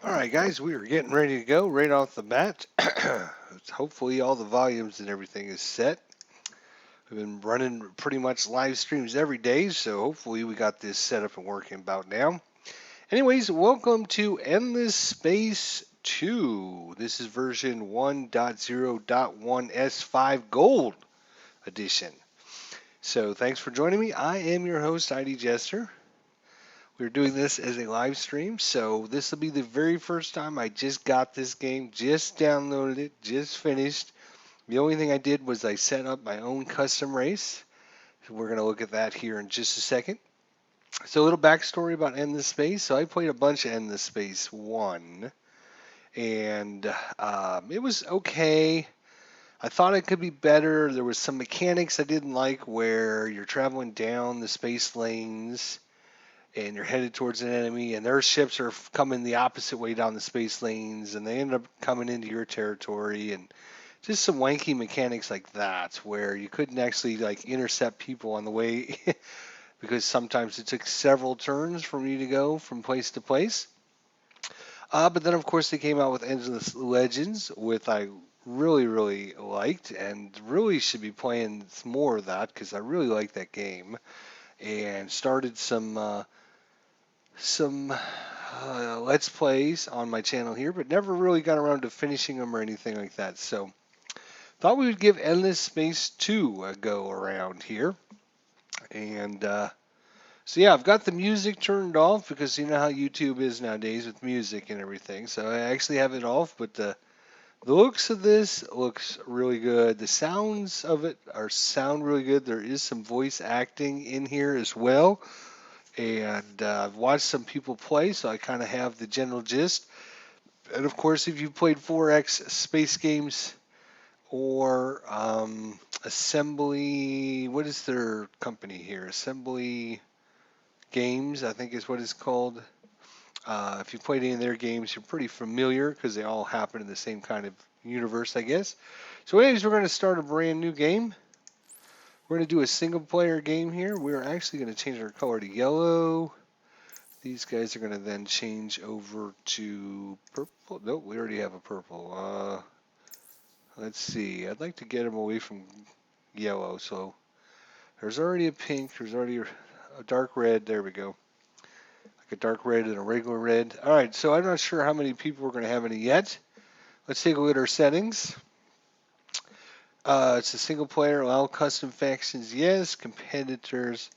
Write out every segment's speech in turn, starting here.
All right, guys, we are getting ready to go right off the bat. Hopefully, all the volumes and everything is set. We've been running pretty much live streams every day, so hopefully, we got this set up and working about now. Anyways, welcome to Endless Space 2. This is version 1.0.1 S5 Gold Edition. So, thanks for joining me. I am your host, ID Jester. We're doing this as a live stream, so this will be the very first time I just got this game, just downloaded it, just finished. The only thing I did was I set up my own custom race. We're going to look at that here in just a second. So a little backstory about Endless Space. So I played a bunch of Endless Space 1, and it was okay. I thought it could be better. There was some mechanics I didn't like where you're traveling down the space lanes and you're headed towards an enemy, and their ships are coming the opposite way down the space lanes, and they end up coming into your territory, and just some wanky mechanics like that, where you couldn't actually like intercept people on the way, because sometimes it took several turns for you to go from place to place. But then, of course, they came out with Endless Legends, which I really liked, and really should be playing more of that because I really like that game, and started some Let's Plays on my channel here, but never really got around to finishing them or anything like that. So thought we would give Endless Space 2 a go around here. And so yeah, I've got the music turned off because you know how YouTube is nowadays with music and everything. So I actually have it off, but the looks of this looks really good. The sounds of it sound really good. There is some voice acting in here as well. And I've watched some people play, so I kind of have the general gist. And of course, if you played 4X space games or Assembly, what is their company here? Assembly Games, I think is what it's called. If you played any of their games, you're pretty familiar because they all happen in the same kind of universe, I guess. So anyways, we're going to start a brand new game. We're going to do a single player game here. We're actually going to change our color to yellow. These guys are going to then change over to purple. Nope, we already have a purple. Let's see. I'd like to get them away from yellow. So there's already a pink. There's already a dark red. There we go. Like a dark red and a regular red. All right, so I'm not sure how many people we're going to have in it yet. Let's take a look at our settings. It's a single player. Allow custom factions. Yes. Competitors.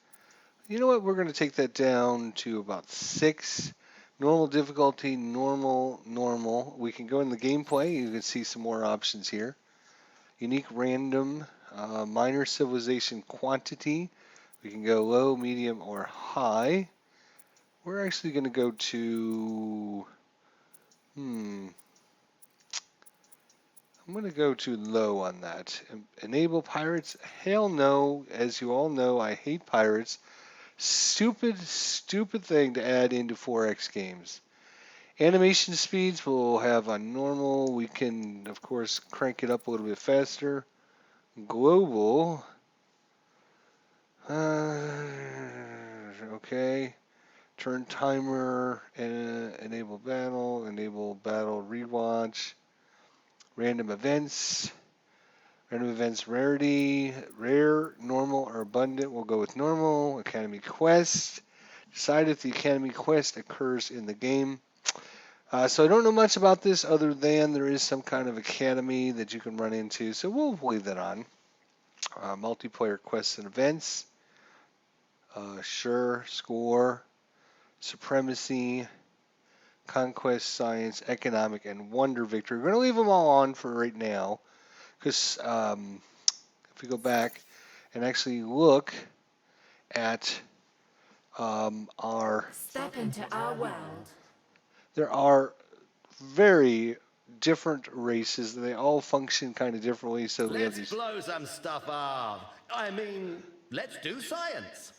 You know what? We're going to take that down to about 6. Normal difficulty, normal. We can go in the gameplay. You can see some more options here. Unique random, minor civilization quantity. We can go low, medium, or high. We're actually going to go to, I'm going to go to low on that. Enable pirates? Hell no. As you all know, I hate pirates. Stupid thing to add into 4X games. Animation speeds will have on normal. We can, of course, crank it up a little bit faster. Global. Okay. Turn timer. Enable battle rewatch. Random events. Random events rarity. Rare, normal, or abundant. We'll go with normal. Academy quest. Decide if the Academy quest occurs in the game. So I don't know much about this other than there is some kind of academy that you can run into. So we'll leave that on. Multiplayer quests and events. Sure. Score. Supremacy. Conquest, science, economic, and wonder victory. We're going to leave them all on for right now. Because if we go back and actually look at Step into our world. there are very different races. They all function kind of differently. So we have Let's these. blow some stuff up. I mean, let's do science.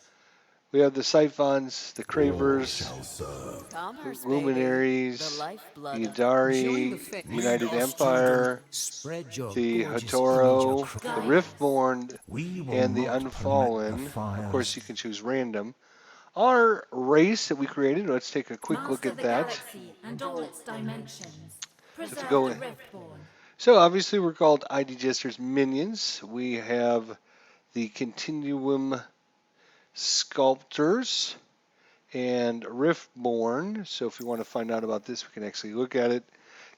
We have the Siphons, the Cravers, the Commerce, baby. The Luminaries, lifeblood the of Idari, the Lead United us to the dawn. Empire, Spread your the gorgeous image Hatoro, the across. Gaia. Riftborn, We will and the not permit the Unfallen. Of course, fires. you can choose random. Our race that we created, let's take a quick look Master at the that. galaxy and all its dimensions. So if we Preserve go the in, riftborn. so obviously we're called ID Jesters minions. We have the Continuum Sculptors and Riftborn. So if you want to find out about this, we can actually look at it.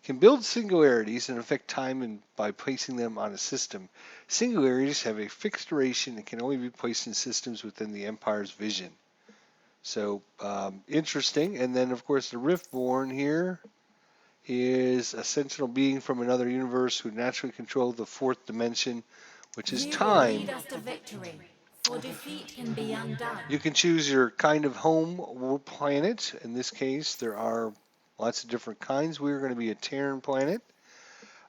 Can build singularities and affect time by placing them on a system. Singularities have a fixed duration and can only be placed in systems within the Empire's vision. So interesting. And then of course the Riftborn here is a sentinel being from another universe who naturally control the fourth dimension, which is You will time. lead us to victory, for defeat can be undone. You can choose your kind of home planet. In this case, there are lots of different kinds. We're going to be a Terran planet.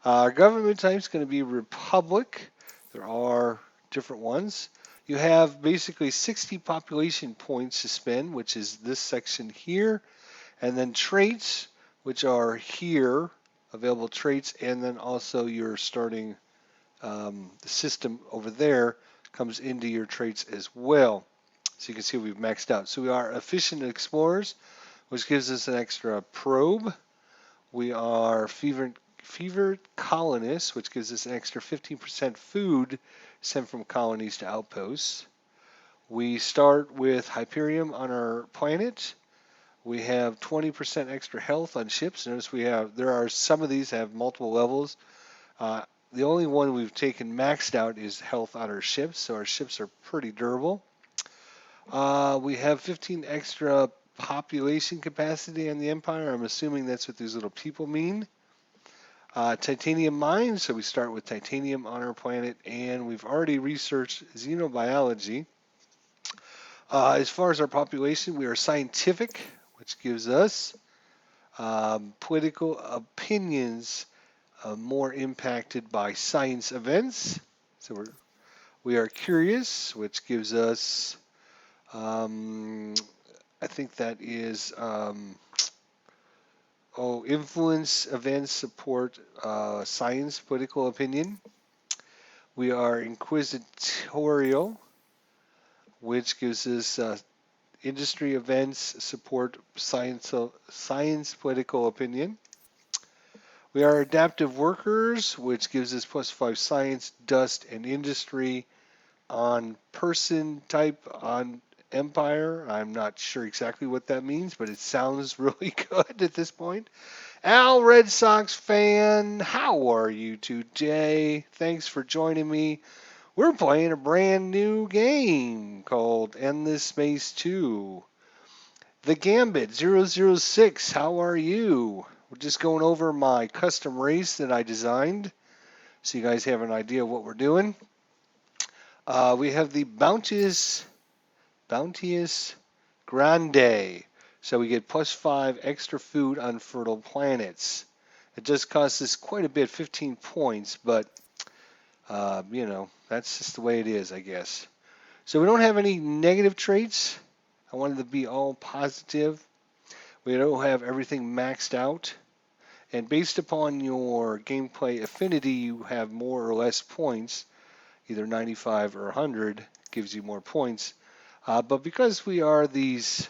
Our government type is going to be Republic. There are different ones. You have basically 60 population points to spend, which is this section here, and then traits, which are here, available traits, and then also your starting the system over there comes into your traits as well. So you can see we've maxed out. So we are efficient explorers, which gives us an extra probe. We are fevered colonists, which gives us an extra 15% food sent from colonies to outposts. We start with Hyperium on our planet. We have 20% extra health on ships. Notice there are some of these that have multiple levels. Uh, the only one we've taken maxed out is health on our ships, so our ships are pretty durable. We have 15 extra population capacity on the Empire. I'm assuming that's what these little people mean. Titanium mines, so we start with titanium on our planet, and we've already researched xenobiology. As far as our population, we are scientific, which gives us political opinions more impacted by science events. So we are curious, which gives us, I think that is, influence events support science, political opinion. We are inquisitorial, which gives us industry events support science, political opinion. We are adaptive workers, which gives us +5 science, dust, and industry on person type on Empire. I'm not sure exactly what that means, but it sounds really good at this point. Al, Red Sox fan, how are you today? Thanks for joining me. We're playing a brand new game called Endless Space 2. The Gambit 006, how are you? We're just going over my custom race that I designed so you guys have an idea of what we're doing. We have the Bounteous Grande. So we get +5 extra food on fertile planets. It just costs us quite a bit, 15 points, but that's just the way it is, I guess. So we don't have any negative traits. I wanted to be all positive. We don't have everything maxed out. And based upon your gameplay affinity, you have more or less points. Either 95 or 100 gives you more points. But because we are these,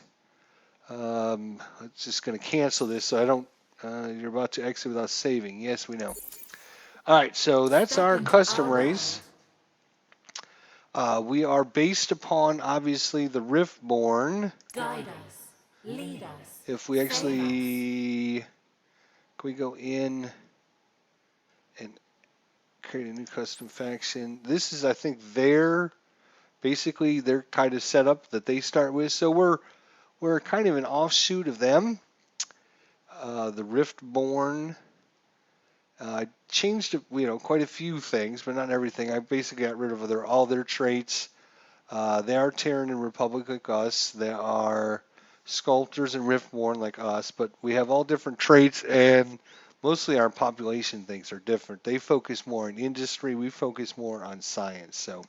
I'm just going to cancel this so I don't, you're about to exit without saving. Yes, we know. All right, so that's Step our into custom our race. world. We are based upon, obviously, the Riftborn. Guide us. Lead us. If we Save us. actually, can we go in and create a new custom faction? This is, I think, basically their kind of setup that they start with. So we're kind of an offshoot of them. The Riftborn. I changed, quite a few things, but not everything. I basically got rid of all their traits. They are Terran and Republic like us. They are sculptors and Riftborn like us, but we have all different traits, and mostly our population things are different. They focus more on industry. We focus more on science. So,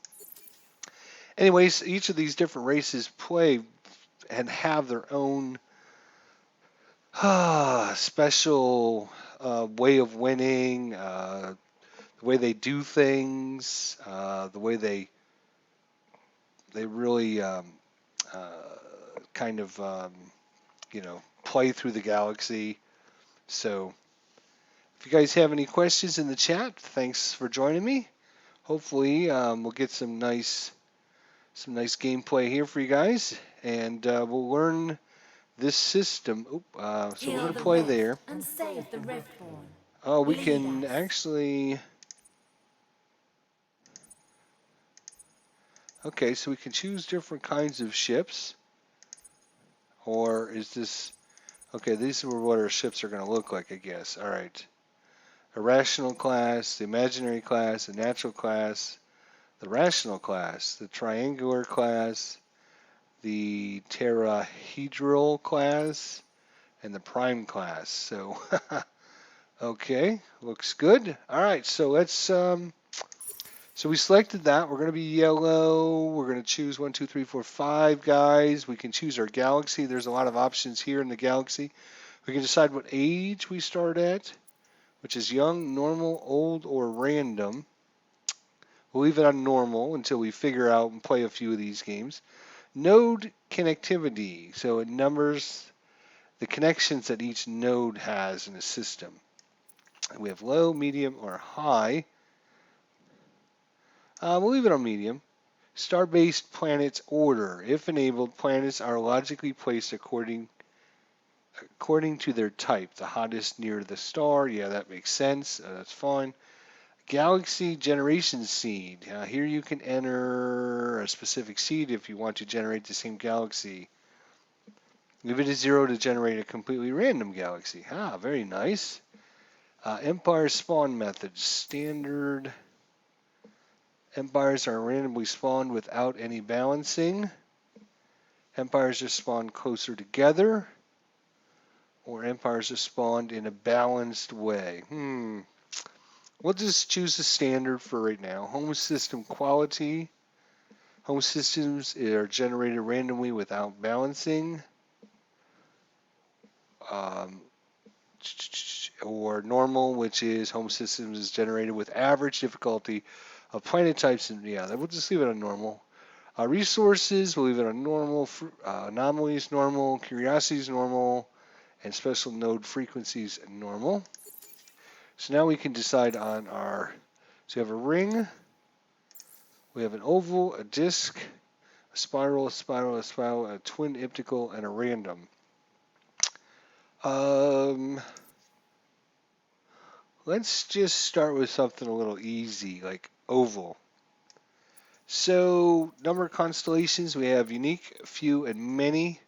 anyways, each of these different races play and have their own special way of winning, the way they do things, the way they really uh, kind of play through the galaxy. So if you guys have any questions in the chat, thanks for joining me. Hopefully we'll get some nice gameplay here for you guys, and we'll learn this system. So we're Heal gonna the play rift there. and save the riftborn. Oh, we Lead can us. actually. Okay, so we can choose different kinds of ships. Or is this... Okay, these are what our ships are going to look like, I guess. All right. A rational class, the imaginary class, the natural class, the rational class, the triangular class, the tetrahedral class, and the prime class. So, okay, looks good. All right, so let's... So we selected that. We're going to be yellow. We're going to choose 1, 2, 3, 4, 5 guys. We can choose our galaxy. There's a lot of options here in the galaxy. We can decide what age we start at, which is young, normal, old, or random. We'll leave it on normal until we figure out and play a few of these games. Node connectivity. So it numbers the connections that each node has in a system. We have low, medium, or high. We'll leave it on medium. Star-based planets order. If enabled, planets are logically placed according to their type. The hottest near the star. Yeah, that makes sense. That's fine. Galaxy generation seed. Here you can enter a specific seed if you want to generate the same galaxy. Leave it at 0 to generate a completely random galaxy. Very nice. Empire spawn methods. Standard. Empires are randomly spawned without any balancing. Empires are spawned closer together. Or empires are spawned in a balanced way. We'll just choose the standard for right now. Home system quality. Home systems are generated randomly without balancing. Or normal, which is home systems is generated with average difficulty of planet types. And yeah, we'll just leave it on normal. Resources, we'll leave it on normal. Anomalies, normal. Curiosities, normal. And special node frequencies, normal. So now we can decide on our... So we have a ring. We have an oval, a disc, a spiral, a twin elliptical, and a random. Let's just start with something a little easy, like oval. So, number of constellations, we have unique, few, and many.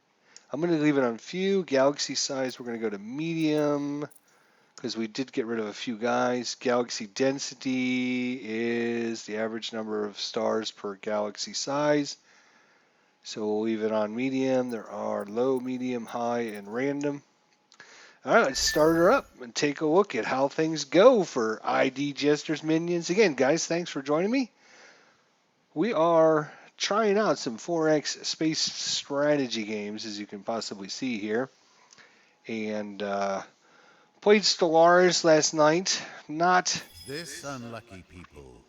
I'm going to leave it on few. Galaxy size, we're going to go to medium, because we did get rid of a few guys. Galaxy density is the average number of stars per galaxy size. So we'll leave it on medium. There are low, medium, high, and random. All right, let's start her up and take a look at how things go for ID Jester's Minions. Again, guys, thanks for joining me. We are trying out some 4X space strategy games, as you can possibly see here. And played Stellaris last night. Not... This unlucky people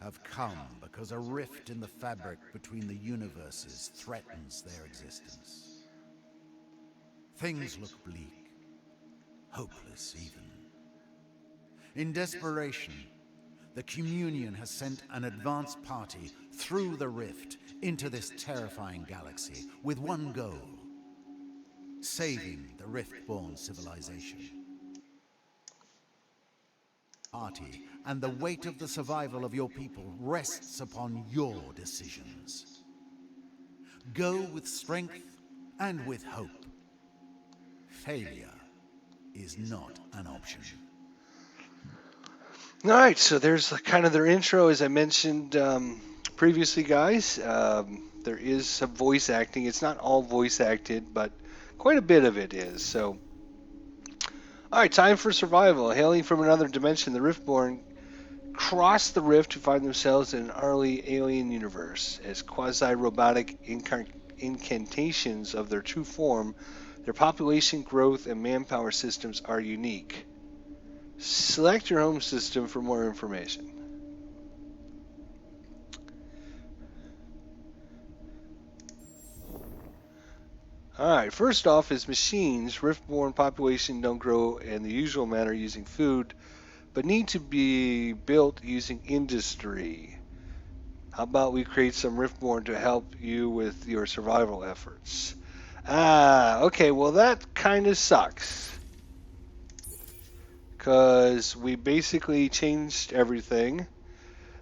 have come because a rift in the fabric between the universes threatens their existence. Things look bleak, hopeless even. In desperation, the Communion has sent an advance party through the rift into this terrifying galaxy with one goal: saving the riftborn civilization. Party, and the weight of the survival of your people rests upon your decisions. Go with strength and with hope. Failure is not an option. All right, so there's kind of their intro, as I mentioned previously, guys. There is some voice acting. It's not all voice acted, but quite a bit of it is. So, all right, time for survival. Hailing from another dimension, the Riftborn cross the rift to find themselves in an early alien universe. As quasi-robotic incantations of their true form, their population growth and manpower systems are unique. Select your home system for more information. All right, first off is machines. Riftborn population don't grow in the usual manner using food, but need to be built using industry. How about we create some Riftborn to help you with your survival efforts? Ah, okay, well that kind of sucks. Because we basically changed everything.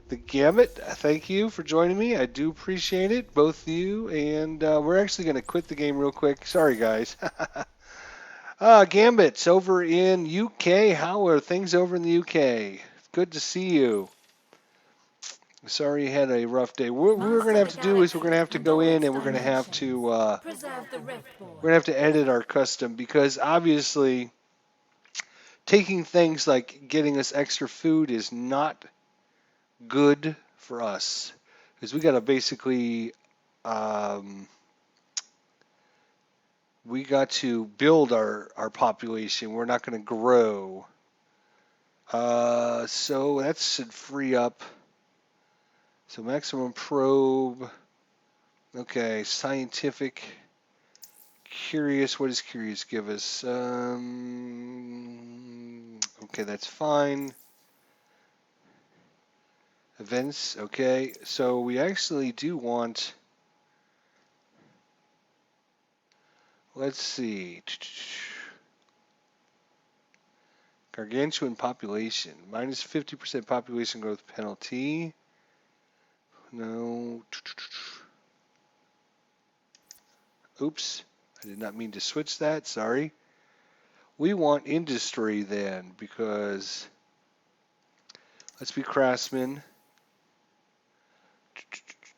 The Gambit, thank you for joining me. I do appreciate it, both of you. And we're actually going to quit the game real quick. Sorry, guys. Gambit's over in UK. How are things over in the UK? Good to see you. Sorry you had a rough day. What we're Master going to of have the to do is we're going to galaxy have to and go all in its and we're going to have to dimensions. Preserve the we're going riftborn. to have to edit our custom because obviously taking things like getting us extra food is not good for us because we got to basically um, we got to build our population. We're not going to grow. So that should free up. So maximum probe. Okay, scientific. Curious. What does curious give us? Okay, that's fine. Events. Okay, so we actually do want. Let's see. Gargantuan population. Minus 50% population growth penalty. No. Oops. I did not mean to switch that. Sorry. We want industry then because let's be craftsmen.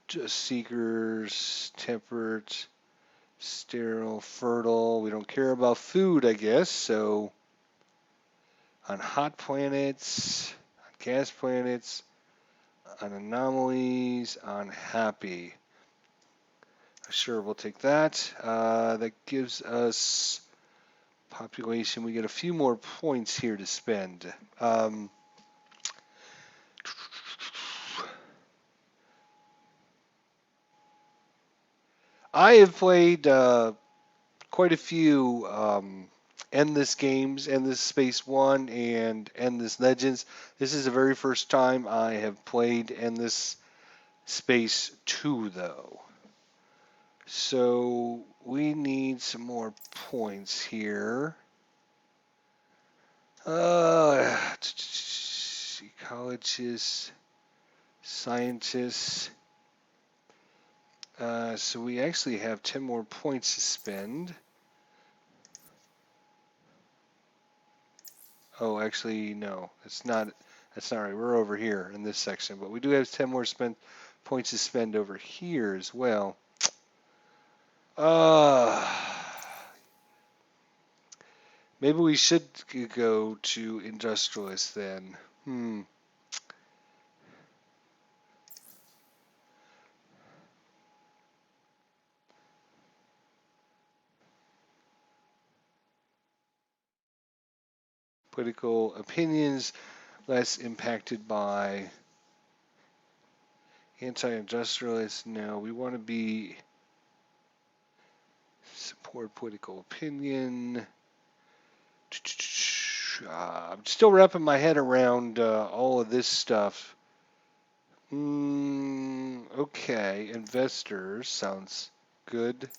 Just seekers, temperate, sterile, fertile. We don't care about food, I guess. So on hot planets, on gas planets, on anomalies, on happy. Sure, we'll take that. That gives us population. We get a few more points here to spend. I have played quite a few Endless games, Endless Space 1 and Endless Legends. This is the very first time I have played Endless Space 2, though. So we need some more points here. Ecologists, scientists. So we actually have 10 more points to spend. Oh, actually, no, that's not. That's not right. We're over here in this section, but we do have 10 more points to spend over here as well. Uh, Maybe we should go to industrialist then. Political opinions less impacted by anti-industrialists. No, we want to be support political opinion. I'm still wrapping my head around all of this stuff. Okay, investors sounds good.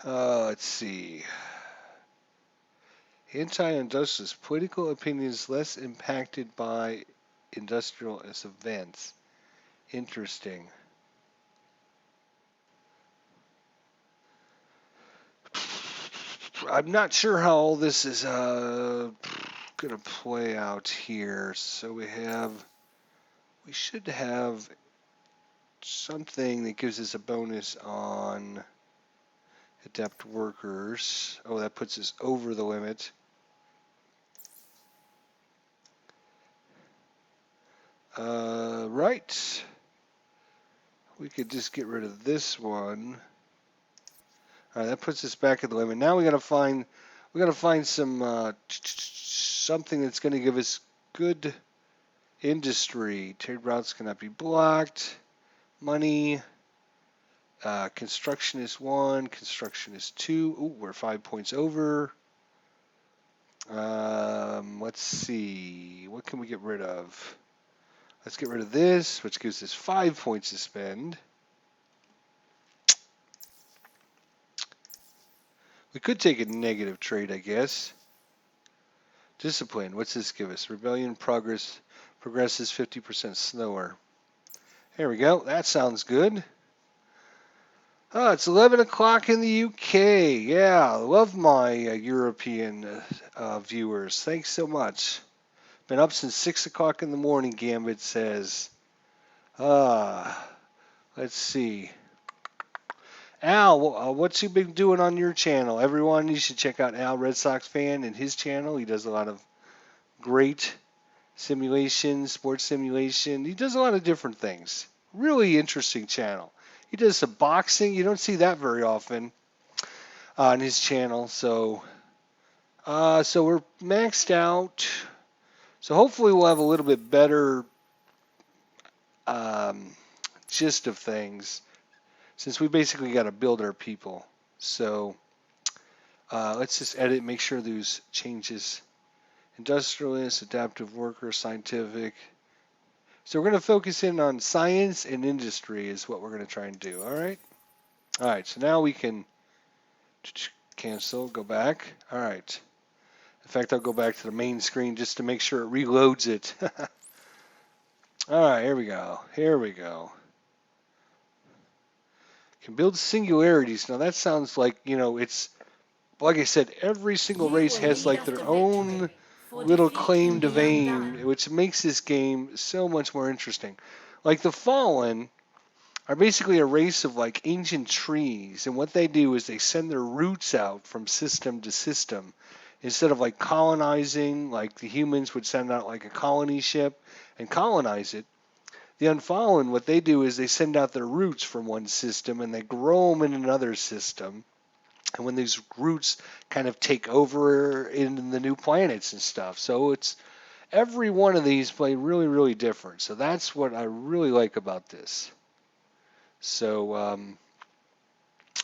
Let's see. Anti-industrialist political opinions less impacted by industrialist events. Interesting. I'm not sure how all this is gonna play out here. So we should have something that gives us a bonus on adept workers. Oh, that puts us over the limit. Right. We could just get rid of this one. All right, that puts us back at the limit. Now we gotta find some something that's gonna give us good Industry. Trade routes cannot be blocked. Money. Construction is 1. Construction is 2. Ooh, we're 5 points over. Let's see. What can we get rid of? Let's get rid of this, which gives us 5 points to spend. We could take a negative trade, I guess. Discipline. What's this give us? Rebellion progresses 50% slower. There we go. That sounds good. Oh, it's 11 o'clock in the UK. Yeah, I love my European viewers. Thanks so much. Been up since 6 o'clock in the morning, Gambit says. Let's see. Al, what's you been doing on your channel? Everyone, you should check out Al Red Sox fan and his channel. He does a lot of great simulation, sports simulation. He does a lot of different things. Really interesting channel. He does some boxing. You don't see that very often on his channel. So we're maxed out. So hopefully we'll have a little bit better gist of things, since we basically got to build our people. So let's just edit, make sure there's changes. Industrialist, adaptive worker, scientific. So we're going to focus in on science and industry is what we're going to try and do. All right. All right. So now we can cancel, go back. All right. In fact, I'll go back to the main screen just to make sure it reloads it. All right. Here we go. Here we go. Can build singularities. Now that sounds like, it's like I said, every single You race will has lead like us their to own victory, for little defeat can claim to be fame, undone. which makes this game so much more interesting. Like the Fallen are basically a race of like ancient trees, and what they do is they send their roots out from system to system. Instead of like colonizing, like the humans would send out like a colony ship and colonize it, the Unfallen, what they do is they send out their roots from one system and they grow them in another system. And when these roots kind of take over in the new planets and stuff. So it's every one of these play really, really different. So that's what I really like about this. So, all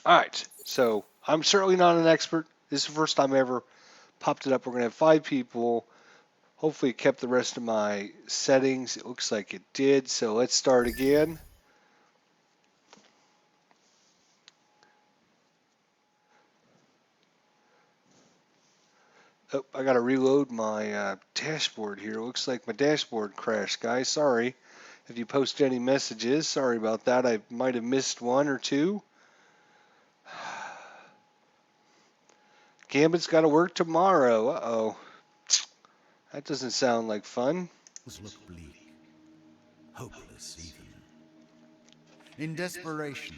right. So I'm certainly not an expert. This is the first time I ever popped it up. We're going to have 5 people. Hopefully it kept the rest of my settings. It looks like it did. So let's start again. Oh, I got to reload my dashboard here. It looks like my dashboard crashed, guys. Sorry if you post any messages. Sorry about that. I might have missed one or two. Gambit's got to work tomorrow. Uh-oh. That doesn't sound like fun. Things look bleak, hopeless even. In desperation,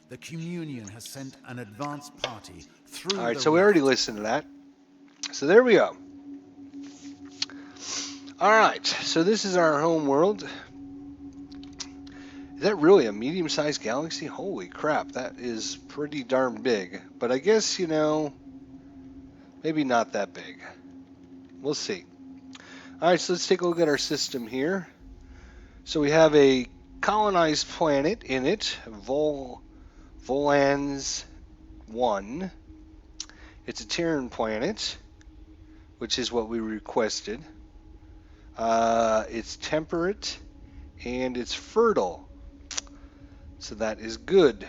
the Communion has sent an advance party through All right, the so we already rift. listened to that. So there we go. All right, so this is our home world. Is that really a medium-sized galaxy? Holy crap, that is pretty darn big. But I guess, maybe not that big. We'll see. All right, so let's take a look at our system here. So we have a colonized planet in it, Volans 1. It's a Terran planet, which is what we requested. It's temperate and it's fertile. So that is good.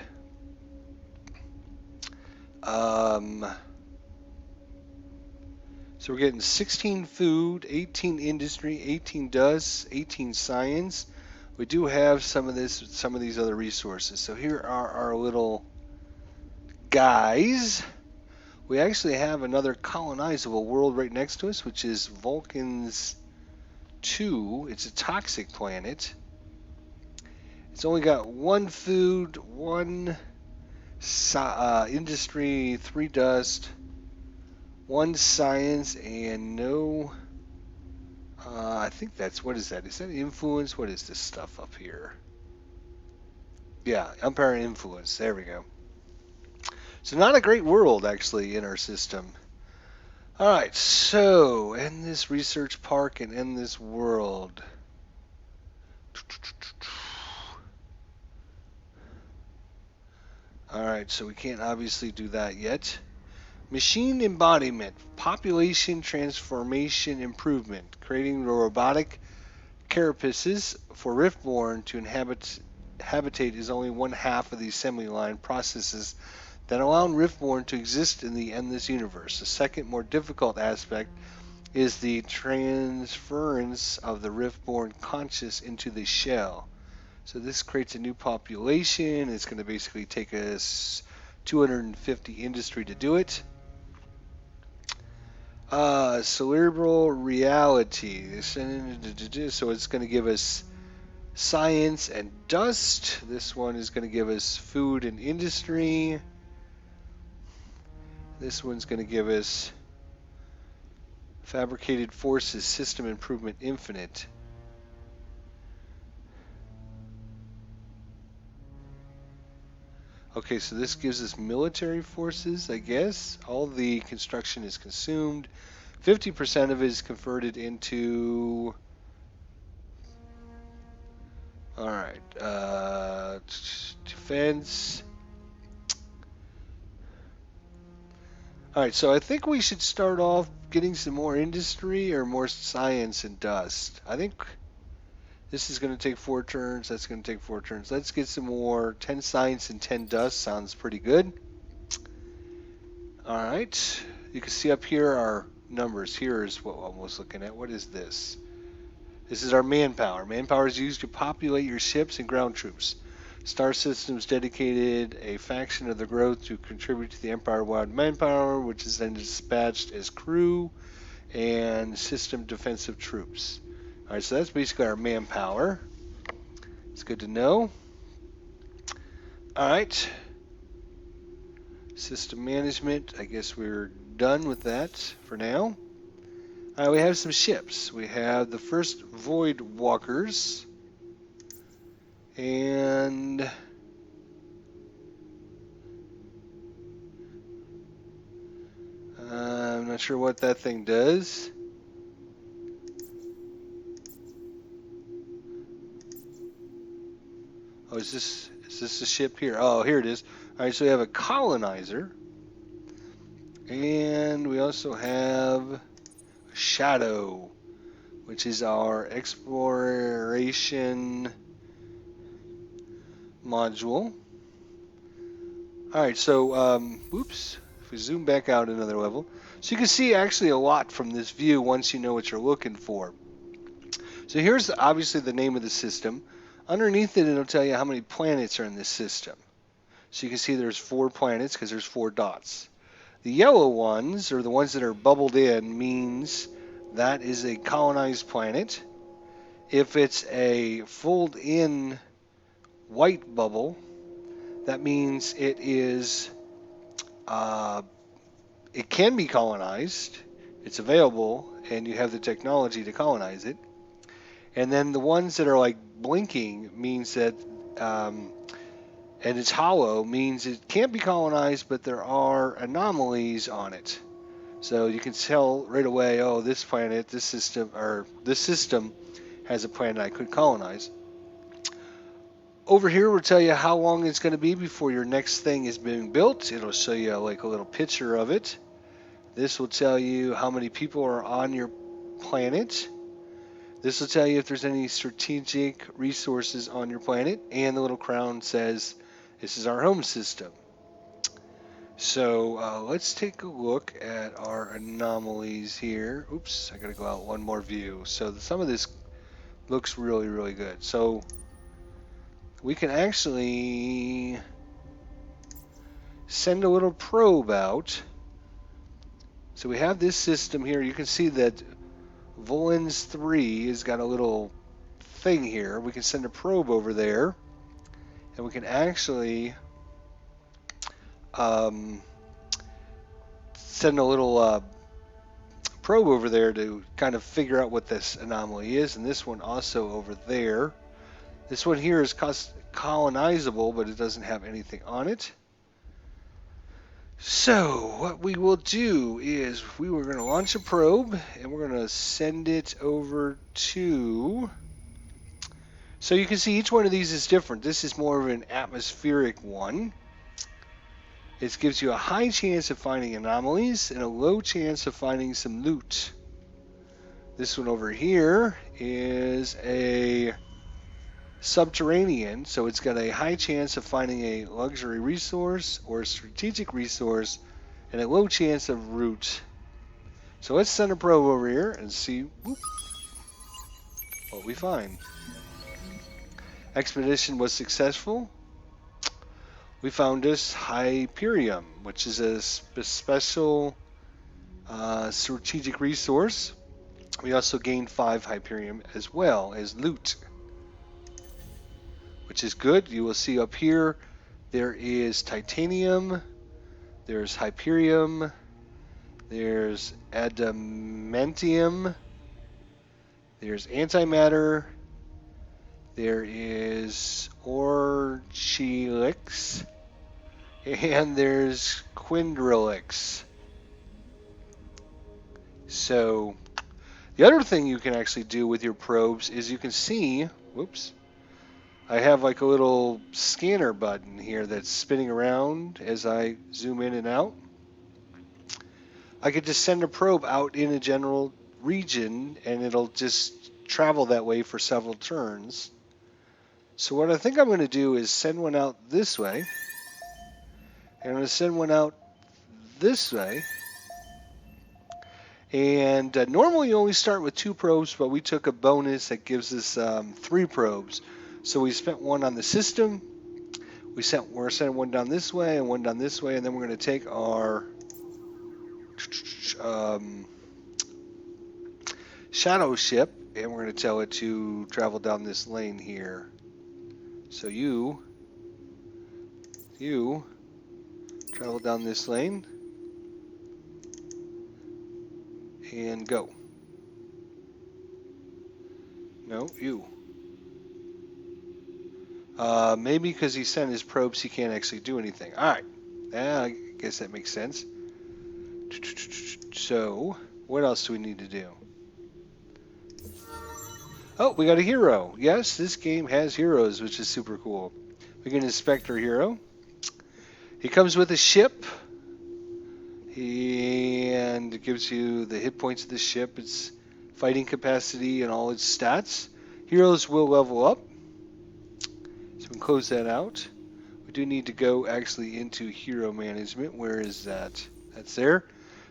So we're getting 16 food, 18 industry, 18 dust, 18 science. We do have some of these other resources. So here are our little guys. We actually have another colonizable world right next to us, which is Vulcan's 2. It's a toxic planet. It's only got 1 food, 1 industry, 3 dust, 1 science, and no. I think that's, what is that? Is that influence? What is this stuff up here? Yeah, umpire and influence. There we go. So not a great world actually in our system. All right, so end this research park and end this world. Alright, so we can't obviously do that yet. Machine embodiment, population transformation improvement, creating robotic carapaces for riftborn to habitate is only one half of the assembly line processes that allow riftborn to exist in the endless universe. The second, more difficult aspect is the transference of the riftborn conscious into the shell. So this creates a new population. It's going to basically take us 250 industry to do it. Cerebral reality. So it's going to give us science and dust. This one is going to give us food and industry. This one's going to give us fabricated forces, system improvement, infinite. Okay, so this gives us military forces, I guess. All the construction is consumed. 50% of it is converted into... Alright, defense. Alright, so I think we should start off getting some more industry or more science and dust. I think this is going to take 4 turns. That's going to take 4 turns. Let's get some more. 10 science and 10 dust sounds pretty good. Alright, you can see up here our numbers. Here is what I was looking at. What is this? This is our manpower. Manpower is used to populate your ships and ground troops. Star Systems dedicated a faction of the growth to contribute to the Empire-wide manpower, which is then dispatched as crew and system defensive troops. Alright, so that's basically our manpower. It's good to know. Alright. System management, I guess we're done with that for now. We have some ships. We have the first Void Walkers. And I'm not sure what that thing does. Oh, is this a ship here? Oh, here it is. All right, so we have a colonizer. And we also have Shadow, which is our exploration module. Alright, so, whoops, if we zoom back out another level. So you can see actually a lot from this view once you know what you're looking for. So here's obviously the name of the system. Underneath it, it'll tell you how many planets are in this system. So you can see there's 4 planets because there's 4 dots. The yellow ones, or the ones that are bubbled in, means that is a colonized planet. If it's a fold-in white bubble, that means it is, it can be colonized, it's available, and you have the technology to colonize it. And then the ones that are like blinking means that, and it's hollow, means it can't be colonized, but there are anomalies on it. So you can tell right away, oh, this planet, this system has a planet I could colonize. Over here will tell you how long it's going to be before your next thing is being built. It'll show you like a little picture of it. This will tell you how many people are on your planet. This will tell you if there's any strategic resources on your planet. And the little crown says, this is our home system. So let's take a look at our anomalies here. Oops, I gotta go out one more view. So some of this looks really, really good. So we can actually send a little probe out. So we have this system here. You can see that Volans 3 has got a little thing here. We can send a probe over there, and we can actually send a little probe over there to kind of figure out what this anomaly is, and this one also over there. This one here is colonizable, but it doesn't have anything on it. So what we will do is we were going to launch a probe, and we're going to send it over to... So you can see each one of these is different. This is more of an atmospheric one. It gives you a high chance of finding anomalies and a low chance of finding some loot. This one over here is a subterranean, so it's got a high chance of finding a luxury resource or a strategic resource and a low chance of root. So let's send a probe over here and see what we find. Expedition was successful. We found this Hyperium, which is a special strategic resource. We also gained 5 Hyperium as well as loot, which is good. You will see up here there is titanium, there's Hyperium, there's adamantium, there's antimatter, there is orchilix, and there's quindrelix. So the other thing you can actually do with your probes is you can see, whoops, I have like a little scanner button here that's spinning around as I zoom in and out. I could just send a probe out in a general region and it'll just travel that way for several turns. So what I think I'm going to do is send one out this way. And I'm going to send one out this way. And normally you only start with 2 probes, but we took a bonus that gives us 3 probes. So we spent one on the system. We're sending one down this way and one down this way, and then we're going to take our shadow ship, and we're going to tell it to travel down this lane here. So you travel down this lane and go. No, you. Maybe because he sent his probes, he can't actually do anything. All right. Yeah, I guess that makes sense. So, what else do we need to do? Oh, we got a hero. Yes, this game has heroes, which is super cool. We can inspect our hero. He comes with a ship, and it gives you the hit points of the ship, its fighting capacity, and all its stats. Heroes will level up, so we can close that out. We do need to go actually into hero management. Where is that? That's there.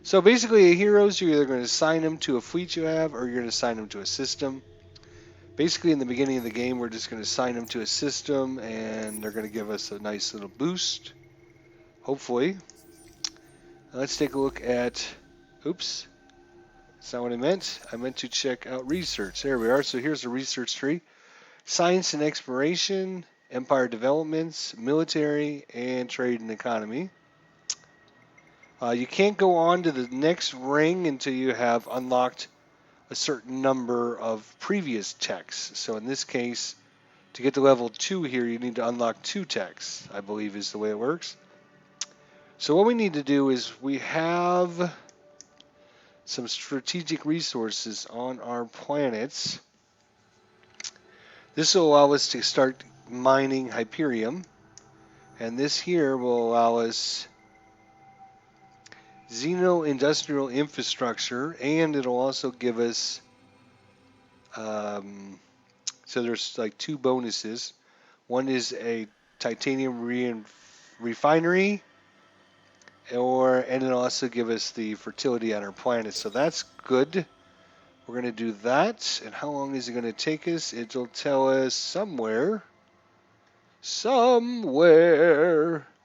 So basically, a heroes, you're either going to assign them to a fleet you have, or you're going to assign them to a system. Basically, in the beginning of the game, we're just going to assign them to a system, and they're going to give us a nice little boost, hopefully. Let's take a look at, oops, that's not what I meant. I meant to check out research. There we are. So here's the research tree. Science and exploration, empire developments, military, and trade and economy. You can't go on to the next ring until you have unlocked a certain number of previous techs. So in this case, to get to level 2 here, you need to unlock 2 techs, I believe is the way it works. So what we need to do is we have some strategic resources on our planets. This will allow us to start mining Hyperium, and this here will allow us Xeno-industrial infrastructure, and it'll also give us, so there's like 2 bonuses. One is a titanium refinery, and it'll also give us the fertility on our planet, so that's good. We're going to do that, and how long is it going to take us? It'll tell us somewhere.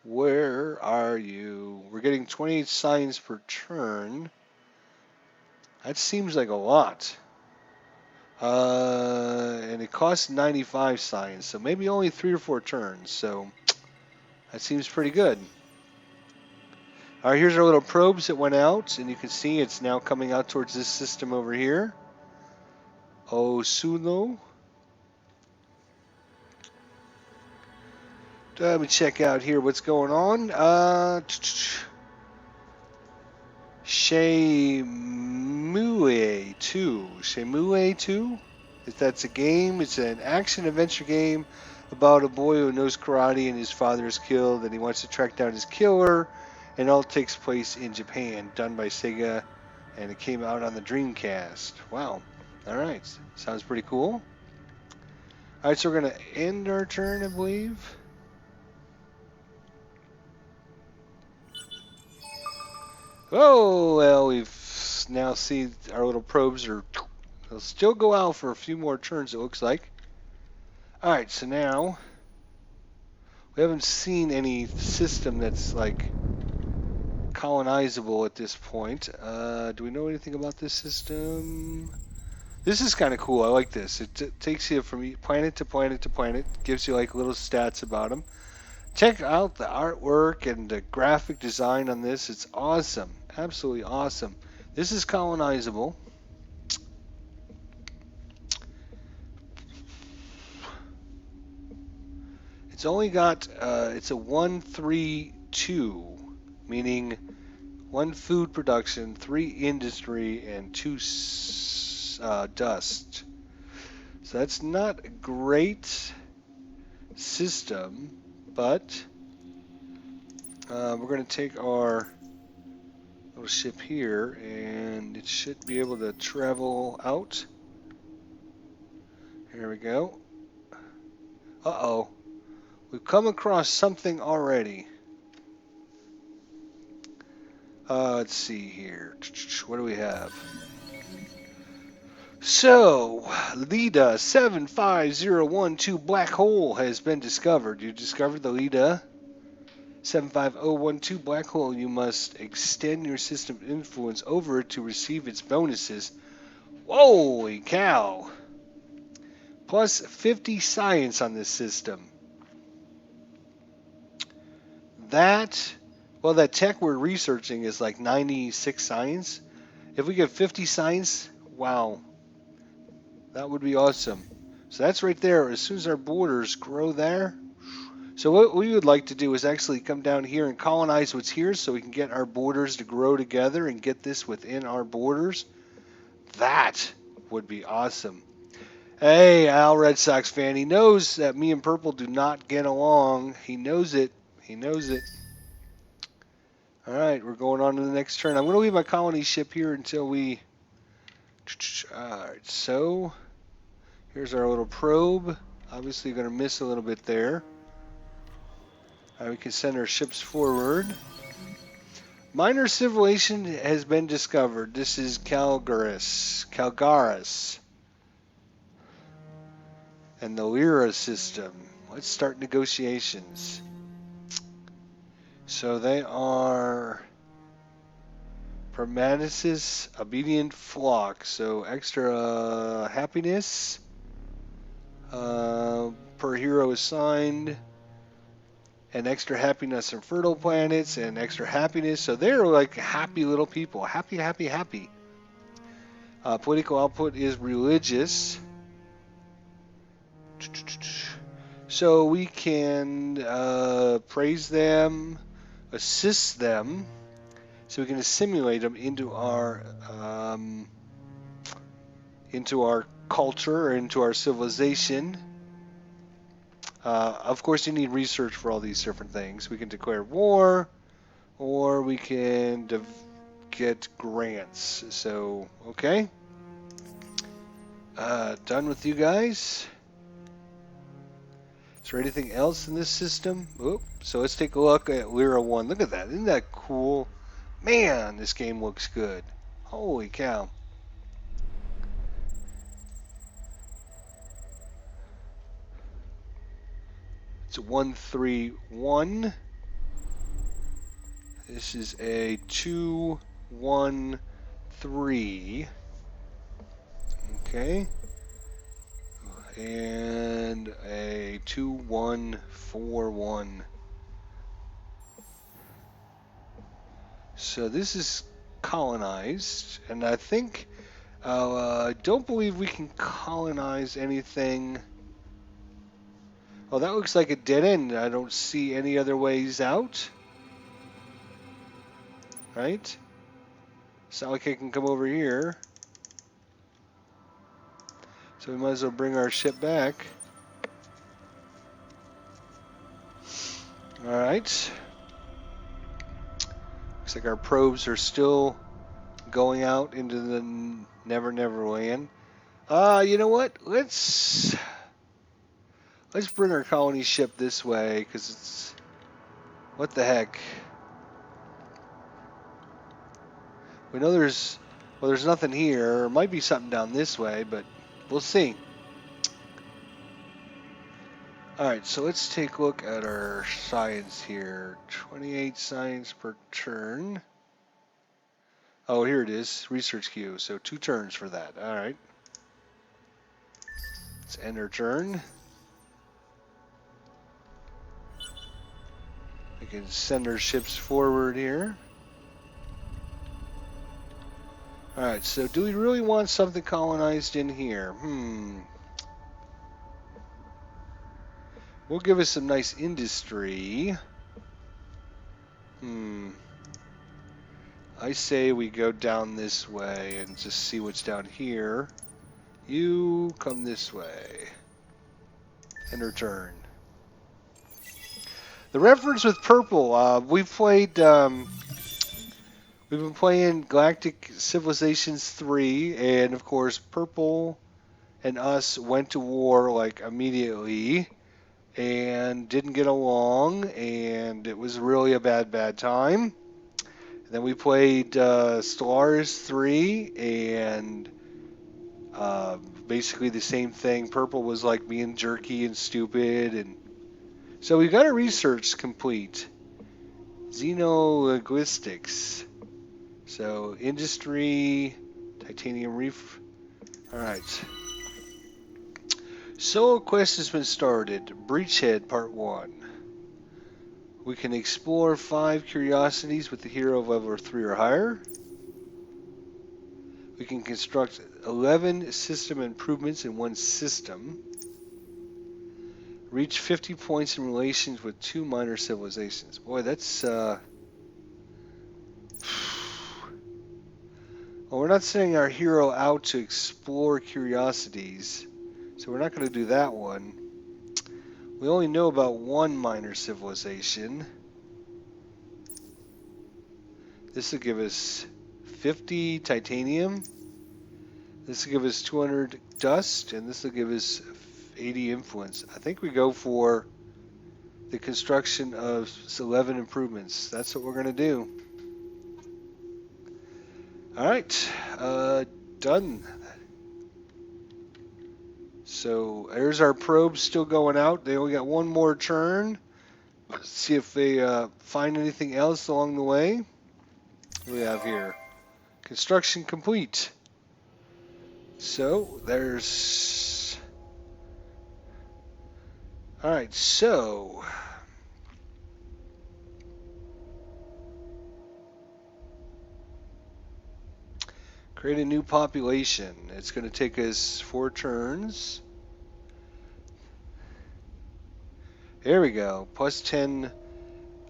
Where are you? We're getting 28 signs per turn. That seems like a lot. And it costs 95 signs, so maybe only 3 or 4 turns, so that seems pretty good. All right, here's our little probes that went out, and you can see it's now coming out towards this system over here. Osuno. Let me check out here what's going on. Shenmue 2. Shenmue 2? If that's a game, it's an action-adventure game about a boy who knows karate and his father is killed, and he wants to track down his killer. And it all takes place in Japan, done by Sega, and it came out on the Dreamcast. Wow. All right. Sounds pretty cool. All right, so we're going to end our turn, I believe. Oh, well, we've now see our little probes are. They'll still go out for a few more turns, it looks like. All right, so now we haven't seen any system that's like colonizable at this point. Do we know anything about this system? This is kind of cool. I like this. It takes you from planet to planet to planet, gives you like little stats about them. Check out the artwork and the graphic design on this. It's awesome. Absolutely awesome. This is colonizable. It's only got, it's a 1-3-2, meaning 1 food production, 3 industry, and 2 dust. So that's not a great system, but we're going to take our little ship here, and it should be able to travel out. Here we go. Uh-oh. We've come across something already. Let's see here. What do we have? So, Leda 75012 black hole has been discovered. You discovered the Leda 75012 black hole. You must extend your system influence over it to receive its bonuses. Holy cow! Plus 50 science on this system. That tech we're researching is like 96 science. If we get 50 science, wow, that would be awesome. So that's right there. As soon as our borders grow there. So what we would like to do is actually come down here and colonize what's here so we can get our borders to grow together and get this within our borders. That would be awesome. Hey, Al, Red Sox fan. He knows that me and Purple do not get along. He knows it. He knows it. All right, we're going on to the next turn. I'm going to leave my colony ship here until we... All right, so here's our little probe. Obviously going to miss a little bit there. All right, we can send our ships forward. Minor civilization has been discovered. This is Calgaris. And the Lyra system. Let's start negotiations. So they are Permanesis obedient flock. So extra happiness per hero assigned. And extra happiness on fertile planets and extra happiness. So they're like happy little people. Happy, happy, happy. Political output is religious. So we can praise them, assist them, so we can assimilate them into our culture or into our civilization. Of course, you need research for all these different things. We can declare war, or we can get grants. So, okay. Done with you guys. Is there anything else in this system? Oop. So let's take a look at Lyra 1. Look at that. Isn't that cool? Man, this game looks good. Holy cow. It's a 1-3-1. This is a 2-1-3. Okay. And a 2-1-4-1. So this is colonized, and I think I don't believe we can colonize anything. Well, that looks like a dead end. I don't see any other ways out. Right? It's not like I can come over here. So we might as well bring our ship back. All right. Looks like our probes are still going out into the Never Never Land. You know what? Let's bring our colony ship this way, because it's, what the heck? We know there's nothing here. There might be something down this way, but we'll see. All right, so let's take a look at our science here. 28 science per turn. Oh, here it is, research queue. So 2 turns for that. All right. Let's end our turn. We can send our ships forward here. All right, so do we really want something colonized in here? Will give us some nice industry. I say we go down this way and just see what's down here. You come this way. And return. The reference with purple, we've been playing Galactic Civilizations 3, and of course Purple and us went to war like immediately and didn't get along, and it was really a bad time. And then we played Stellaris 3, and basically the same thing. Purple was like being jerky and stupid, and so we got our research complete. Xenolinguistics. So industry, titanium reef. All right. Solo quest has been started. Breachhead Part 1. We can explore 5 curiosities with the hero of level 3 or higher. We can construct 11 system improvements in one system. Reach 50 points in relations with 2 minor civilizations. Boy, that's well, we're not sending our hero out to explore curiosities, so we're not going to do that one. We only know about 1 minor civilization. This will give us 50 titanium. This will give us 200 dust, and this will give us 80 influence. I think we go for the construction of 11 improvements. That's what we're going to do. All right, done. So there's our probes still going out. They only got 1 more turn. Let's see if they find anything else along the way. What do we have here? Construction complete. So there's... All right, so... Create a new population. It's going to take us 4 turns. There we go. Plus 10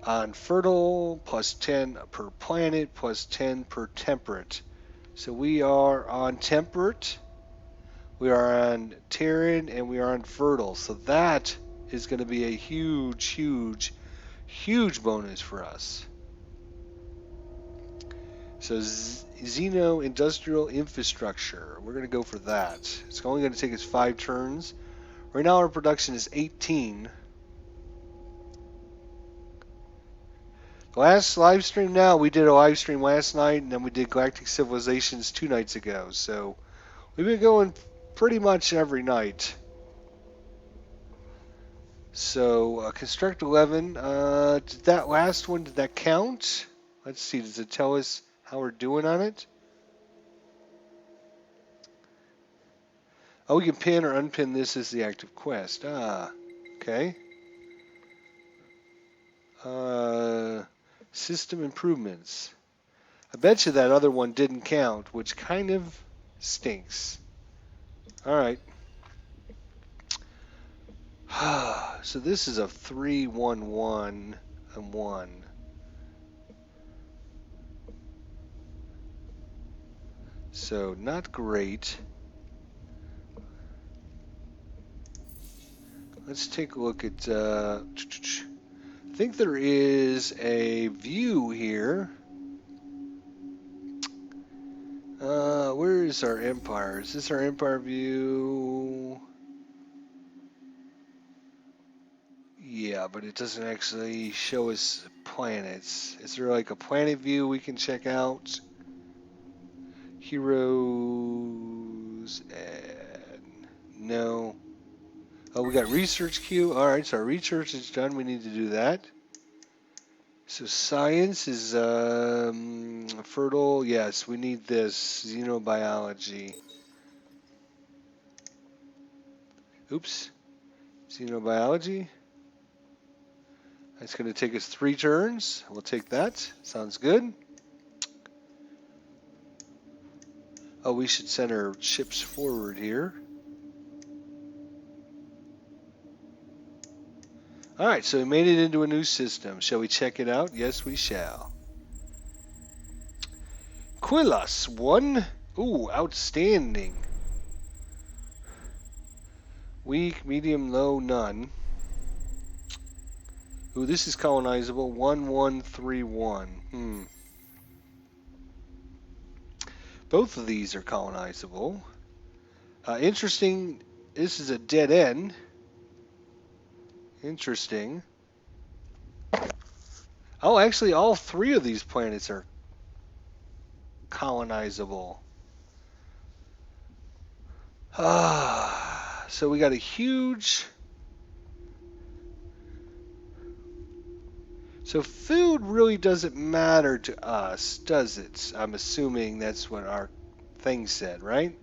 on fertile, plus 10 per planet, plus 10 per temperate. So we are on temperate, we are on Terran, and we are on fertile. So that is going to be a huge bonus for us. So Xeno Industrial Infrastructure, we're going to go for that. It's only going to take us 5 turns. Right now our production is 18. Last live stream now, we did a live stream last night, and then we did Galactic Civilizations 2 nights ago. So we've been going pretty much every night. So construct 11. Did that last one, did that count? Let's see, does it tell us how we're doing on it? Oh, we can pin or unpin this as the active quest. Okay. System improvements. I bet you that other one didn't count, which kind of stinks. Alright. So this is a 3-1-1 and 1. So not great. Let's take a look at... I think there is a view here. Where is our empire? Is this our empire view? Yeah, but it doesn't actually show us planets. Is there like a planet view we can check out? Heroes and no. Oh, we got research queue. All right, so our research is done. We need to do that. So science is fertile. Yes, we need this xenobiology. Oops, xenobiology. That's going to take us 3 turns. We'll take that. Sounds good. Oh, we should send our ships forward here. All right, so we made it into a new system. Shall we check it out? Yes, we shall. Quilas 1. Ooh, outstanding. Weak, medium, low, none. Ooh, this is colonizable. 1131. Both of these are colonizable. Interesting. This is a dead end. Interesting. Oh, actually, all 3 of these planets are colonizable. So we got a huge... So food really doesn't matter to us, does it? I'm assuming that's what our thing said, right?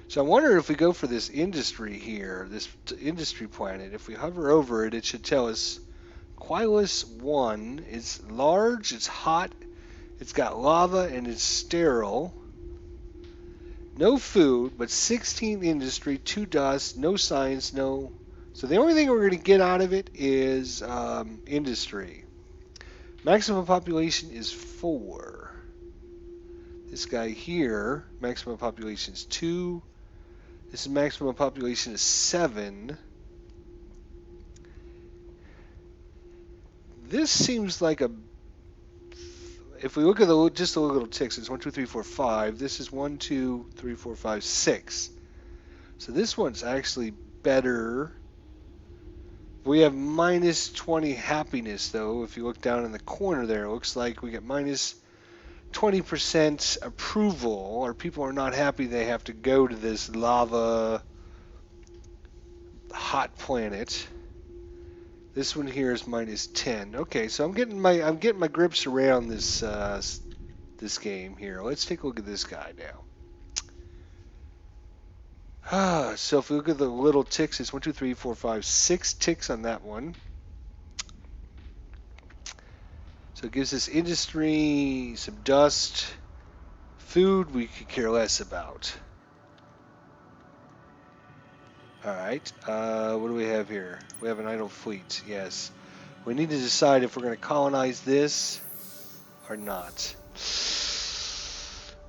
So I wonder if we go for this industry here, this industry planet, if we hover over it, it should tell us Quilus 1 is large, it's hot, it's got lava, and it's sterile. No food, but 16 industry, 2 dust, no science, no... So the only thing we're going to get out of it is industry. Maximum population is 4. This guy here, maximum population is 2. This maximum population is 7. This seems like a... If we look at just the little ticks, it's 1, 2, 3, 4, 5. This is 1, 2, 3, 4, 5, 6. So this one's actually better. We have minus 20 happiness, though. If you look down in the corner there, it looks like we get minus 20% approval, or people are not happy they have to go to this lava hot planet. This one here is minus 10. Okay, so I'm getting my grips around this this game here. Let's take a look at this guy now. So if we look at the little ticks, it's 1, 2, 3, 4, 5, 6 ticks on that one. So it gives us industry, some dust, food we could care less about. Alright, what do we have here? We have an idle fleet, yes. We need to decide if we're going to colonize this or not.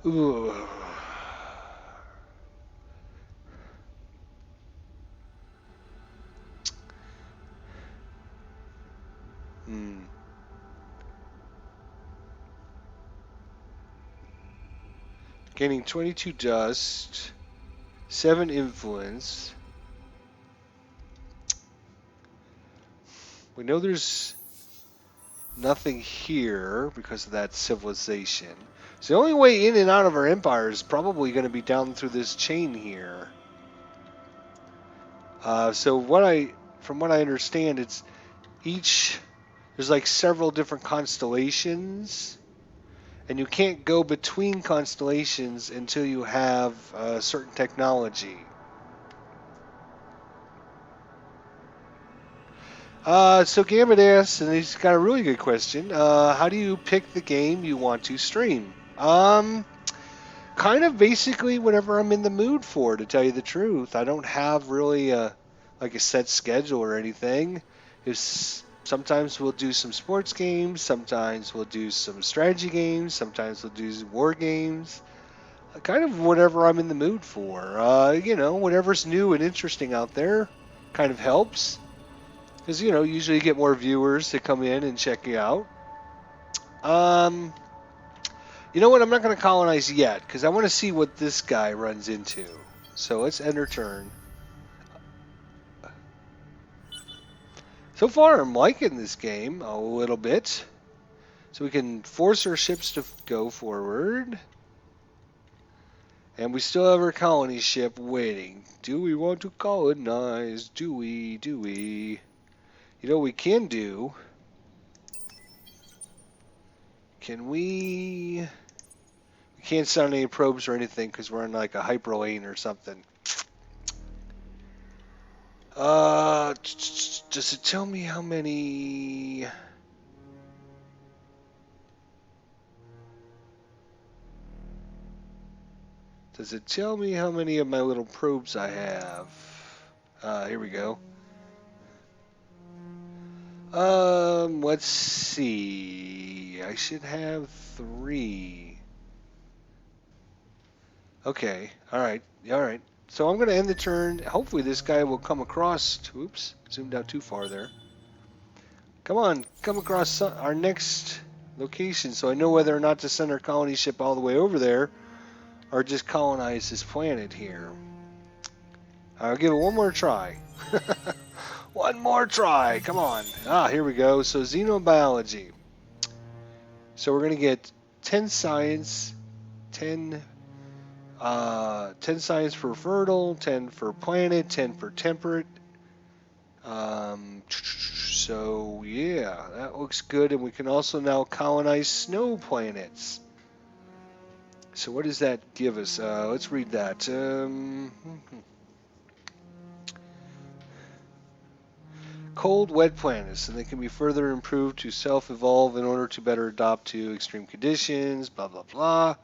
Ooh. Gaining 22 dust, 7 influence. We know there's nothing here because of that civilization. So the only way in and out of our empire is probably going to be down through this chain here. So from what I understand, it's there's like several different constellations, and you can't go between constellations until you have certain technology. So Gambit asks, and he's got a really good question. How do you pick the game you want to stream? Kind of basically whatever I'm in the mood for, to tell you the truth. I don't have really like a set schedule or anything. Sometimes we'll do some sports games, sometimes we'll do some strategy games, sometimes we'll do war games. Kind of whatever I'm in the mood for. Whatever's new and interesting out there kind of helps. Because, you know, usually you get more viewers to come in and check you out. Um, you know what? I'm not going to colonize yet because I want to see what this guy runs into. So let's enter turn. So far, I'm liking this game a little bit. So we can force our ships to go forward. And we still have our colony ship waiting. Do we want to colonize? Do we? Do we? You know what we can do? Can we... We can't send any probes or anything because we're in like a hyperlane or something. Does it tell me how many... Does it tell me how many of my little probes I have? Here we go. Let's see. I should have 3. Okay. All right. All right. So I'm going to end the turn. Hopefully this guy will come across. Oops. Zoomed out too far there. Come on. Come across our next location so I know whether or not to send our colony ship all the way over there or just colonize this planet here. I'll give it one more try. One more try. Come on. Here we go. So xenobiology. So we're going to get 10 science, 10 science for fertile, 10 for planet, 10 for temperate. So yeah, that looks good. And we can also now colonize snow planets. So what does that give us? Let's read that. Cold, wet planets, and they can be further improved to self-evolve in order to better adapt to extreme conditions, blah, blah, blah.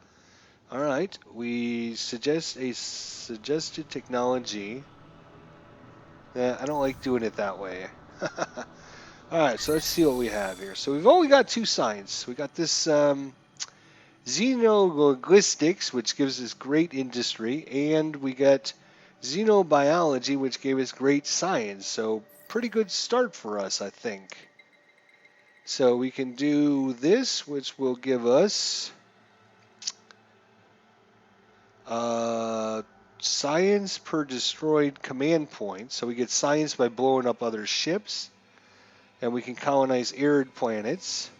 All right, we suggest a suggested technology. I don't like doing it that way. All right, so let's see what we have here. So we've only got 2 science. We got this xenolinguistics, which gives us great industry, and we got xenobiology, which gave us great science. So pretty good start for us, I think. So we can do this, which will give us science per destroyed command point. So we get science by blowing up other ships. And we can colonize arid planets.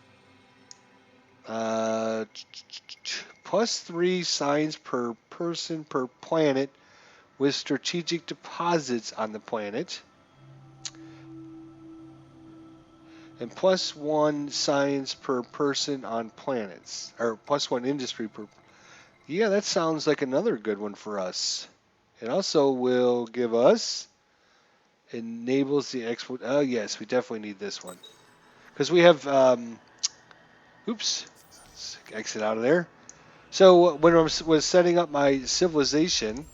+3 science per person per planet with strategic deposits on the planet. And +1 science per person on planets. Or +1 industry per... Yeah, that sounds like another good one for us. It also will give us... Enables the export... Oh, yes, we definitely need this one. Because we have... Oops. Let's exit out of there. So when I was setting up my civilization,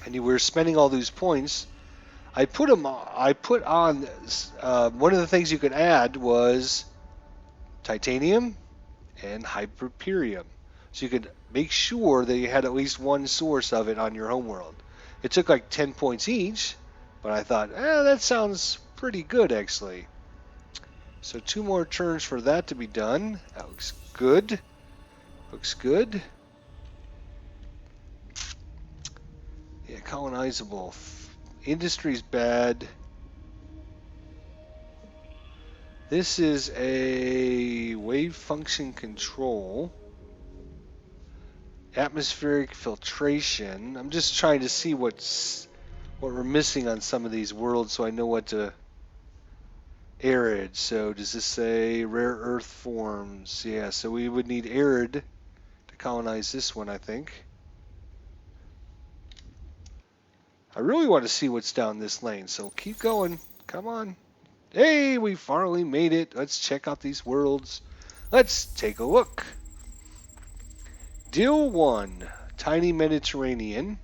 and you were spending all these points, I put on one of the things you could add was titanium and hyperium. So you could make sure that you had at least one source of it on your homeworld. It took like 10 points each, but I thought, that sounds pretty good actually. So 2 more turns for that to be done. That looks good. Looks good. Yeah, colonizable. Industry's bad. This is a wave function control. Atmospheric filtration. I'm just trying to see what we're missing on some of these worlds so I know what to... Arid. So does this say rare earth forms? Yeah, so we would need arid to colonize this one, I think. I really want to see what's down this lane, so keep going. Come on. Hey, we finally made it. Let's check out these worlds. Let's take a look. Deal 1, Tiny Mediterranean.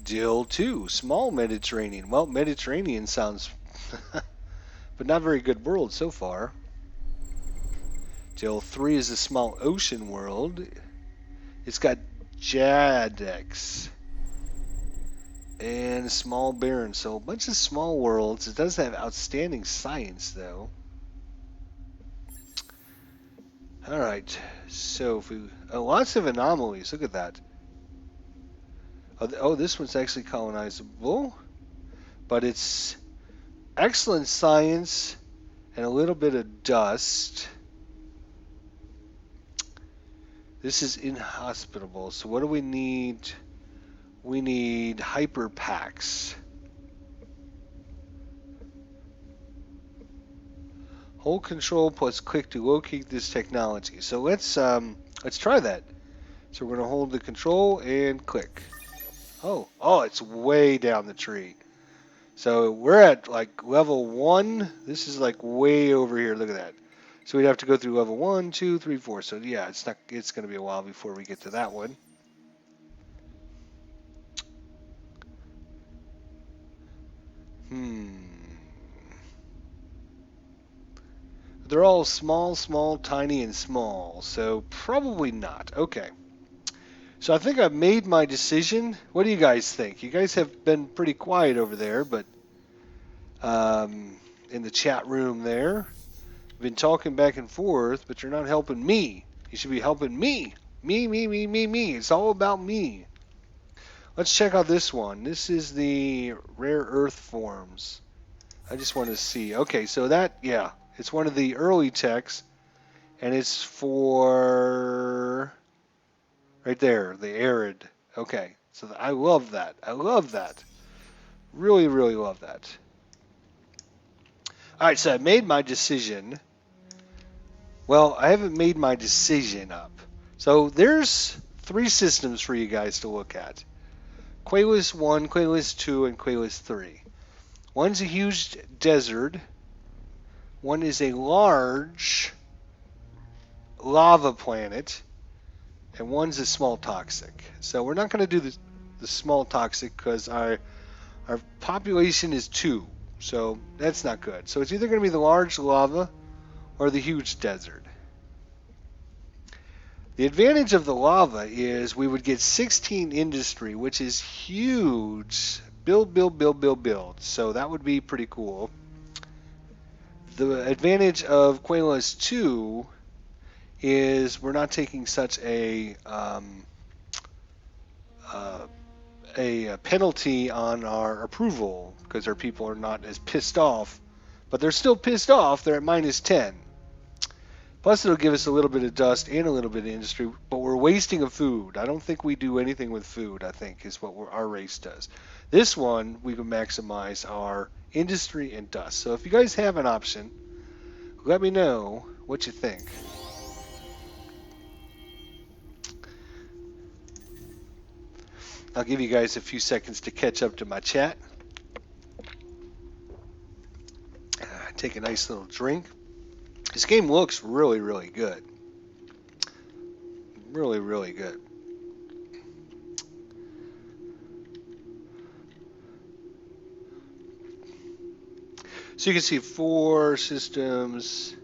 Deal 2, Small Mediterranean. Well, Mediterranean sounds... but not very good world so far. Deal 3 is a small ocean world. It's got Jadex. and a small barren. So a bunch of small worlds. It does have outstanding science, though. All right. So if we lots of anomalies. Look at that. Oh, this one's actually colonizable, but it's excellent science and a little bit of dust. This is inhospitable. So what do we need? We need hyper packs. Hold control plus click to locate this technology. So let's try that. So we're gonna hold the control and click. Oh, it's way down the tree. So we're at like level 1. This is like way over here. Look at that. So we'd have to go through level 1, 2, 3, 4. So yeah, it's gonna be a while before we get to that one. They're all small, small, tiny, and small. So probably not. Okay. So I think I've made my decision. What do you guys think? You guys have been pretty quiet over there, but in the chat room there, been talking back and forth, but you're not helping me. You should be helping me. Me, me, me, me, me. It's all about me. Let's check out this one. This is the rare earth forms. I just want to see. Okay, so that, yeah, it's one of the early techs, and it's for right there, the arid. Okay, so I love that. I love that. Really, really love that. All right, so I made my decision. Well, I haven't made my decision up. So there's 3 systems for you guys to look at. Qualis 1, Qualis 2, and Qualis 3. One's a huge desert. One is a large lava planet. And one's a small toxic. So we're not going to do the small toxic because our population is 2. So that's not good. So it's either going to be the large lava or the huge desert. The advantage of the lava is we would get 16 industry, which is huge. Build, build, build, build, build. So that would be pretty cool. The advantage of Qualis 2 is we're not taking such a penalty on our approval because our people are not as pissed off, but they're still pissed off. They're at -10. Plus, it'll give us a little bit of dust and a little bit of industry, but we're wasting of food. I don't think we do anything with food, I think, is what our race does. This one, we can maximize our industry and dust. So if you guys have an option, let me know what you think. I'll give you guys a few seconds to catch up to my chat. Take a nice little drink. This game looks really, really good. Really, really good. So you can see 4 systems.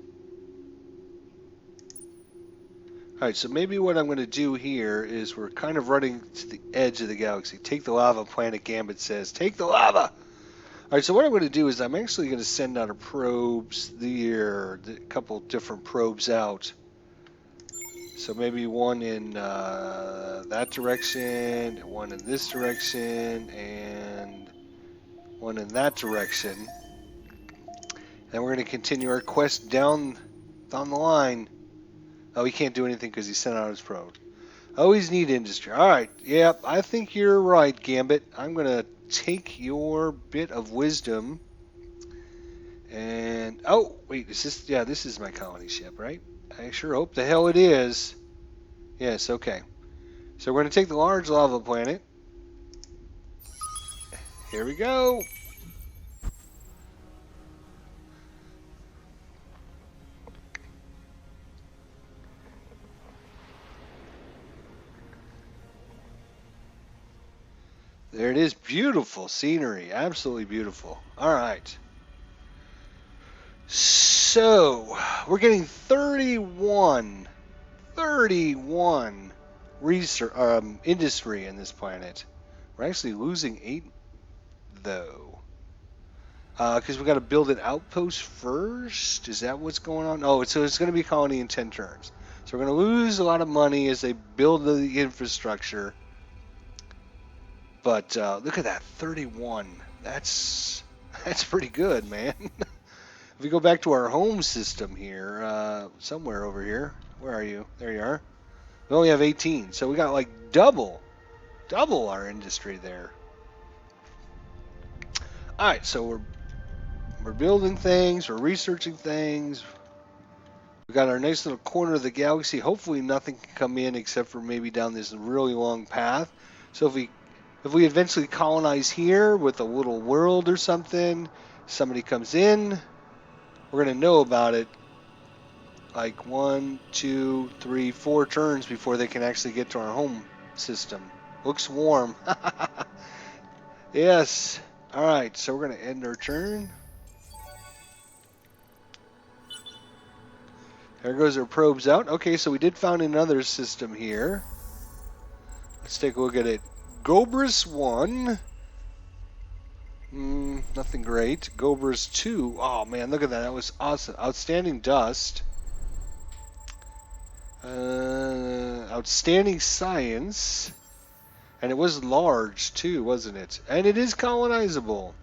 Alright, so maybe what I'm going to do here is we're kind of running to the edge of the galaxy. Take the lava planet, Gambit says. Take the lava! Alright, so what I'm going to do is I'm actually going to send out a probes there, a couple different probes out. So maybe one in that direction, one in this direction, and one in that direction. And we're going to continue our quest down the line. Oh, he can't do anything because he sent out his probe. Always need industry. Alright, yep, I think you're right, Gambit. I'm going to take your bit of wisdom. And, oh, wait, is this, yeah, this is my colony ship, right? I sure hope the hell it is. Yes, okay. So we're going to take the large lava planet. Here we go. There it is. Beautiful scenery. Absolutely beautiful. All right. So, we're getting 31 research, industry in this planet. We're actually losing 8 though. Because we got to build an outpost first. Is that what's going on? Oh, so it's going to be a colony in 10 turns. So we're going to lose a lot of money as they build the infrastructure. But look at that, 31. That's pretty good, man. If we go back to our home system here, somewhere over here. Where are you? There you are. We only have 18, so we got like double our industry there. All right, so we're building things, we're researching things. We got our nice little corner of the galaxy. Hopefully nothing can come in except for maybe down this really long path. So if we eventually colonize here with a little world or something, somebody comes in, we're gonna know about it like 1, 2, 3, 4 turns before they can actually get to our home system. Looks warm. Yes. All right, so we're gonna end our turn. There goes our probes out. Okay, so we did find another system here. Let's take a look at it. Gobris 1. Nothing great. Gobris 2. Oh, man, look at that. That was awesome. Outstanding dust. Outstanding science. And it was large, too, wasn't it? And it is colonizable.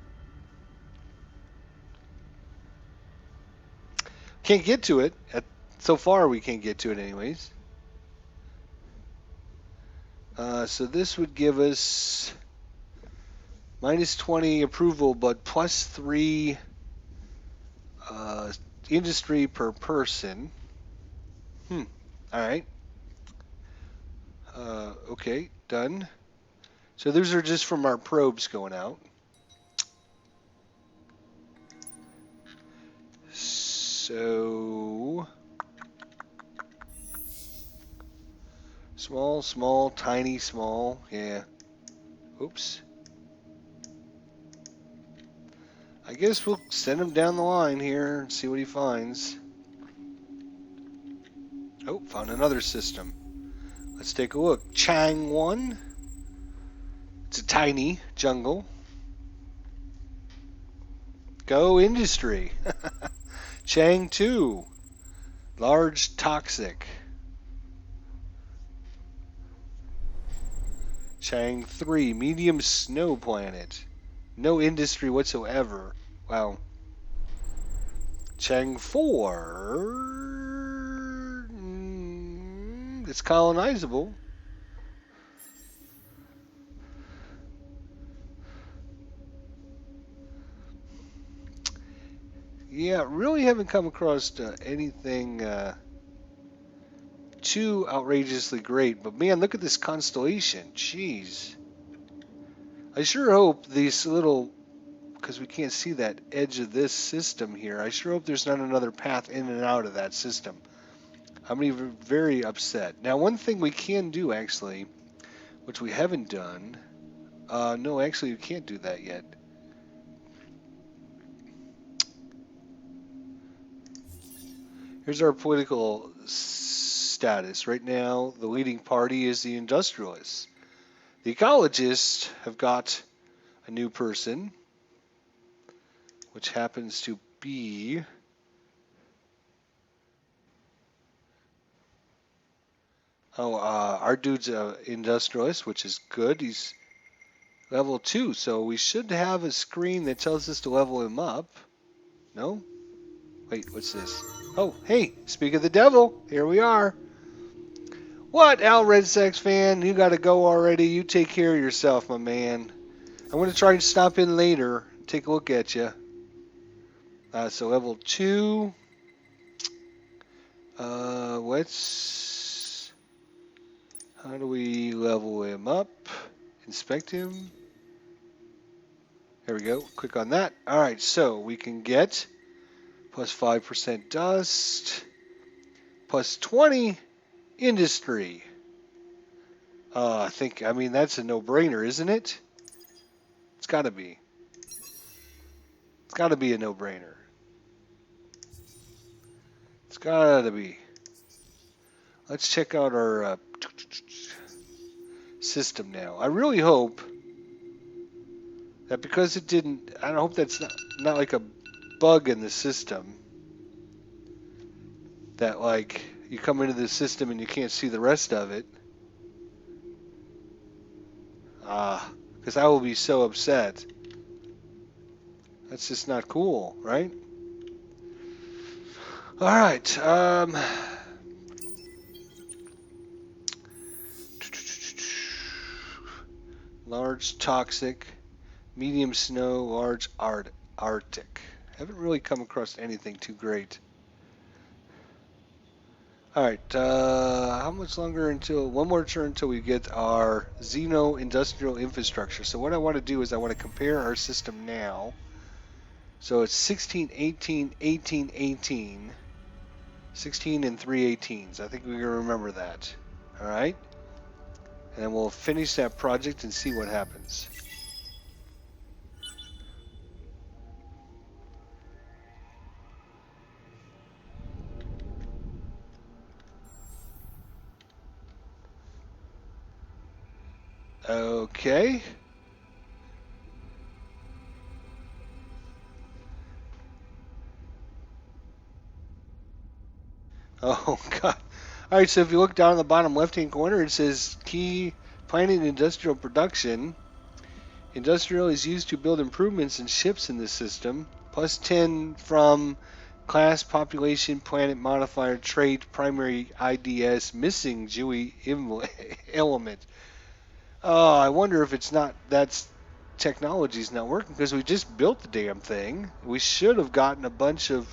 Can't get to it. So far, we can't get to it anyways. So this would give us minus 20 approval, but plus 3 industry per person. All right. Okay, done. So those are just from our probes going out. So small, small, tiny, small. Yeah. Oops. I guess we'll send him down the line here and see what he finds. Oh, found another system. Let's take a look. Chang 1. It's a tiny jungle. Go industry. Chang 2. Large toxic. Chang 3. Medium snow planet. No industry whatsoever. Wow. Chang 4. It's colonizable. Yeah, really haven't come across anything too outrageously great. But man, look at this constellation. Jeez. I sure hope these little, because we can't see that edge of this system here, I sure hope there's not another path in and out of that system. I'm even very upset. Now, one thing we can do, actually, which we haven't done, no, actually, we can't do that yet. Here's our political status. Right now, the leading party is the industrialists. The ecologists have got a new person, which happens to be our dude's an industrialist, which is good. He's level 2, so we should have a screen that tells us to level him up. No? Wait, what's this? Oh, hey, speak of the devil, here we are. What, Al Red Sox fan? You got to go already. You take care of yourself, my man. I'm going to try and stop in later, take a look at you. So level 2. How do we level him up? Inspect him. There we go. Click on that. All right, so we can get plus 5% dust, plus 20 industry. I mean, that's a no-brainer, isn't it? It's got to be. It's got to be a no-brainer. It's got to be. Let's check out our system now. I really hope That because it didn't, I hope that's not like a bug in the system. That like you come into the system and you can't see the rest of it. Because I will be so upset. That's just not cool, right? All right. Large toxic, medium snow, large Arctic. Haven't really come across anything too great. All right. How much longer until one more turn until we get our Xeno industrial infrastructure? So what I want to do is I want to compare our system now. So it's 16, 18, 18, 18. 16 and 3 18s. I think we can remember that. All right. And then we'll finish that project and see what happens. Okay. Oh, God. All right, so if you look down in the bottom left-hand corner, it says key planning and industrial production. Industrial is used to build improvements in ships in this system. Plus 10 from class, population, planet modifier, trait, primary IDS, missing GUI element. Oh, I wonder if it's not, that's technology's not working because we just built the damn thing. We should have gotten a bunch of,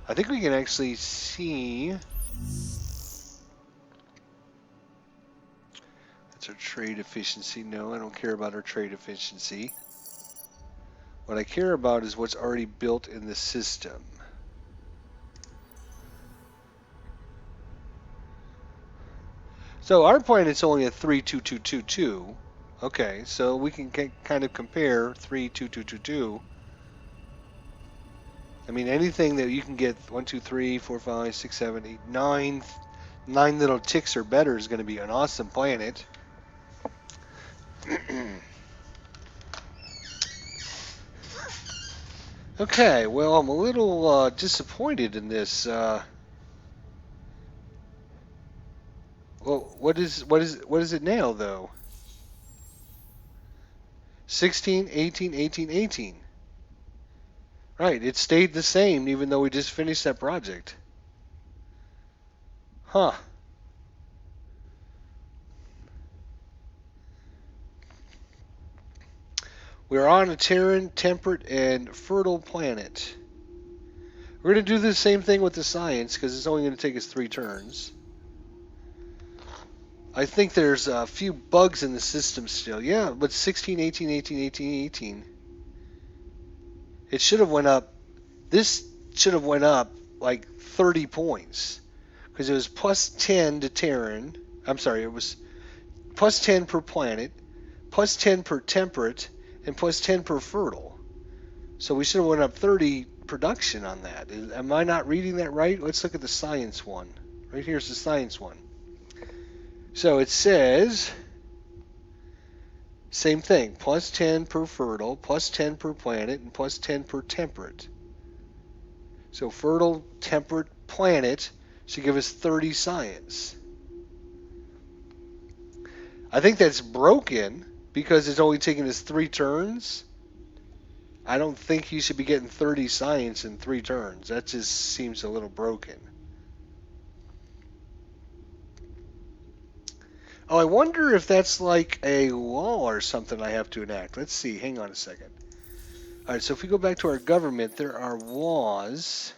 I think we can actually see, that's our trade efficiency. No, I don't care about our trade efficiency. What I care about is what's already built in the system. So our planet's only a 32222. Okay, so we can kind of compare 32222. I mean, anything that you can get 1, 2, 3, 4, 5, 6, 7, 8, 9, 9 little ticks or better is going to be an awesome planet. Okay, well, I'm a little disappointed in this. Well, what is it now though? 16, 18, 18, 18. Right, it stayed the same even though we just finished that project. Huh. We're on a Terran, temperate, and fertile planet. We're going to do the same thing with the science because it's only going to take us 3 turns. I think there's a few bugs in the system still. Yeah, but 16, 18, 18, 18, 18. It should have went up. This should have went up like 30 points because it was plus 10 to Terran. I'm sorry, it was plus 10 per planet, plus 10 per temperate, and plus 10 per fertile. So we should have went up 30 production on that. Am I not reading that right? Let's look at the science one. Right here's the science one. So it says, same thing, plus 10 per fertile, plus 10 per planet, and plus 10 per temperate. So fertile, temperate, planet should give us 30 science. I think that's broken because it's only taking us 3 turns. I don't think you should be getting 30 science in 3 turns. That just seems a little broken. Oh, I wonder if that's like a law or something I have to enact. Let's see. Hang on a second. All right, so if we go back to our government, there are laws.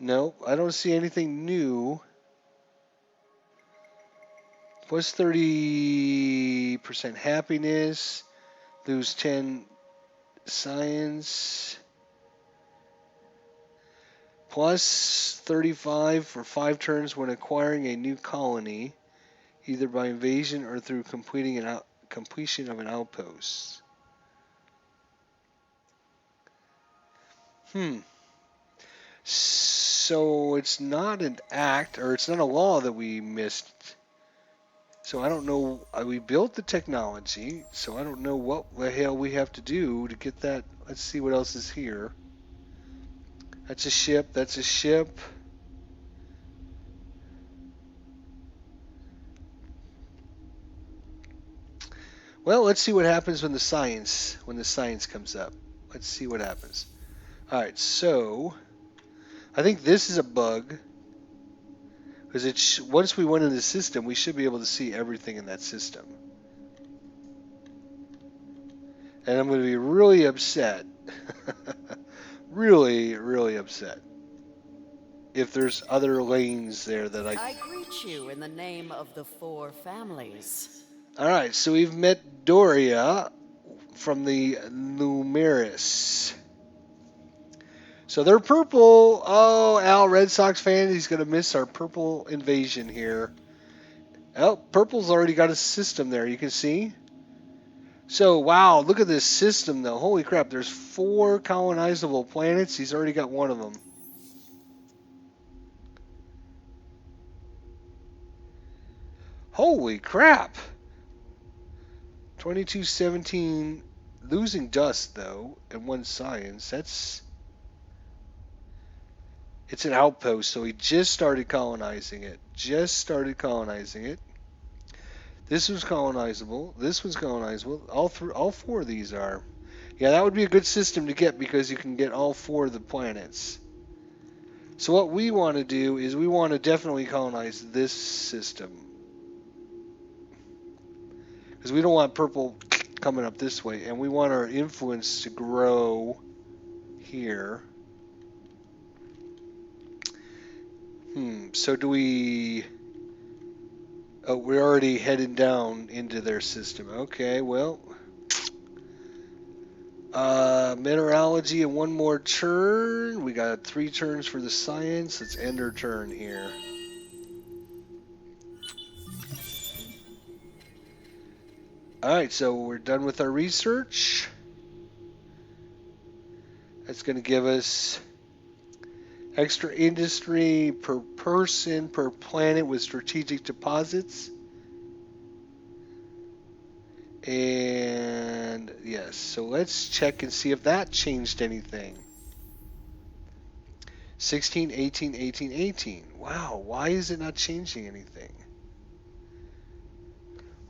Nope, I don't see anything new. Plus 30% happiness, lose 10 science, plus 35 for 5 turns when acquiring a new colony, either by invasion or through completion of an outpost. Hmm. So it's not an act, or it's not a law that we missed. So I don't know. We built the technology, so I don't know what the hell we have to do to get that. Let's see what else is here. That's a ship. That's a ship. Well, let's see what happens when the science comes up. Let's see what happens. All right, so I think this is a bug because once we went in the system, we should be able to see everything in that system. And I'm going to be really upset, really, really upset if there's other lanes there that I greet you in the name of the four families. All right, so we've met Doria from the Numeris. So they're purple. Oh, Al, Red Sox fan, he's going to miss our purple invasion here. Oh, purple's already got a system there, you can see. So, wow, look at this system, though. Holy crap, there's 4 colonizable planets. He's already got one of them. Holy crap. 2217, losing dust, though, and 1 science. It's an outpost, so he just started colonizing it. This was colonizable. This was colonizable. All 4 of these are. Yeah, that would be a good system to get because you can get all 4 of the planets. So what we want to do is we want to definitely colonize this system. Because we don't want purple coming up this way. And we want our influence to grow here. So do we... Oh, we're already heading down into their system. Okay, well... mineralogy and 1 more turn. We got 3 turns for the science. Let's end our turn here. Alright, so we're done with our research. That's going to give us extra industry per person, per planet with strategic deposits. And yes, so let's check and see if that changed anything. 16, 18, 18, 18. Wow, why is it not changing anything?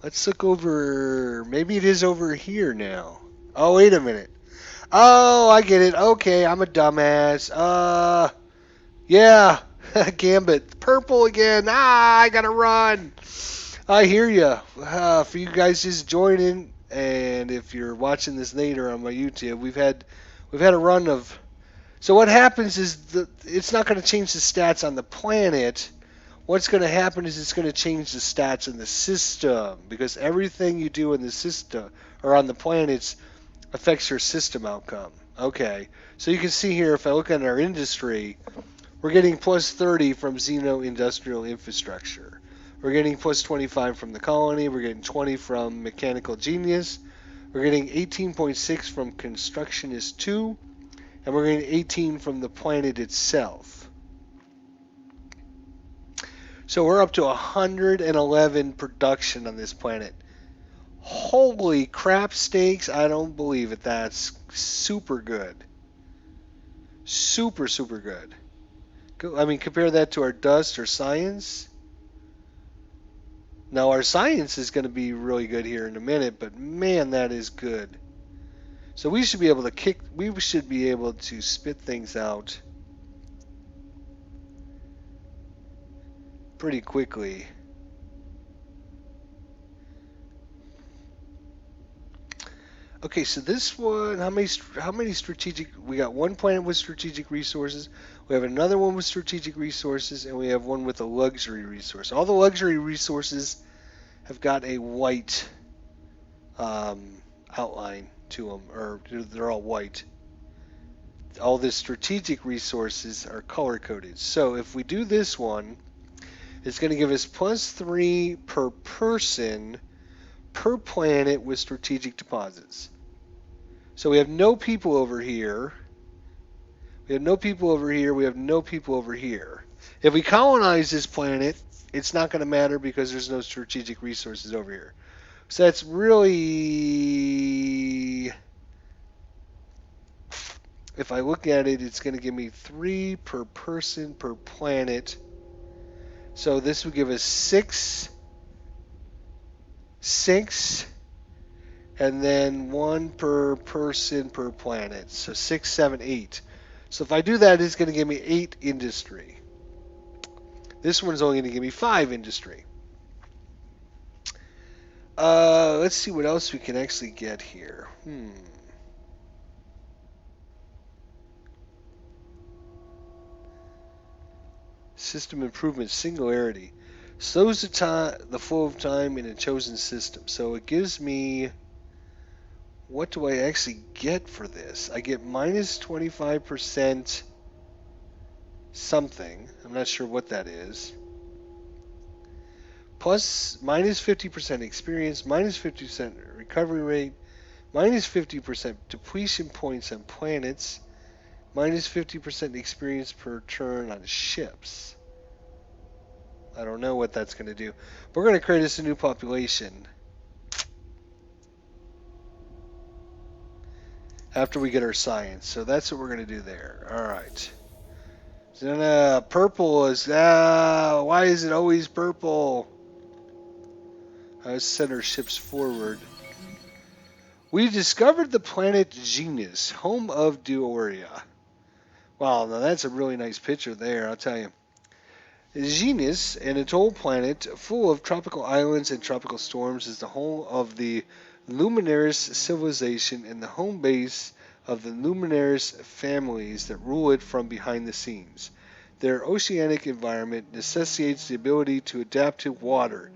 Let's look over. Maybe it is over here now. Oh, wait a minute. Oh, I get it. Okay, I'm a dumbass. Yeah, Gambit. Purple again. I gotta run. I hear ya. For you guys just joining, and if you're watching this later on my YouTube, we've had a run of. So what happens is it's not going to change the stats on the planet. What's going to happen is it's going to change the stats in the system because everything you do in the system or on the planets affects your system outcome. Okay, so you can see here if I look at our industry, we're getting plus 30 from Xeno Industrial Infrastructure. We're getting plus 25 from the colony. We're getting 20 from Mechanical Genius. We're getting 18.6 from Constructionist 2. And we're getting 18 from the planet itself. So we're up to 111 production on this planet. Holy crap steaks, I don't believe it. That's super good. Super, super good. I mean, compare that to our dust or science. Now, our science is going to be really good here in a minute, but man, that is good. So we should be able to spit things out pretty quickly. Okay, so this one, how many strategic? We got 1 planet with strategic resources. We have another one with strategic resources, and we have one with a luxury resource. All the luxury resources have got a white outline to them, or they're all white. All the strategic resources are color coded. So if we do this one, it's going to give us plus 3 per person per planet with strategic deposits. So we have no people over here. We have no people over here. We have no people over here. If we colonize this planet, it's not going to matter because there's no strategic resources over here. So that's really, if I look at it, it's going to give me 3 per person per planet. So this would give us 6, and then 1 per person per planet. So 6, 7, 8. So if I do that, it's going to give me 8 industry. This one's only going to give me 5 industry. Let's see what else we can actually get here. System improvement singularity. Slows the flow of time in a chosen system. So it gives me, what do I actually get for this? I get minus 25% something. I'm not sure what that is. Plus minus 50% experience, minus 50% recovery rate, minus 50% depletion points on planets, minus 50% experience per turn on ships. I don't know what that's going to do. We're going to create us a new population after we get our science. So that's what we're going to do there. All right. Then purple is, why is it always purple? Let's send our ships forward. We discovered the planet Genus, home of Dioria. Wow, now that's a really nice picture there, I'll tell you. Genus, an atoll planet full of tropical islands and tropical storms, is the home of the Luminaris civilization and the home base of the Luminaris families that rule it from behind the scenes. Their oceanic environment necessitates the ability to adapt to water,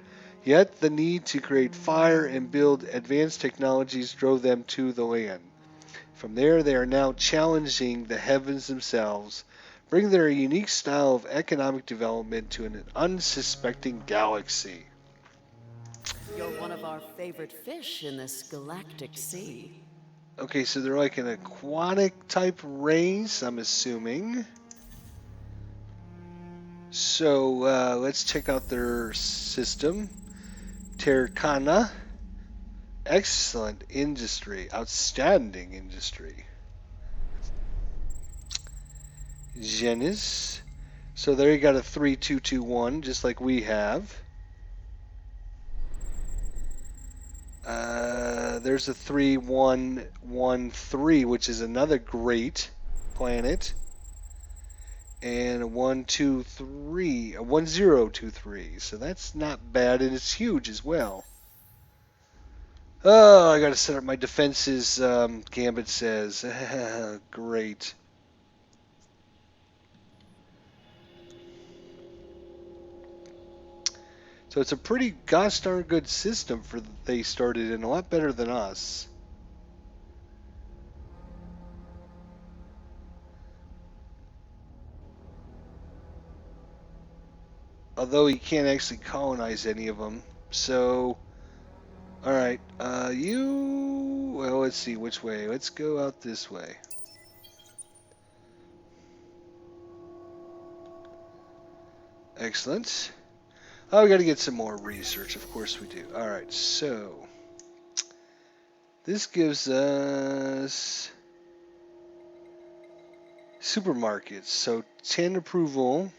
yet the need to create fire and build advanced technologies drove them to the land. From there, they are now challenging the heavens themselves, bring their unique style of economic development to an unsuspecting galaxy. You're one of our favorite fish in this galactic sea. Okay, so they're like an aquatic type race, I'm assuming. So let's check out their system. Terracana. Excellent industry. Outstanding industry. Genus. So there you got a 3221, just like we have. There's a 3113, which is another great planet. And a 123, a 1023. So that's not bad, and it's huge as well. Oh, I gotta set up my defenses, Gambit says. Great. So it's a pretty gosh darn good system for they started in, a lot better than us. Although he can't actually colonize any of them. So, alright, well, let's see which way. Let's go out this way. Excellent. Oh, we got to get some more research. Of course we do. All right, so this gives us supermarkets. So 10 approval.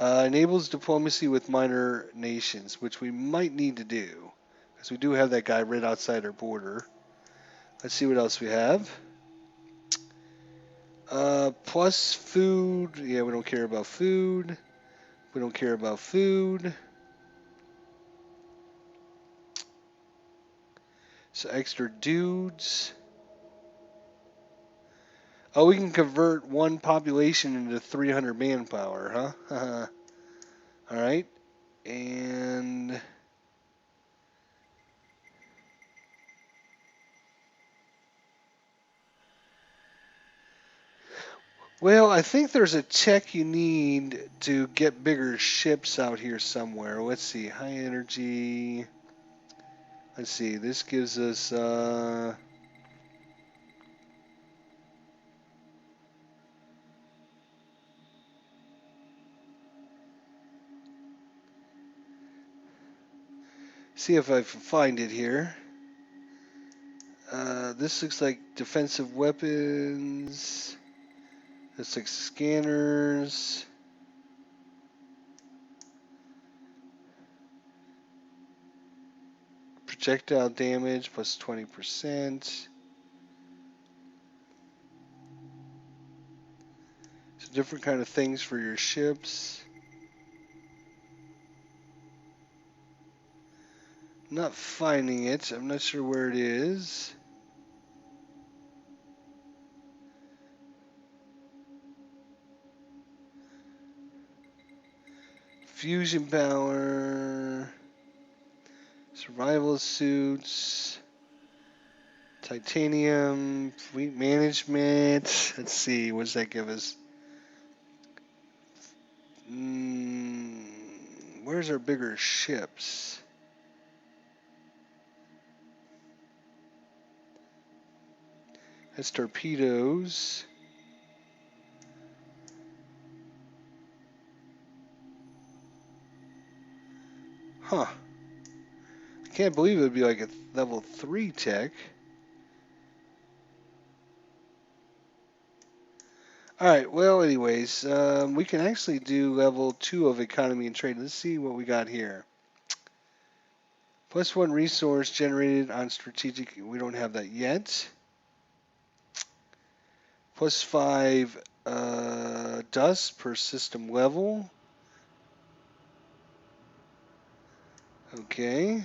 Enables diplomacy with minor nations, which we might need to do, because we do have that guy right outside our border. Let's see what else we have. Plus food. Yeah, we don't care about food. We don't care about food. So extra dudes. Oh, we can convert one population into 300 manpower, huh? All right. And well, I think there's a tech you need to get bigger ships out here somewhere. Let's see. High energy. Let's see, this gives us, see if I can find it here. This looks like defensive weapons. Looks like scanners. Projectile damage plus 20%. So different kind of things for your ships. Not finding it. I'm not sure where it is. Fusion power. Survival suits. Titanium. Fleet management. Let's see. What does that give us? Where's our bigger ships? That's torpedoes. Huh. I can't believe it would be like a level 3 tech. Alright, well, anyways, we can actually do level 2 of economy and trade. Let's see what we got here. +1 resource generated on strategic. We don't have that yet. +5 dust per system level. Okay.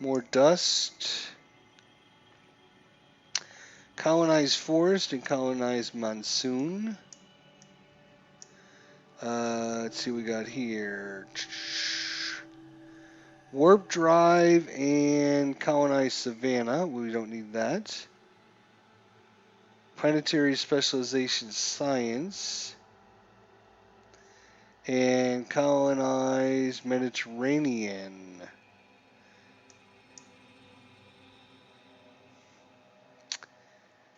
More dust. Colonize forest and colonize monsoon. Let's see what we got here. Warp drive and colonize savannah. We don't need that. Planetary specialization science. And colonize Mediterranean.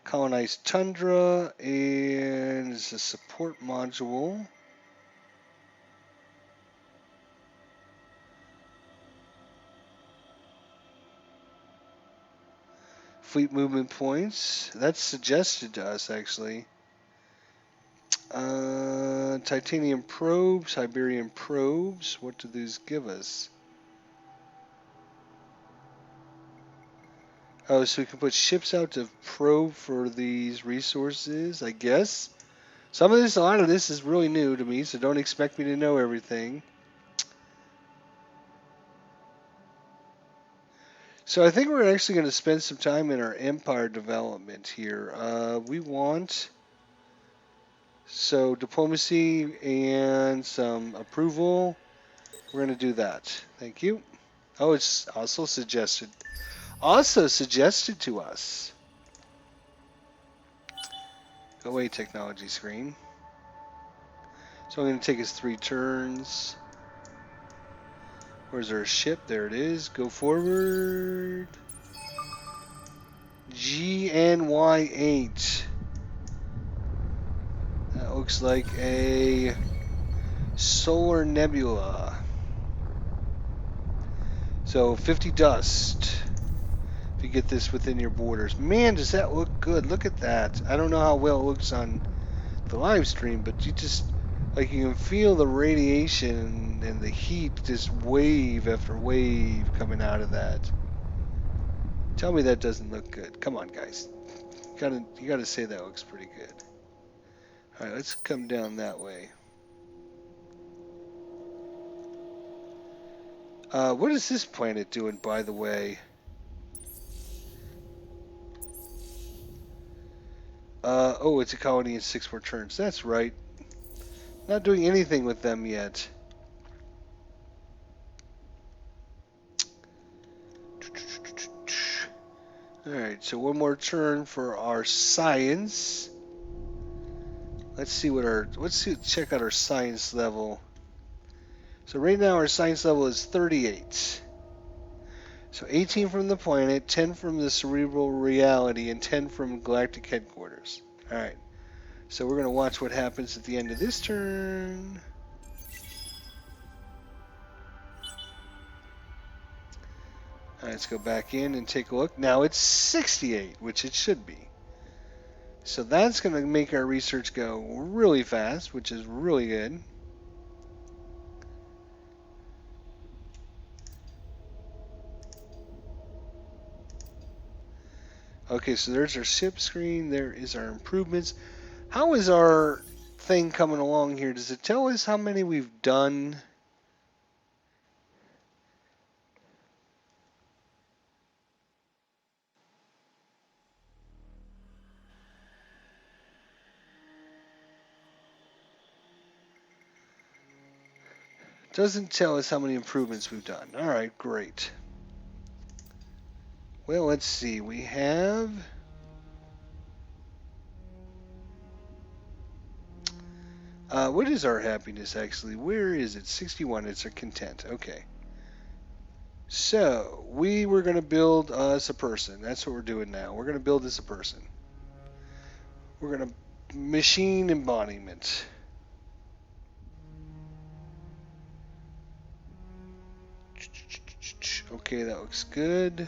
Colonize tundra and it's a support module. Fleet movement points. That's suggested to us actually. Titanium probes, Siberian probes. What do these give us? Oh, so we can put ships out to probe for these resources, I guess. A lot of this is really new to me, so don't expect me to know everything. So I think we're actually going to spend some time in our empire development here. We want diplomacy and some approval. We're going to do that. Thank you. Oh, it's also suggested to us. Go away, technology screen. So I'm going to take us 3 turns. Where's our ship? There it is. Go forward. GNY8. That looks like a solar nebula. So 50 dust. If you get this within your borders. Man, does that look good. Look at that. I don't know how well it looks on the live stream, but you can feel the radiation and the heat just wave after wave coming out of that. Tell me that doesn't look good. Come on, guys. You gotta say that looks pretty good. All right, let's come down that way. What is this planet doing, by the way? Oh, it's a colony in 6 more turns. That's right. Not doing anything with them yet. Alright, so one more turn for our science. Let's check out our science level. So right now our science level is 38. So 18 from the planet, 10 from the cerebral reality, and 10 from galactic headquarters. All right. So we're going to watch what happens at the end of this turn. All right, let's go back in and take a look. Now it's 68, which it should be. So that's going to make our research go really fast, which is really good. Okay, so there's our ship screen. There is our improvements. How is our thing coming along here? Does it tell us how many we've done? Doesn't tell us how many improvements we've done. All right, great. Well, let's see. We have... what is our happiness, actually? Where is it? 61. It's our content. Okay. So, we were going to build us a person. That's what we're doing now. We're going to build us a person. We're going to machine embodiment. Okay, that looks good.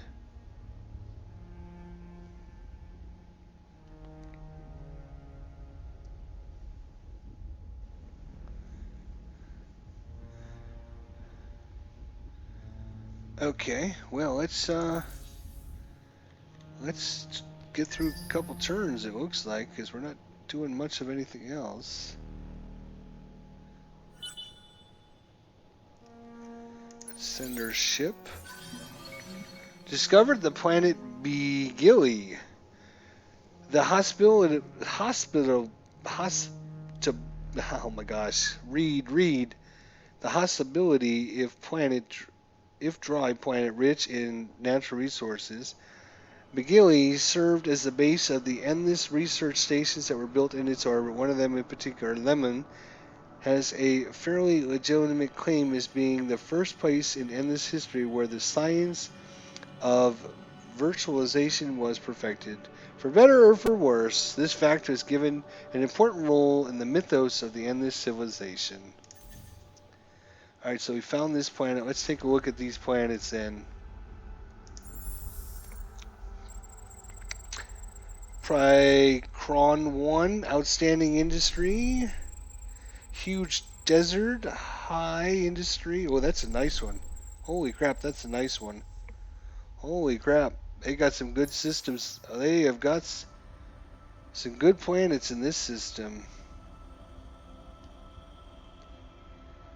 Okay, well, let's get through a couple turns, it looks like, because we're not doing much of anything else. Let's send our ship. Discovered the planet Begili. The oh my gosh, read. The hospitability if dry planet rich in natural resources. Begili served as the base of the endless research stations that were built in its orbit. One of them in particular, Lemon, has a fairly legitimate claim as being the first place in endless history where the science of virtualization was perfected. For better or for worse, this fact was given an important role in the mythos of the endless civilization. Alright, so we found this planet. Let's take a look at these planets then. Pricron 1, outstanding industry. Huge desert, high industry. Oh, that's a nice one. Holy crap, that's a nice one. Holy crap. They got some good systems. They have got some good planets in this system.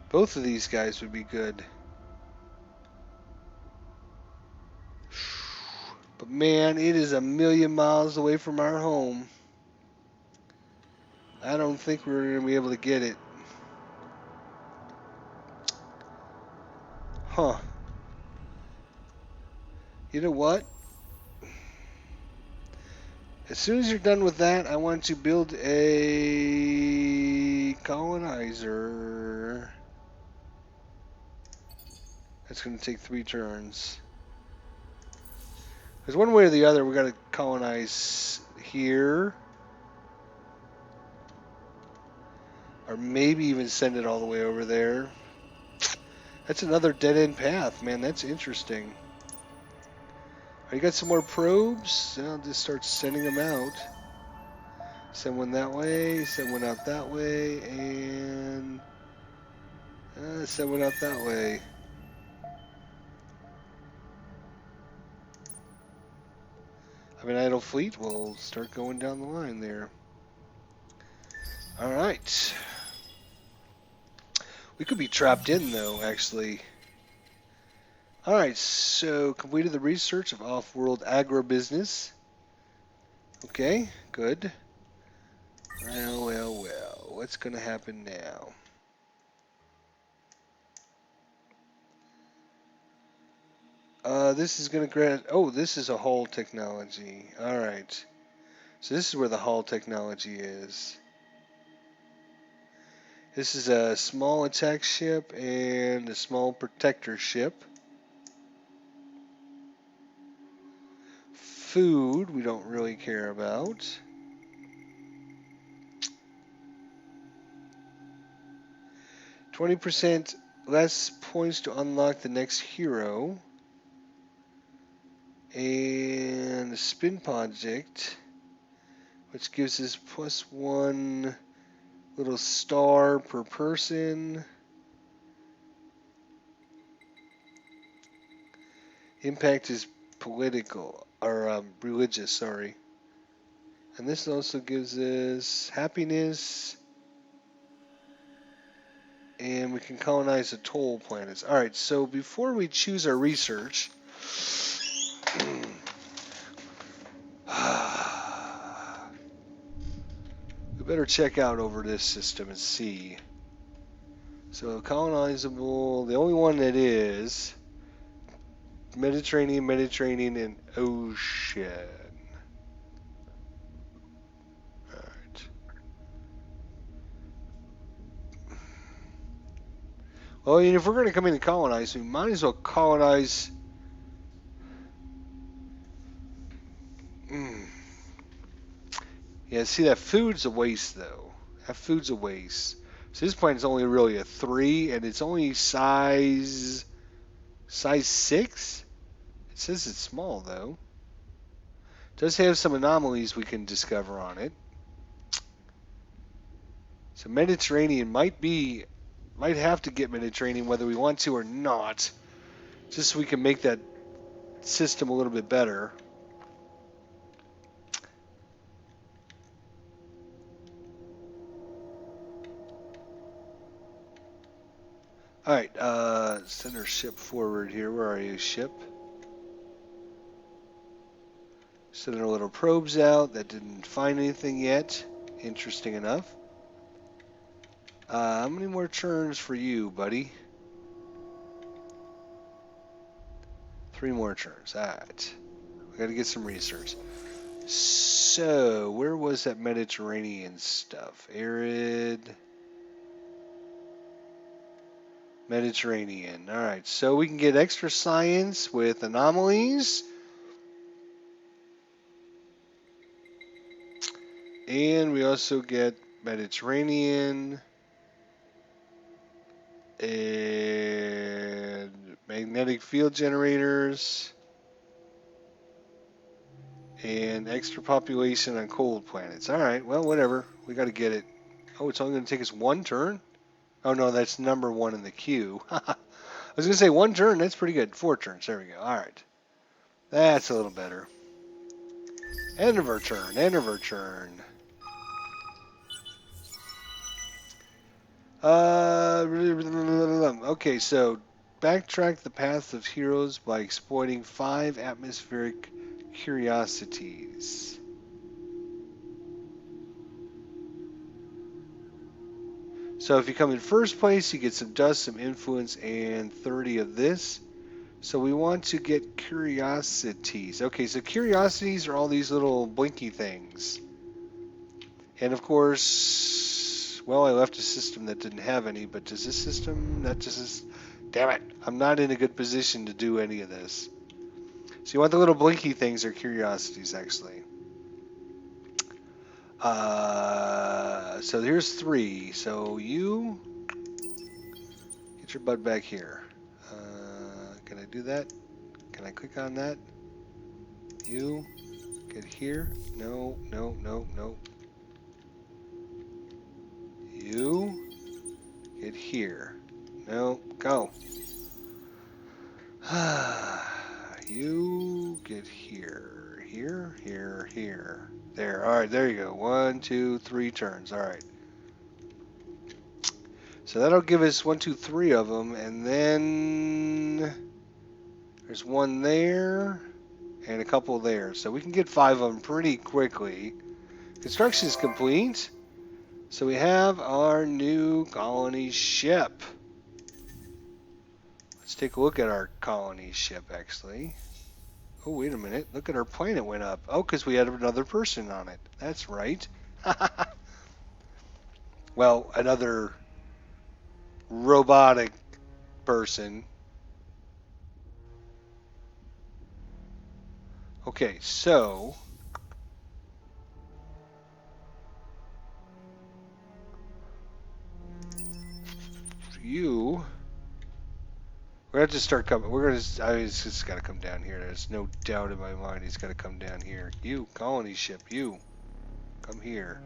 Both of these guys would be good. But man, it is a million miles away from our home. I don't think we're going to be able to get it. Huh. You know what? As soon as you're done with that, I want to build a colonizer. That's going to take 3 turns. Because one way or the other, we got to colonize here. Or maybe even send it all the way over there. That's another dead-end path, man. That's interesting. You got some more probes? I'll just start sending them out. Send one that way, send one out that way, and send one out that way. Have an idle fleet? We'll start going down the line there. Alright. We could be trapped in, though, actually. Alright, so completed the research of off-world agribusiness. Okay, good. Well. What's going to happen now? This is going to grant... Oh, this is a hull technology. Alright. So this is where the hull technology is. This is a small attack ship and a small protector ship. food we don't really care about. %20 less points to unlock the next hero. And the spin project, which gives us +1 little star per person. Impact is political, or religious, sorry. And this also gives us happiness. And we can colonize atoll planets. Alright, so before we choose our research, we better check out over this system and see. So colonizable, the only one that is Mediterranean, and ocean. Alright. Well, I mean, if we're going to come in and colonize, we might as well colonize. Yeah, see, that food's a waste, though. That food's a waste. So this planet's only really a 3, and it's only size 6? It says it's small, though. It does have some anomalies we can discover on it. So Mediterranean might have to get Mediterranean whether we want to or not, just so we can make that system a little bit better. Alright, send our ship forward here. Where are you, ship? Sending our little probes out. That didn't find anything yet. Interesting enough. How many more turns for you, buddy? 3 more turns. Alright. We gotta get some research. So, where was that Mediterranean stuff? Arid. Mediterranean. Alright, so we can get extra science with anomalies. And we also get Mediterranean and magnetic field generators and extra population on cold planets. Alright, well, whatever. We got to get it. Oh, it's only going to take us 1 turn? Oh, no, that's number 1 in the queue. I was going to say 1 turn. That's pretty good. 4 turns. There we go. Alright. That's a little better. End of our turn. End of our turn. Okay, so backtrack the path of heroes by exploiting 5 atmospheric curiosities. So if you come in first place, you get some dust, some influence, and 30 of this. So we want to get curiosities. Okay, so curiosities are all these little blinky things. And of course, well, I left a system that didn't have any, but does this system, that just is, damn it, I'm not in a good position to do any of this. So you want the little blinky things or curiosities, actually. So here's 3. So you get your butt back here. Can I do that? Can I click on that? You get here. No, no, no, no. You get here. No, go. You get here. Here, here, here. There. All right, there you go. 1, 2, 3 turns. All right. So that'll give us 1, 2, 3 of them, and then there's 1 there and a couple there. So we can get 5 of them pretty quickly. Construction is complete. So we have our new colony ship. Let's take a look at our colony ship, actually. Oh, wait a minute. Look at our planet went up. Oh, because we had another person on it. That's right. Well, another robotic person. Okay, so you, we're gonna have to start coming. We're gonna. I mean, it's just gotta come down here. There's no doubt in my mind. He's gotta come down here. You, colony ship. You, come here.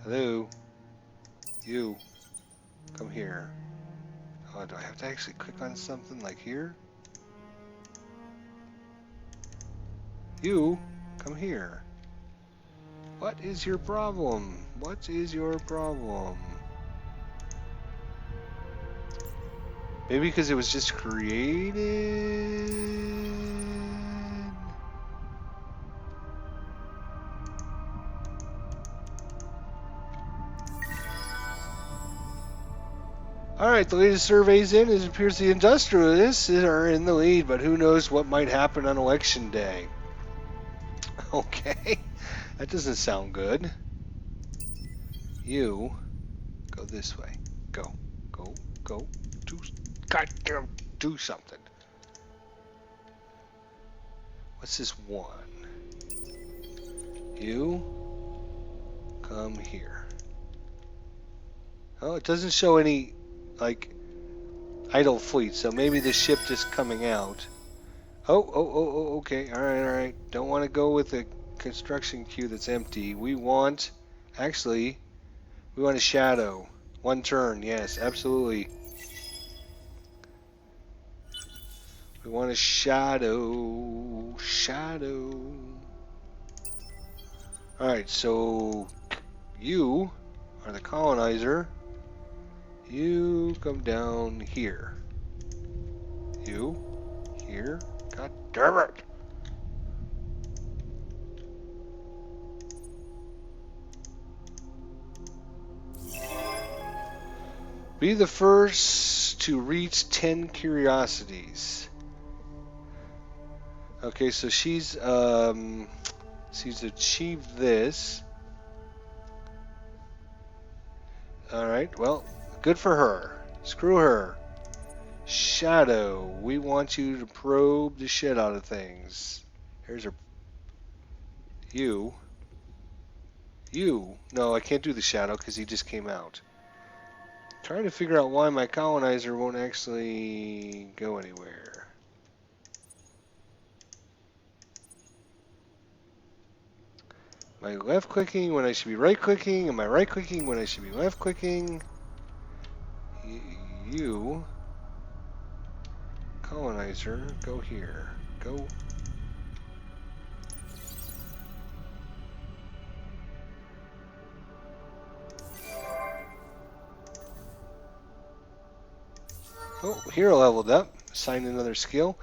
Hello. You, come here. Oh, do I have to actually click on something like here? You, come here. What is your problem? What is your problem? Maybe because it was just created? Alright, the latest survey's in. It appears the industrialists are in the lead, but who knows what might happen on election day. Okay, that doesn't sound good. You, go this way. Go, go, go. Goddamn, do something. What's this one? You, come here. Oh, it doesn't show any, like, idle fleet, so maybe the ship just coming out. Oh, okay, alright. Don't want to go with a construction queue that's empty. We want a shadow. One turn, yes, absolutely. We want a shadow. Alright, so you are the colonizer. You come down here. You, here. God damn it! Be the first to reach 10 curiosities. Okay, so she's achieved this. Alright, well, good for her. Screw her. Shadow, we want you to probe the shit out of things. Here's her. You. No, I can't do the shadow because he just came out. Trying to figure out why my colonizer won't actually go anywhere. Am I left clicking when I should be right clicking? Am I right clicking when I should be left clicking? You, colonizer, go here. Go. Oh, hero leveled up. Assigned another skill.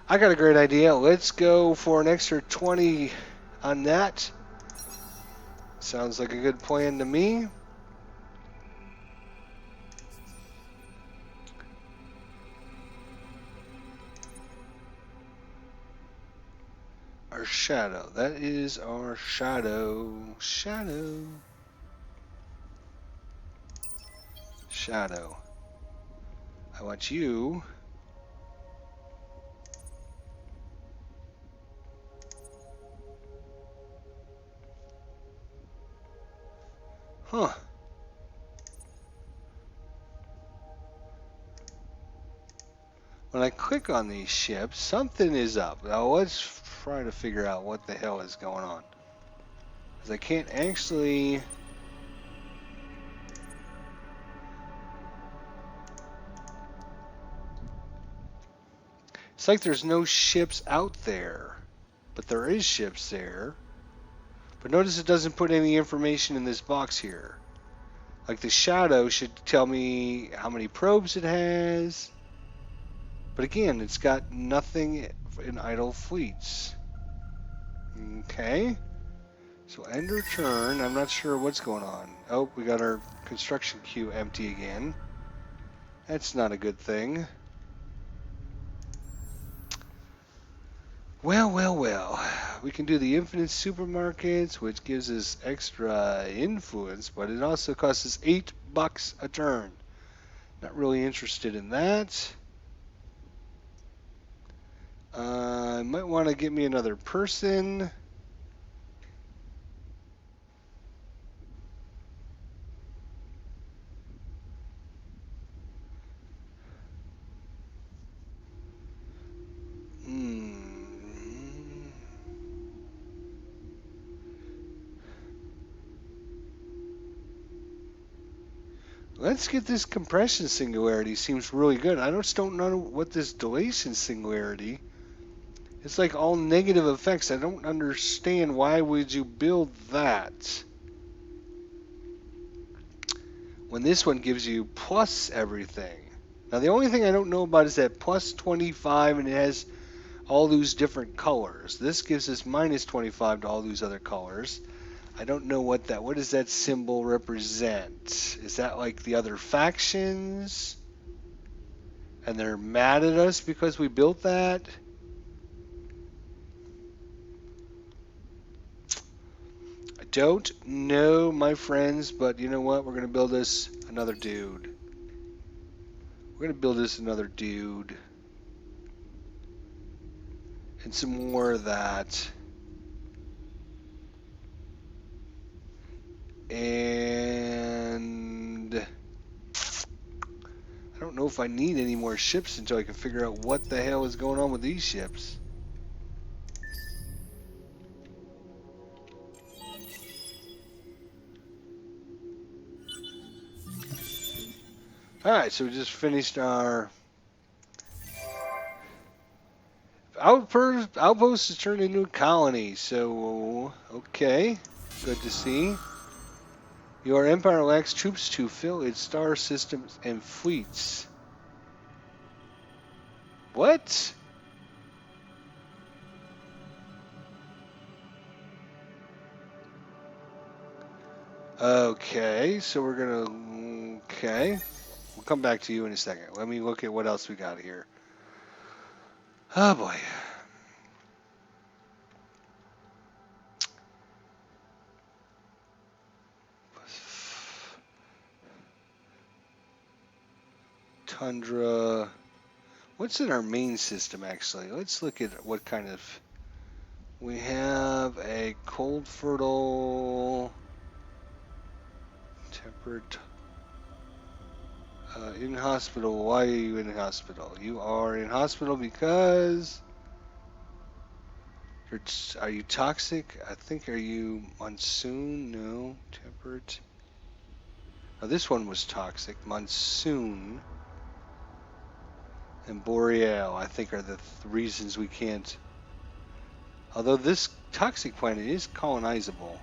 I got a great idea. Let's go for an extra 20 on that. Sounds like a good plan to me. Our shadow. That is our shadow. Shadow. I want you. Huh. When I click on these ships, something is up. Now let's try to figure out what the hell is going on. Because I can't actually... It's like there's no ships out there. But there is ships there. But notice it doesn't put any information in this box here. Like the shadow should tell me how many probes it has. But again, it's got nothing in idle fleets. Okay. So end or turn. I'm not sure what's going on. Oh, we got our construction queue empty again. That's not a good thing. Well. We can do the infinite supermarkets, which gives us extra influence, but it also costs us $8 a turn. Not really interested in that. Might want to get me another person. Let's get this compression singularity. Seems really good. I just don't know what this dilation singularity. It's like all negative effects. I don't understand why would you build that when this one gives you plus everything. Now the only thing I don't know about is that plus 25 and it has all those different colors. This gives us minus 25 to all those other colors. I don't know what does that symbol represent? Is that like the other factions? And they're mad at us because we built that? I don't know, my friends, but you know what? We're going to build us another dude. We're going to build us another dude. And some more of that. And I don't know if I need any more ships until I can figure out what the hell is going on with these ships. Alright, so we just finished our outpost has turned into a colony, so okay, good to see. Your empire lacks troops to fill its star systems and fleets. What? Okay, so we're gonna. Okay, we'll come back to you in a second. Let me look at what else we got here. Oh boy. Tundra. What's in our main system actually? Let's look at what kind of. We have a cold, fertile, temperate. In hospital. Why are you in hospital? You are in hospital because are you toxic? I think, are you monsoon? No. Temperate. Oh, this one was toxic. Monsoon and boreal, I think, are the reasons we can't. Although this toxic planet is colonizable.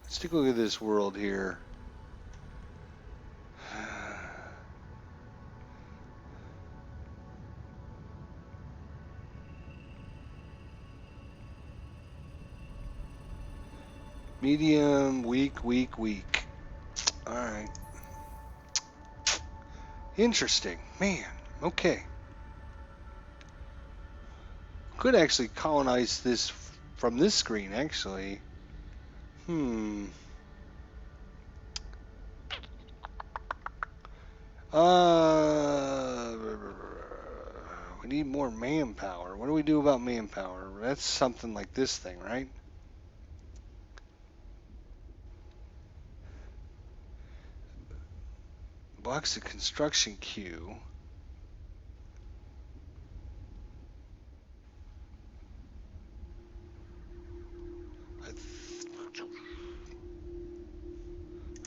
Let's take a look at this world here. Medium, weak, weak, weak. Alright. Interesting. Man, okay. Could actually colonize this from this screen, actually. We need more manpower. What do we do about manpower? That's something like this thing, right? Blocks the construction queue.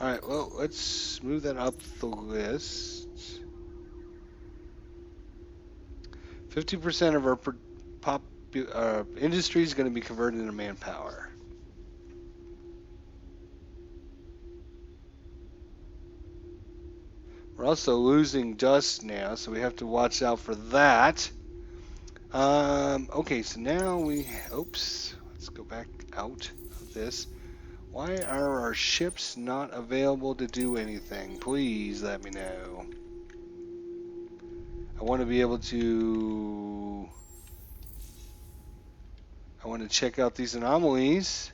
Alright, well, let's move that up the list. 50% of our industry is going to be converted into manpower. We're also losing dust now, so we have to watch out for that. Okay, so now oops, let's go back out of this. Why are our ships not available to do anything? Please let me know. I want to be able to. I want to check out these anomalies.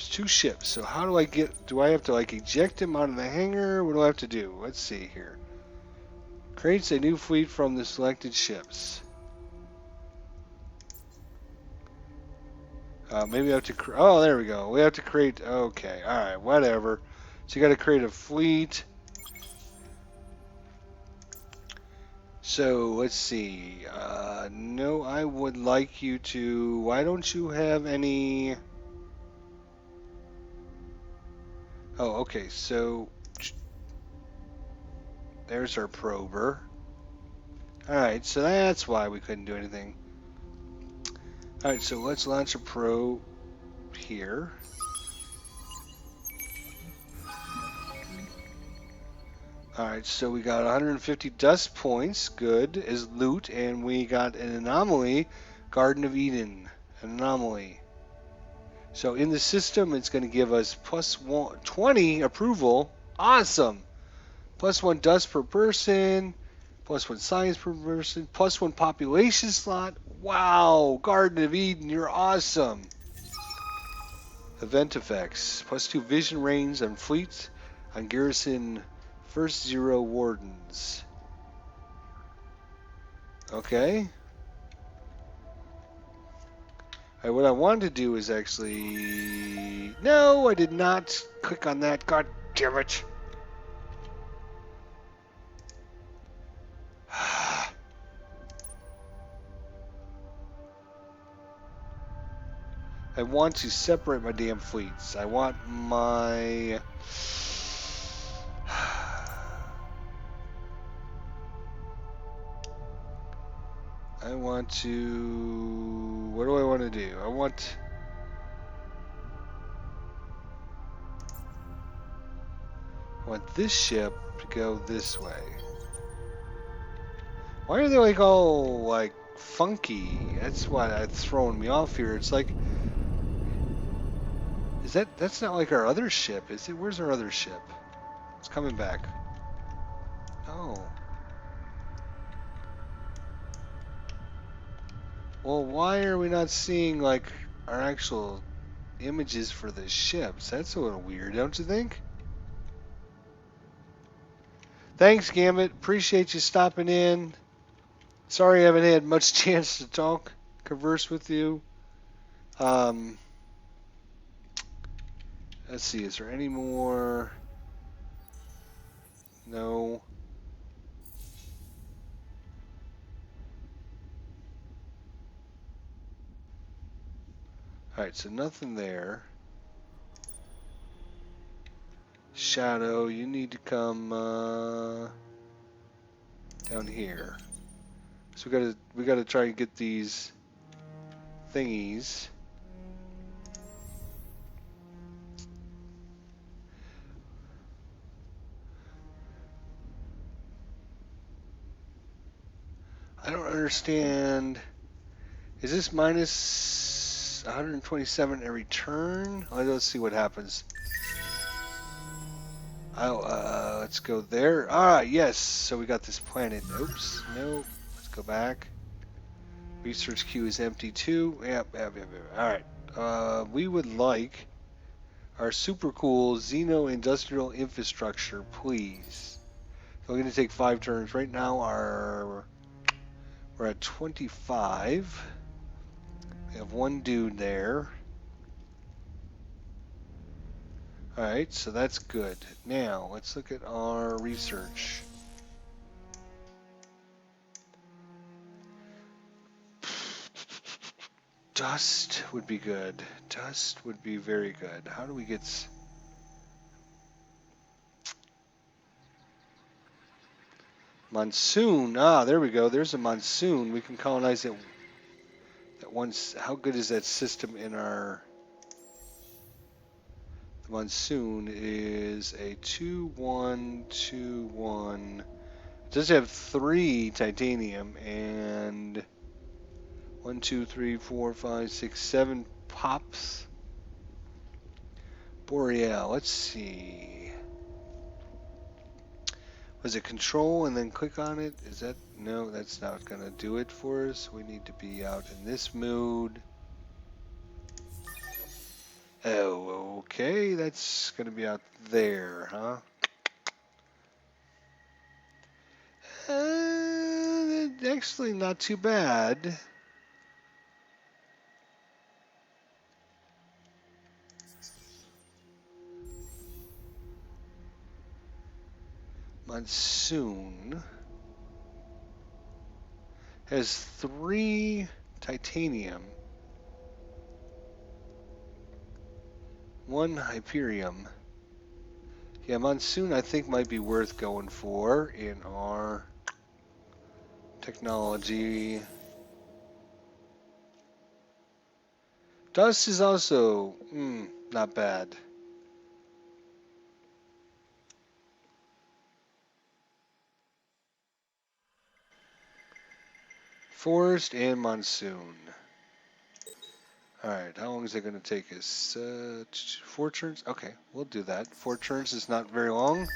There's 2 ships. So how do I get? Do I have to like eject him out of the hangar? What do I have to do? Let's see here. Creates a new fleet from the selected ships. Maybe I have to. Oh, there we go. We have to create. Okay, all right, whatever. So you got to create a fleet. So let's see. No, I would like you to. Why don't you have any? Oh, okay. So there's our prober. All right. So that's why we couldn't do anything. All right. So let's launch a probe here. Alright, so we got 150 dust points, good, as loot, and we got an anomaly, Garden of Eden, an anomaly. So in the system, it's going to give us plus 20 approval, awesome, plus 1 dust per person, plus 1 science per person, plus 1 population slot, wow, Garden of Eden, you're awesome. Event effects, plus 2 vision range on fleets, on garrison. First 0 wardens. Okay. Alright, what I wanted to do is actually... No, I did not click on that. God damn it. I want to separate my damn fleets. I want my... I want to... What do I want to do? I want this ship to go this way. Why are they like all like funky? That's what's throwing me off here. It's like, that's not like our other ship, is it? Where's our other ship? It's coming back. Oh. Well, why are we not seeing like our actual images for the ships? That's a little weird, don't you think? Thanks, Gambit. Appreciate you stopping in. Sorry I haven't had much chance to converse with you. Let's see, is there any more? No. Alright, so nothing there. Shadow, you need to come down here. So we gotta try and get these thingies. I don't understand. Is this minus 127 every turn? Let's see what happens. Oh, let's go there. Ah, yes. So we got this planet. Oops. No. Let's go back. Research queue is empty too. Yep. All right. We would like our super cool Xeno industrial infrastructure, please. So we're going to take 5 turns. Right now, we're at 25. We have 1 dude there. Alright, so that's good. Now, let's look at our research. Dust would be good. Dust would be very good. How do we get... Monsoon. Ah, there we go. There's a monsoon. We can colonize it at once. How good is that system in our... The monsoon is a 2-1-2-1. It does have 3 titanium and 1, 2, 3, 4, 5, 6, 7 pops. Boreal. Let's see. Was it control and then click on it? Is that... No, that's not going to do it for us. We need to be out in this mood. Oh, Okay, that's going to be out there, huh? Actually, not too bad. Monsoon has 3 titanium, 1 hyperium. Yeah, Monsoon I think might be worth going for in our technology. Dust is also not bad. Forest and Monsoon. Alright, how long is it going to take us? 4 turns? Okay, we'll do that. 4 turns is not very long.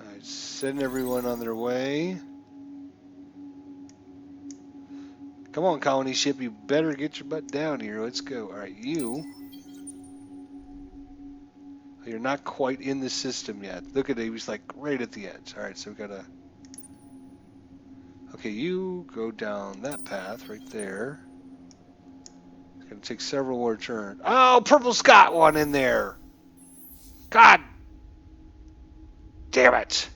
Alright, send everyone on their way. Come on, colony ship, you better get your butt down here. Let's go. Alright, you. You're not quite in the system yet. Look at it, he was like right at the edge. Alright, so we gotta... Okay, you go down that path right there. It's gonna take several more turns. Oh, Purple's got one in there! God damn it!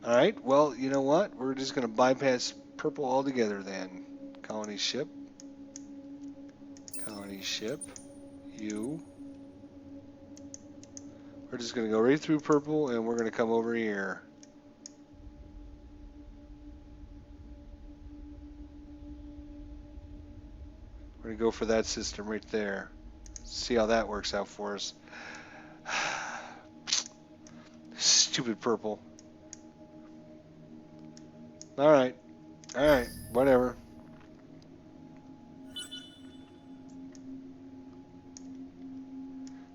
Alright, well, you know what? We're just gonna bypass Purple altogether then. Colony ship. Colony ship. You. We're just gonna go right through Purple and we're gonna come over here. We're gonna go for that system right there. See how that works out for us. Stupid Purple. Alright. Alright. Whatever.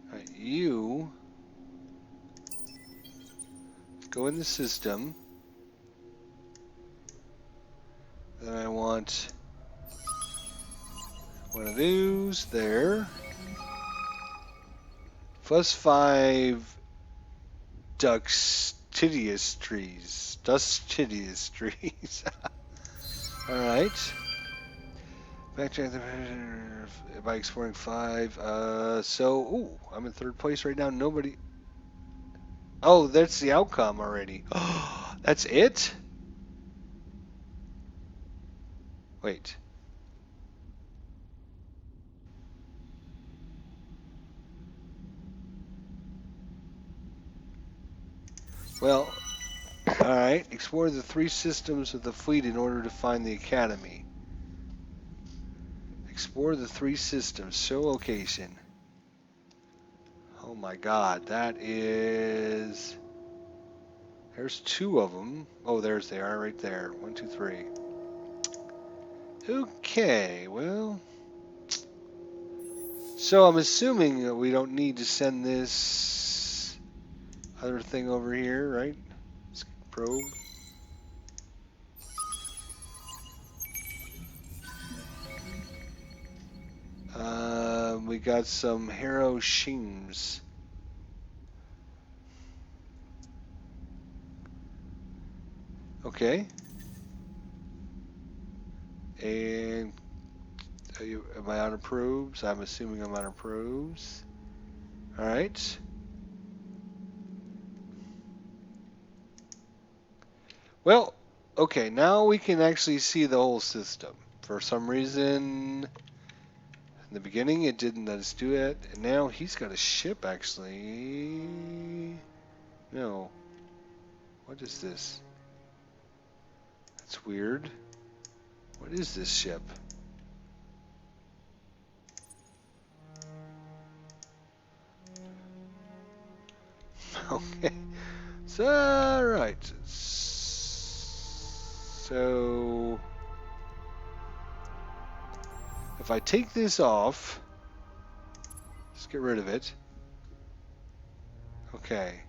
Alright, you go in the system. Then I want one of those there. +5 ductidius trees. Dustidius trees. Alright. Backtrack by exploring 5. Ooh, I'm in 3rd place right now. Nobody. Oh, that's the outcome already. Oh, that's it? Wait. Well, alright. Explore the 3 systems of the fleet in order to find the academy. Explore the 3 systems. Show location. Oh my god, that is... There's 2 of them. Oh, there's they are right there. 1, 2, 3. Okay, well... So I'm assuming that we don't need to send this other thing over here, right? Probe. We got some Harrow Sheams. Okay. And am I on approves? I'm assuming I'm on approves. All right. Well, okay, now we can actually see the whole system. For some reason, in the beginning it didn't let us do it, and now he's got a ship actually. No. What is this? That's weird. What is this ship? Okay. So, alright. So, If I take this off, let's get rid of it. Okay.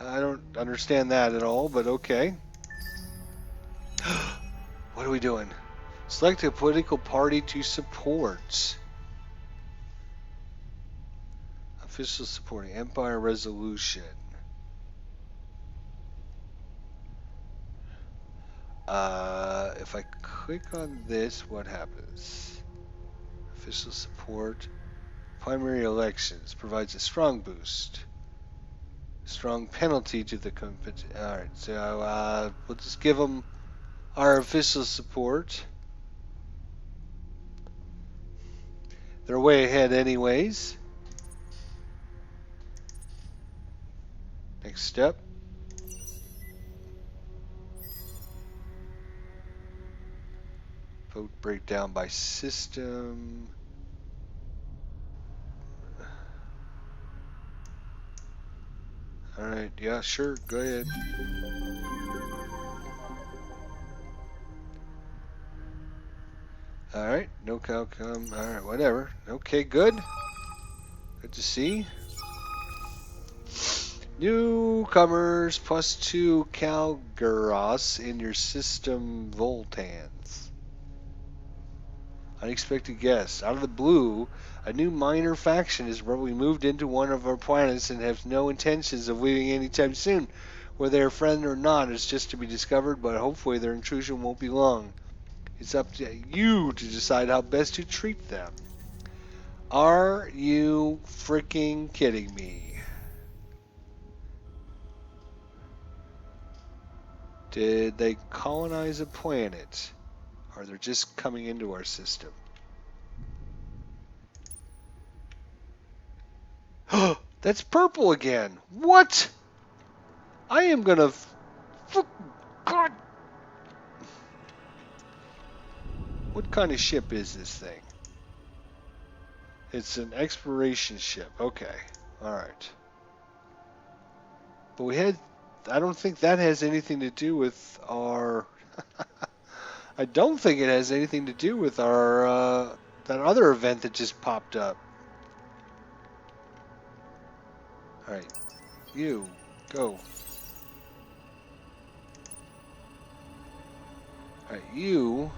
I don't understand that at all, but okay. What are we doing? Select a political party to support. Official supporting Empire Resolution. If I click on this, what happens? Official support. Primary elections provides a strong boost. Strong penalty to the company. Alright, so we'll just give them our official support. They're way ahead anyways. Next step. Vote breakdown by system. Alright, yeah, sure, go ahead. Alright, no outcome. Alright, whatever. Okay, good. Good to see. Newcomers +2 Calgaros in your system Voltans. Unexpected guests. Out of the blue, a new minor faction has probably moved into one of our planets and has no intentions of leaving anytime soon. Whether they're a friend or not is just to be discovered, but hopefully their intrusion won't be long. It's up to you to decide how best to treat them. Are you freaking kidding me? Did they colonize a planet? Or they're just coming into our system? That's purple again. What? I am gonna. God. What kind of ship is this thing? It's an exploration ship. Okay. Alright. But we had. I don't think that has anything to do with our. I don't think it has anything to do with our. That other event that just popped up. Alright. You. Go. Alright, you.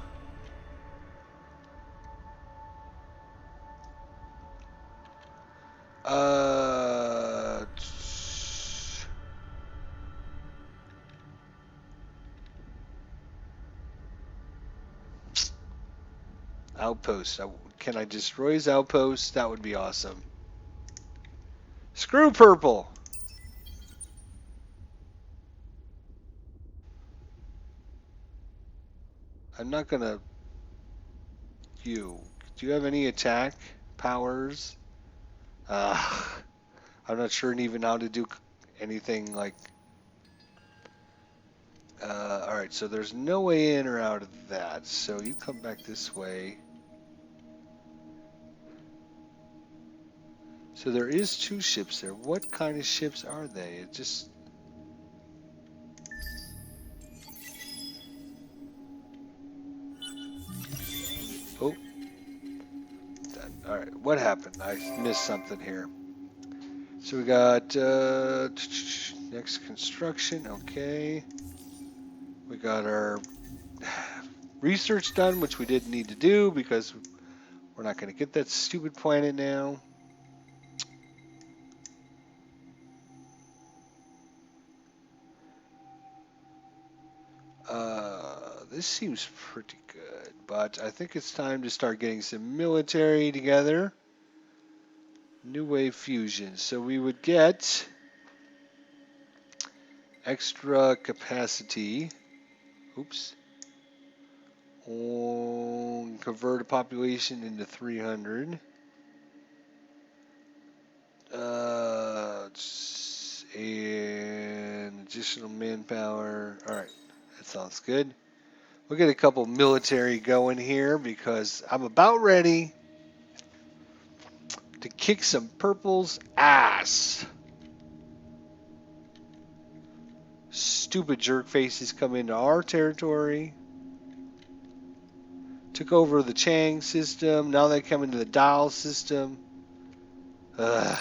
Outpost. Can I destroy his outpost? That would be awesome. Screw purple. I'm not gonna. You. Do you have any attack powers? I'm not sure even how to do anything like. Alright, so there's no way in or out of that. So you come back this way. So there is 2 ships there. What kind of ships are they? It just. Oh. Alright, what happened? I missed something here. So we got next construction. Okay. We got our research done, which we didn't need to do because we're not going to get that stupid planet now. This seems pretty good, but I think it's time to start getting some military together. New wave fusion. So we would get extra capacity. Oops. Convert a population into 300. And additional manpower. Alright, that sounds good. We'll get a couple military going here because I'm about ready to kick some purple's ass. Stupid jerk faces come into our territory. Took over the Chang system. Now they come into the Dial system. Ugh.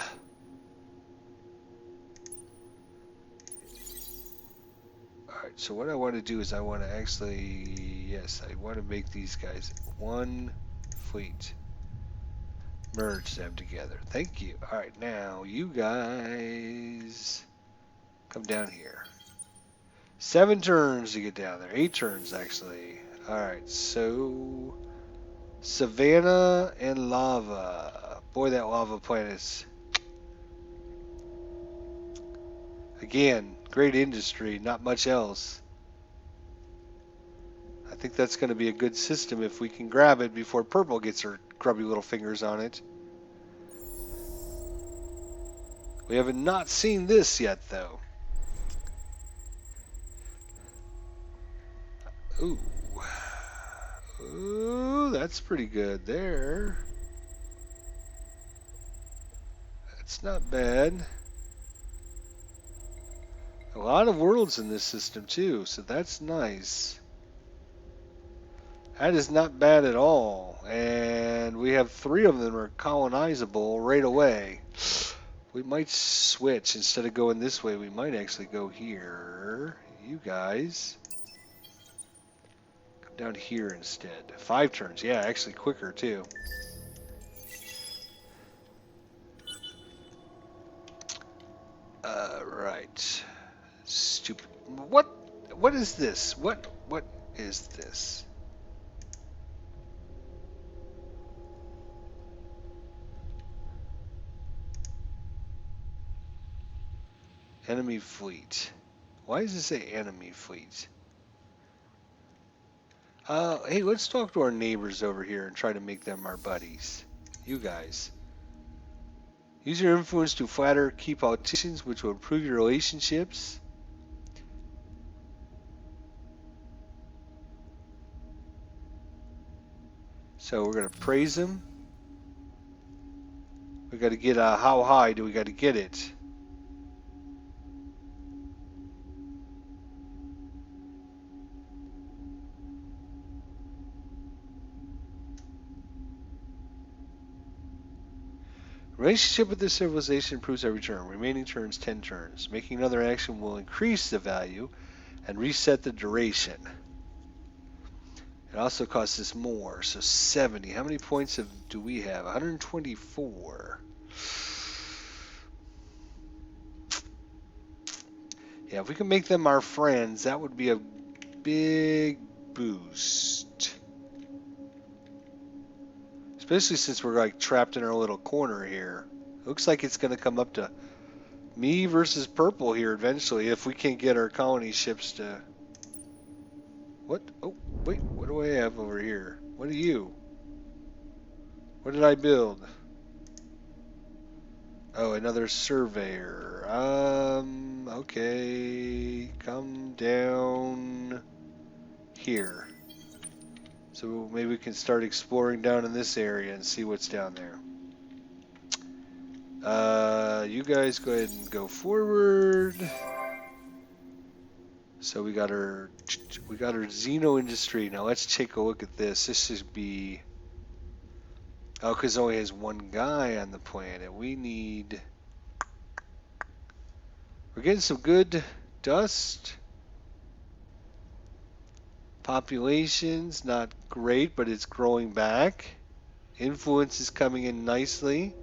Alright, so what I want to do is I want to actually, yes, I want to make these guys one fleet. Merge them together. Thank you. Alright, now you guys come down here. 7 turns to get down there. 8 turns, actually. Alright, so Savannah and Lava. Boy, that lava planet is... Again, great industry, not much else. I think that's going to be a good system if we can grab it before Purple gets her grubby little fingers on it. We haven't not seen this yet, though. Ooh. Ooh, that's pretty good there. That's not bad. A lot of worlds in this system, too, so that's nice. That is not bad at all. And we have 3 of them are colonizable right away. We might switch. Instead of going this way, we might actually go here. You guys. Come down here instead. 5 turns. Yeah, actually quicker, too. Right. Stupid. What is this? What is this? Enemy fleet. Why does it say enemy fleet? Hey, let's talk to our neighbors over here and try to make them our buddies. You guys. Use your influence to flatter key politicians, which will improve your relationships. So we're going to praise them. We got to get how high do we got to get it? Relationship with this civilization improves every turn. Remaining turns 10 turns. Making another action will increase the value and reset the duration. It also costs us more, so 70. How many points do we have? 124. Yeah, if we can make them our friends, that would be a big boost. Especially since we're like trapped in our little corner here. Looks like it's going to come up to me versus Purple here eventually if we can't get our colony ships to... What? Oh, wait, what do I have over here? What are you? What did I build? Oh, another surveyor. Okay. Come down here. So maybe we can start exploring down in this area and see what's down there. You guys go ahead and go forward. So we got our Xeno industry. Now let's take a look at this. This should be... Oh, because it only has one guy on the planet. We need... We're getting some good dust. Population's not great, but it's growing back. Influence is coming in nicely.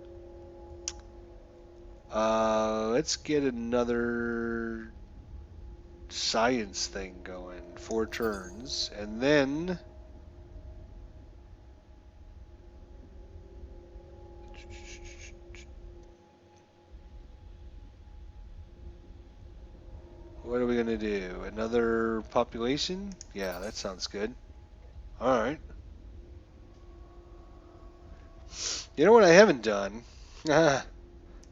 Let's get another science thing going. 4 turns. And then... What are we going to do? Another population? Yeah, that sounds good. Alright. You know what I haven't done? I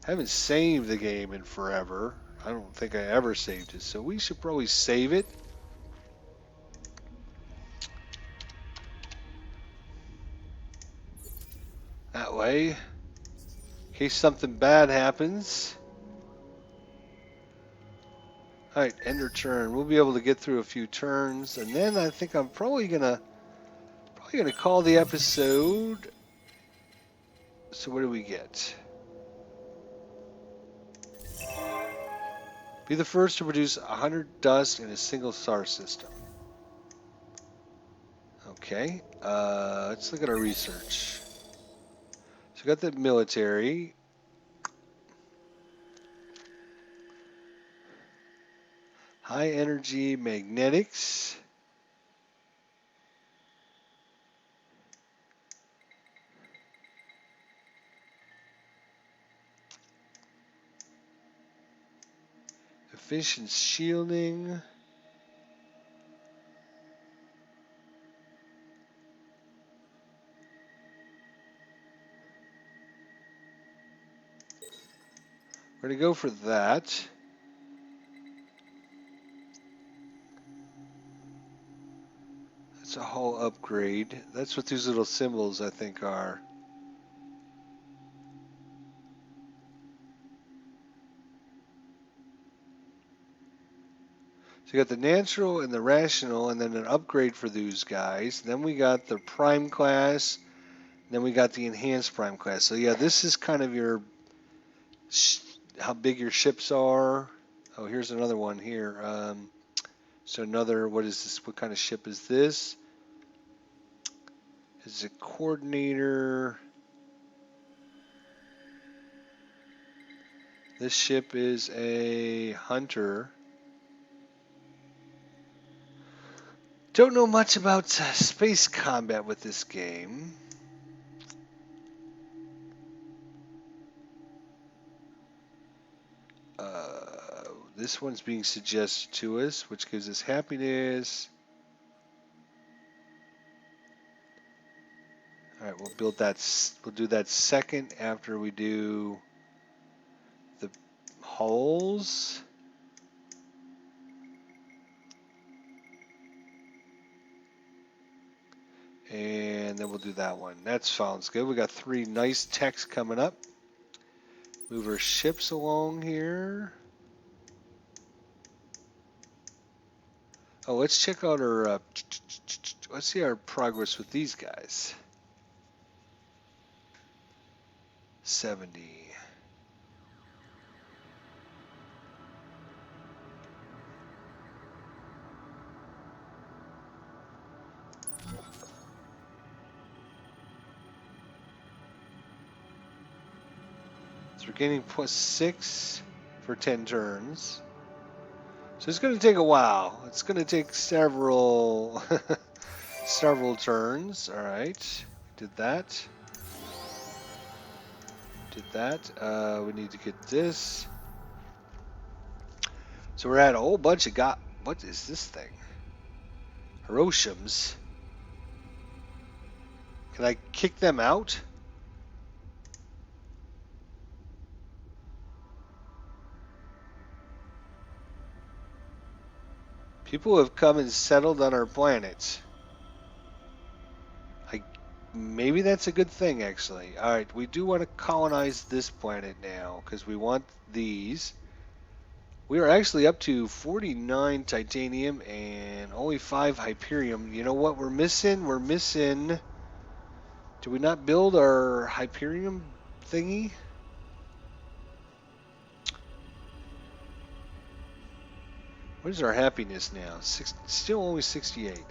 haven't saved the game in forever. I don't think I ever saved it, so we should probably save it. That way, in case something bad happens. Alright, end our turn. We'll be able to get through a few turns, and then I think I'm probably We're going to call the episode. So what do we get? Be the first to produce 100 dust in a single star system. Okay. Let's look at our research. So we got the military. High energy magnetics. Efficient shielding. We're going to go for that. That's a whole upgrade. That's what these little symbols, I think, are. So you got the natural and the rational, and then an upgrade for those guys. Then we got the prime class. Then we got the enhanced prime class. So yeah, this is kind of your how big your ships are. Oh, here's another one here. So another, what is this? What kind of ship is this? It's a coordinator. This ship is a hunter. Don't know much about space combat with this game. This one's being suggested to us, which gives us happiness. All right, we'll build that. We'll do that second after we do the hulls. And then we'll do that one. That sounds good. We got 3 nice techs coming up. Move our ships along here. Oh, let's check out our. Let's see our progress with these guys. 70. So we're getting +6 for 10 turns. So it's going to take a while. It's going to take several several turns. All right, did that. Did that. We need to get this. So we're at a whole bunch of What is this thing? Hiroshim's. Can I kick them out? People have come and settled on our planet. Maybe that's a good thing, actually. All right, we do want to colonize this planet now because we want these. We are actually up to 49 titanium and only 5 hyperium. You know what we're missing? We're missing. Did we not build our hyperium thingy? What is our happiness now? Still only 68.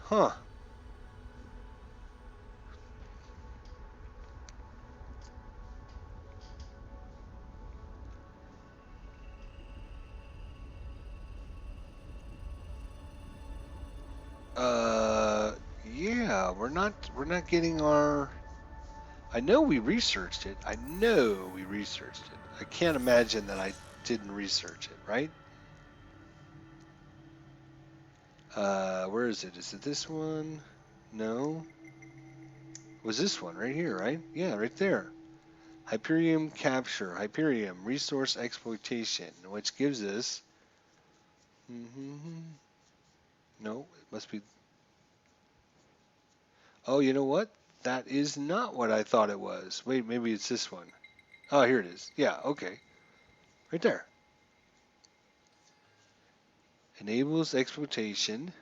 Huh. Yeah, we're not getting our. I know we researched it. I know we researched it. I can't imagine that I didn't research it, right? Where is it? Is it this one? No. It was this one right here, right? Yeah, right there. Hyperium capture, Hyperium resource exploitation, which gives us. No, it must be. Oh, you know what? That is not what I thought it was. Wait, maybe it's this one. Oh, here it is. Yeah, okay. Right there. Enables exploitation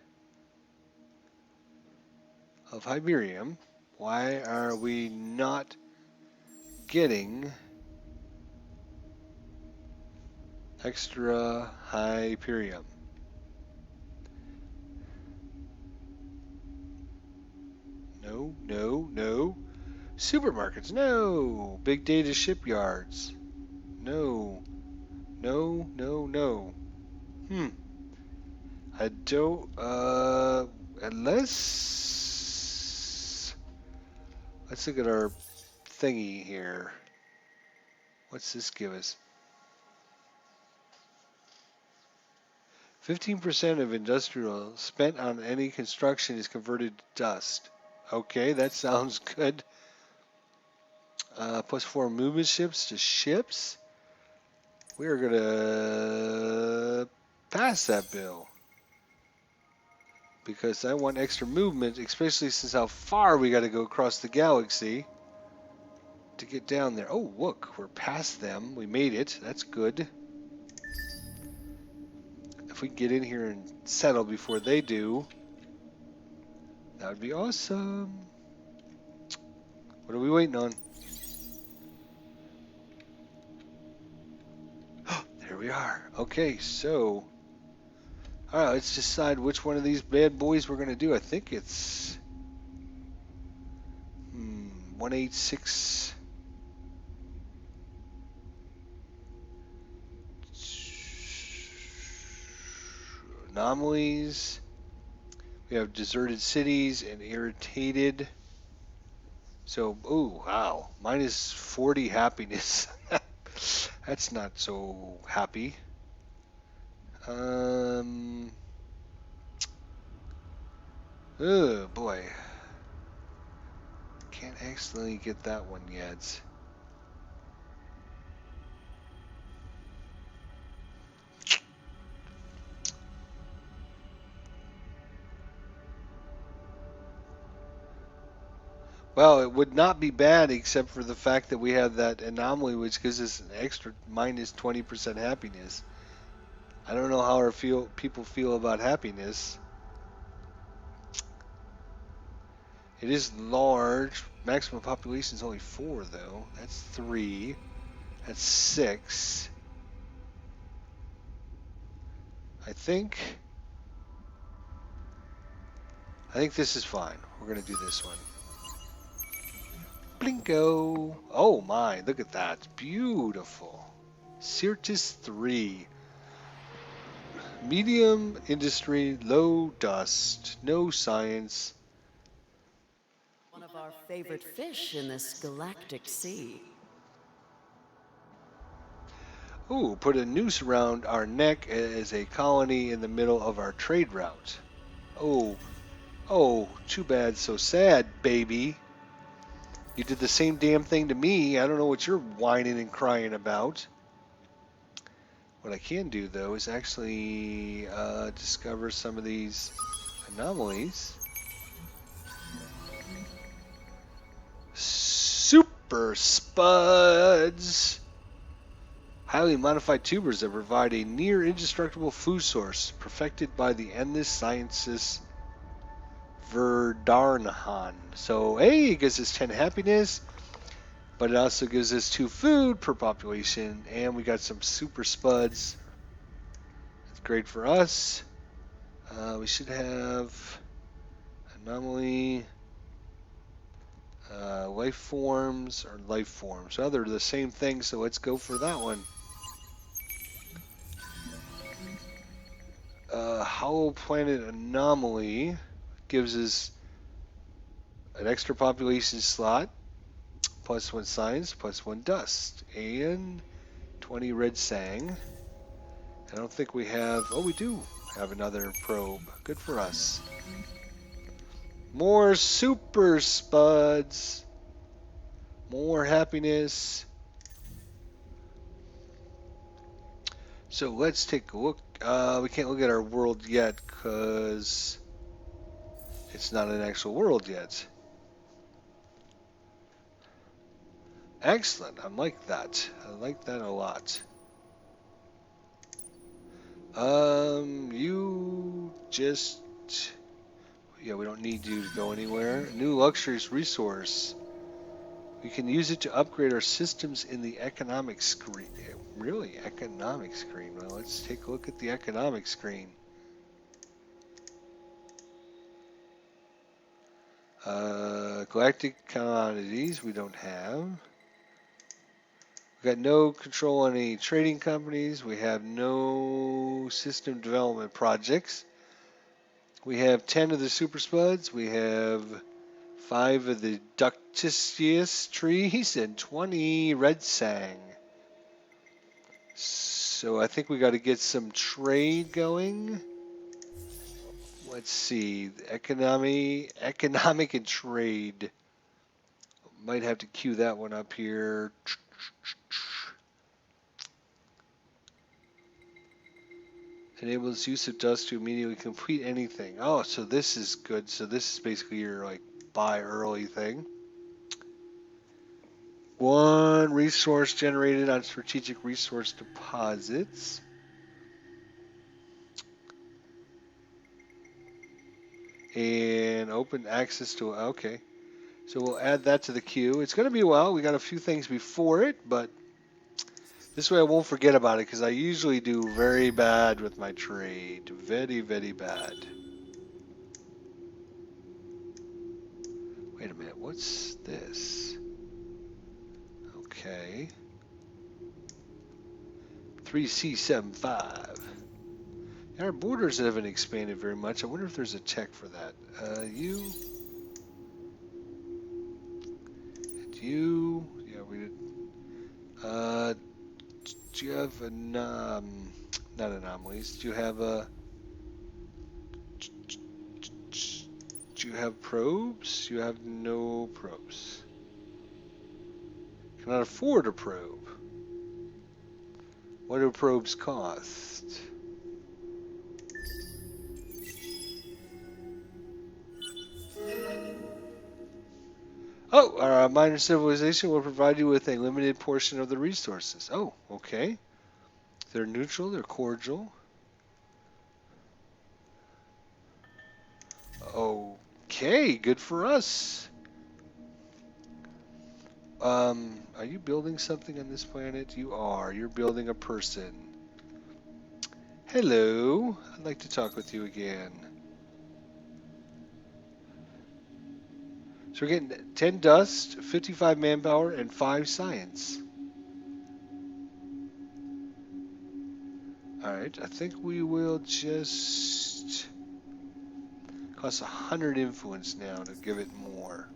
of Hyberium. Why are we not getting extra Hyperium? No, no, no. Supermarkets, no. Big data shipyards, no. No, no, no. I don't, unless, let's look at our thingy here. What's this give us? 15% of industrial spent on any construction is converted to dust. Okay, that sounds good. Plus 4 movement ships to ships. We are going to pass that bill. Because I want extra movement, especially since how far we got to go across the galaxy to get down there. Oh, look, we're past them. We made it. That's good. If we can get in here and settle before they do, that would be awesome. What are we waiting on? There we are. Okay, so, all right, let's decide which one of these bad boys we're going to do. I think it's 186. Anomalies. We have deserted cities and irritated. So, oh wow, minus 40 happiness. That's not so happy. Oh boy, can't accidentally get that one yet. Well, it would not be bad except for the fact that we have that anomaly which gives us an extra minus 20% happiness. I don't know how people feel about happiness. It is large. Maximum population is only 4 though. That's 3. That's 6. I think this is fine. We're gonna do this one. Blinko. Oh my, look at that. Beautiful. Sirtis 3. Medium industry, low dust, no science. One of our favorite fish in this galactic sea. Ooh, put a noose around our neck as a colony in the middle of our trade route. Oh, too bad, so sad, baby. You did the same damn thing to me. I don't know what you're whining and crying about. What I can do, though, is actually discover some of these anomalies. Super Spuds! Highly modified tubers that provide a near indestructible food source, perfected by the endless scientist Verdarnahan. So, hey, it gives us 10 happiness, but it also gives us 2 food per population, and we got some super spuds. That's great for us. We should have anomaly, life forms, or life forms. Well, they're the same thing, so let's go for that one. Hollow planet anomaly gives us an extra population slot, plus 1 science, plus 1 dust, and 20 red sang. I don't think we have, oh we do have another probe. Good for us. More super spuds. More happiness. So let's take a look. We can't look at our world yet because it's not an actual world yet. Excellent. I like that. I like that a lot. You just, yeah, we don't need you to go anywhere. New luxurious resource. We can use it to upgrade our systems in the economic screen. Really? Economic screen? Well, let's take a look at the economic screen. Galactic commodities we don't have. We got no control on any trading companies. We have no system development projects. We have 10 of the super spuds. We have 5 of the ducticious trees and 20 red sang. So I think we got to get some trade going. Let's see, economic and trade. Might have to queue that one up here. Enables use of dust to immediately complete anything. Oh, so this is good. So this is basically your like buy early thing. 1 resource generated on strategic resource deposits. And open access to, okay. So we'll add that to the queue. It's going to be a while. We got a few things before it, but this way I won't forget about it because I usually do very bad with my trade. Very, very bad. Wait a minute. What's this? Okay. 3C75. Our borders haven't expanded very much. I wonder if there's a tech for that. You. And you. Yeah, we did. Do you have not anomalies? Do you have a? Do you have probes? You have no probes. Cannot afford a probe. What do probes cost? Oh, our minor civilization will provide you with a limited portion of the resources. Oh, okay. They're neutral, they're cordial. Okay, good for us. Are you building something on this planet? You are. You're building a person. Hello. I'd like to talk with you again. So we're getting 10 dust, 55 manpower, and 5 science. Alright, I think we will just cost 100 influence now to give it more.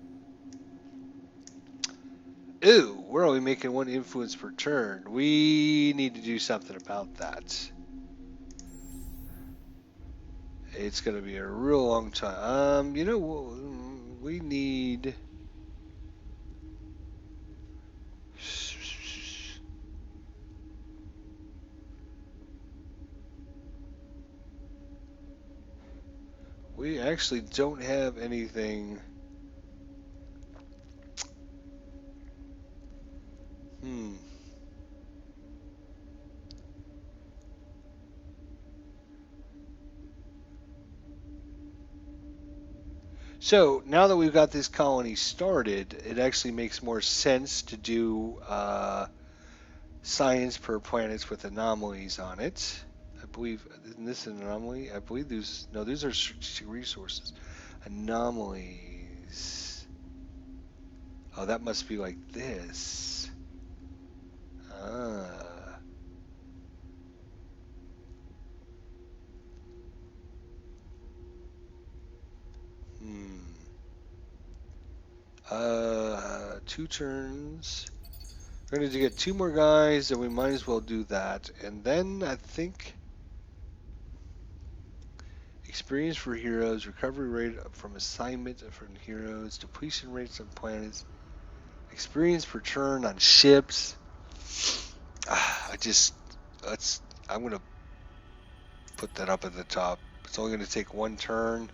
Ooh, we're only making 1 influence per turn. We need to do something about that. It's going to be a real long time. You know, we need... We actually don't have anything. So now that we've got this colony started, it actually makes more sense to do science per planets with anomalies on it. I believe, isn't this an anomaly? I believe these, no, these are strategic resources. Anomalies. Oh, that must be like this. Ah. Hmm. 2 turns. We're going to get 2 more guys, and we might as well do that. And then I think experience for heroes, recovery rate from assignment from heroes, depletion rates on planets, experience per turn on ships. I'm going to put that up at the top. It's only going to take 1 turn.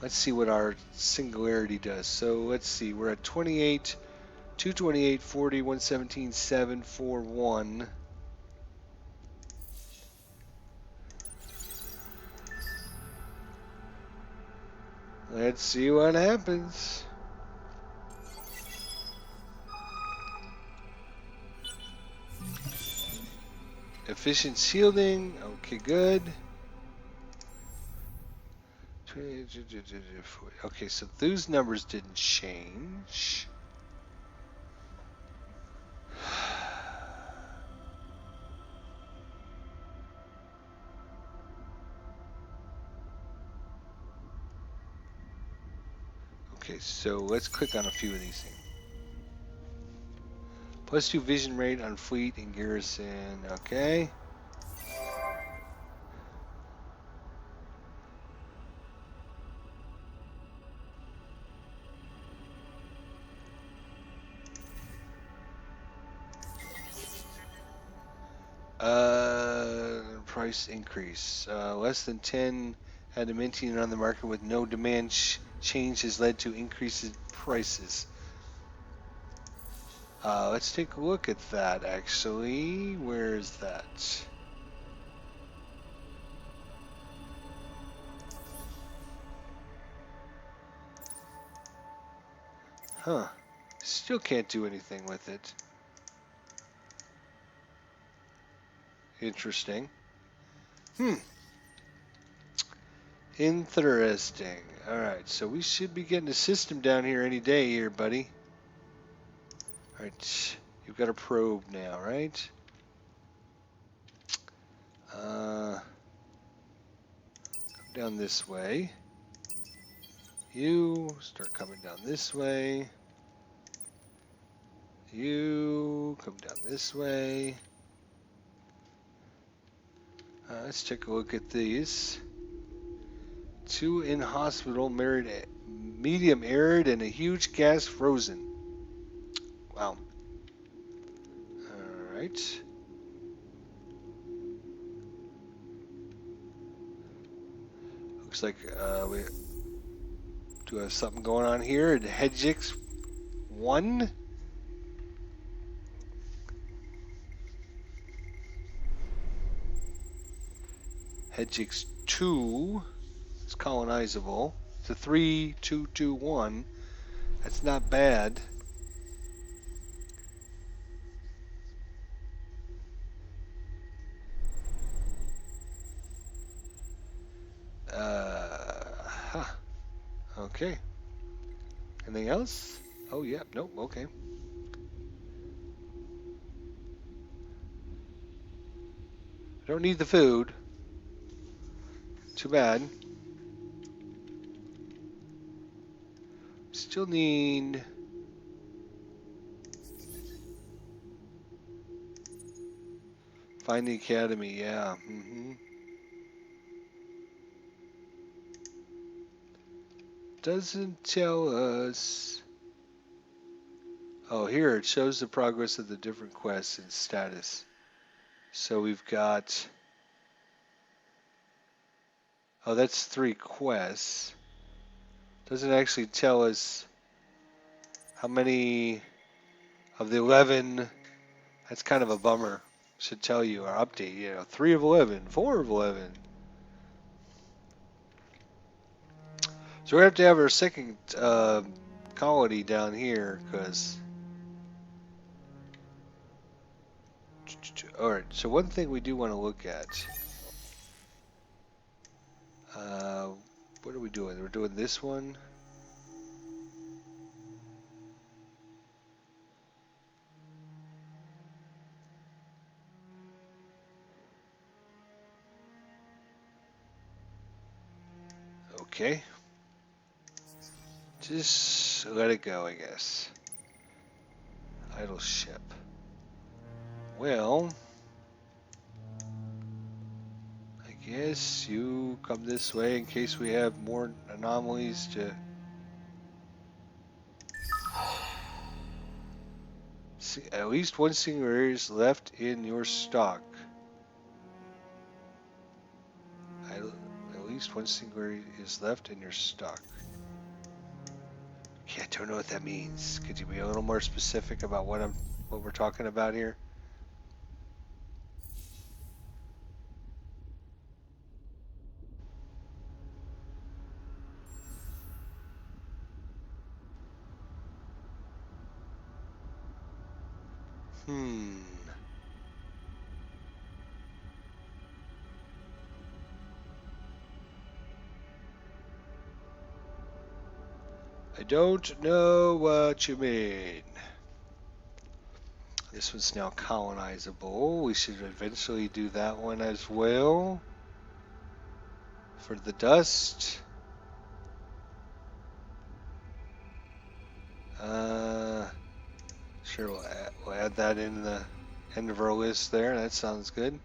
Let's see what our singularity does. So let's see, we're at 28, 228, 40, 117, 7, 4, 1. Let's see what happens. Efficient shielding. Okay, good. Okay, so those numbers didn't change. Okay, so let's click on a few of these things. +2 vision rate on fleet and garrison. Okay. Price increase. Less than 10 adamantium on the market with no demand change has led to increases prices. Let's take a look at that actually. Where is that? Huh. Still can't do anything with it. Interesting. Interesting. Alright, so we should be getting a system down here any day here, buddy. Alright, you've got a probe now, right? Come down this way. You start coming down this way. You come down this way. Let's take a look at these. 2 in hospital, medium arid, and a huge gas frozen. Wow. Alright. Looks like we do have something going on here at Hedgix 1. Hedgix 2 is colonizable. It's a 3-2-2-1. That's not bad. Huh. Okay. Anything else? Oh, yeah. Nope. Okay. I don't need the food. Too bad. Still need... Find the academy, yeah. Doesn't tell us... Oh, here it shows the progress of the different quests and status. So we've got... Oh, that's 3 quests. Doesn't actually tell us how many of the 11. That's kind of a bummer. Should tell you our update. 3 of 11, 4 of 11. So we have to have our second colony down here because. All right. So one thing we do want to look at. What are we doing? We're doing this one. Okay. Just let it go, I guess. Idle ship. Well, I guess you come this way in case we have more anomalies to... See, at least one singularity is left in your stock. At least one singularity is left in your stock. Yeah, I don't know what that means. Could you be a little more specific about what we're talking about here? Hmm. I don't know what you mean. This one's now colonizable. We should eventually do that one as well. For the dust. Sure, we'll add that in the end of our list there. That sounds good.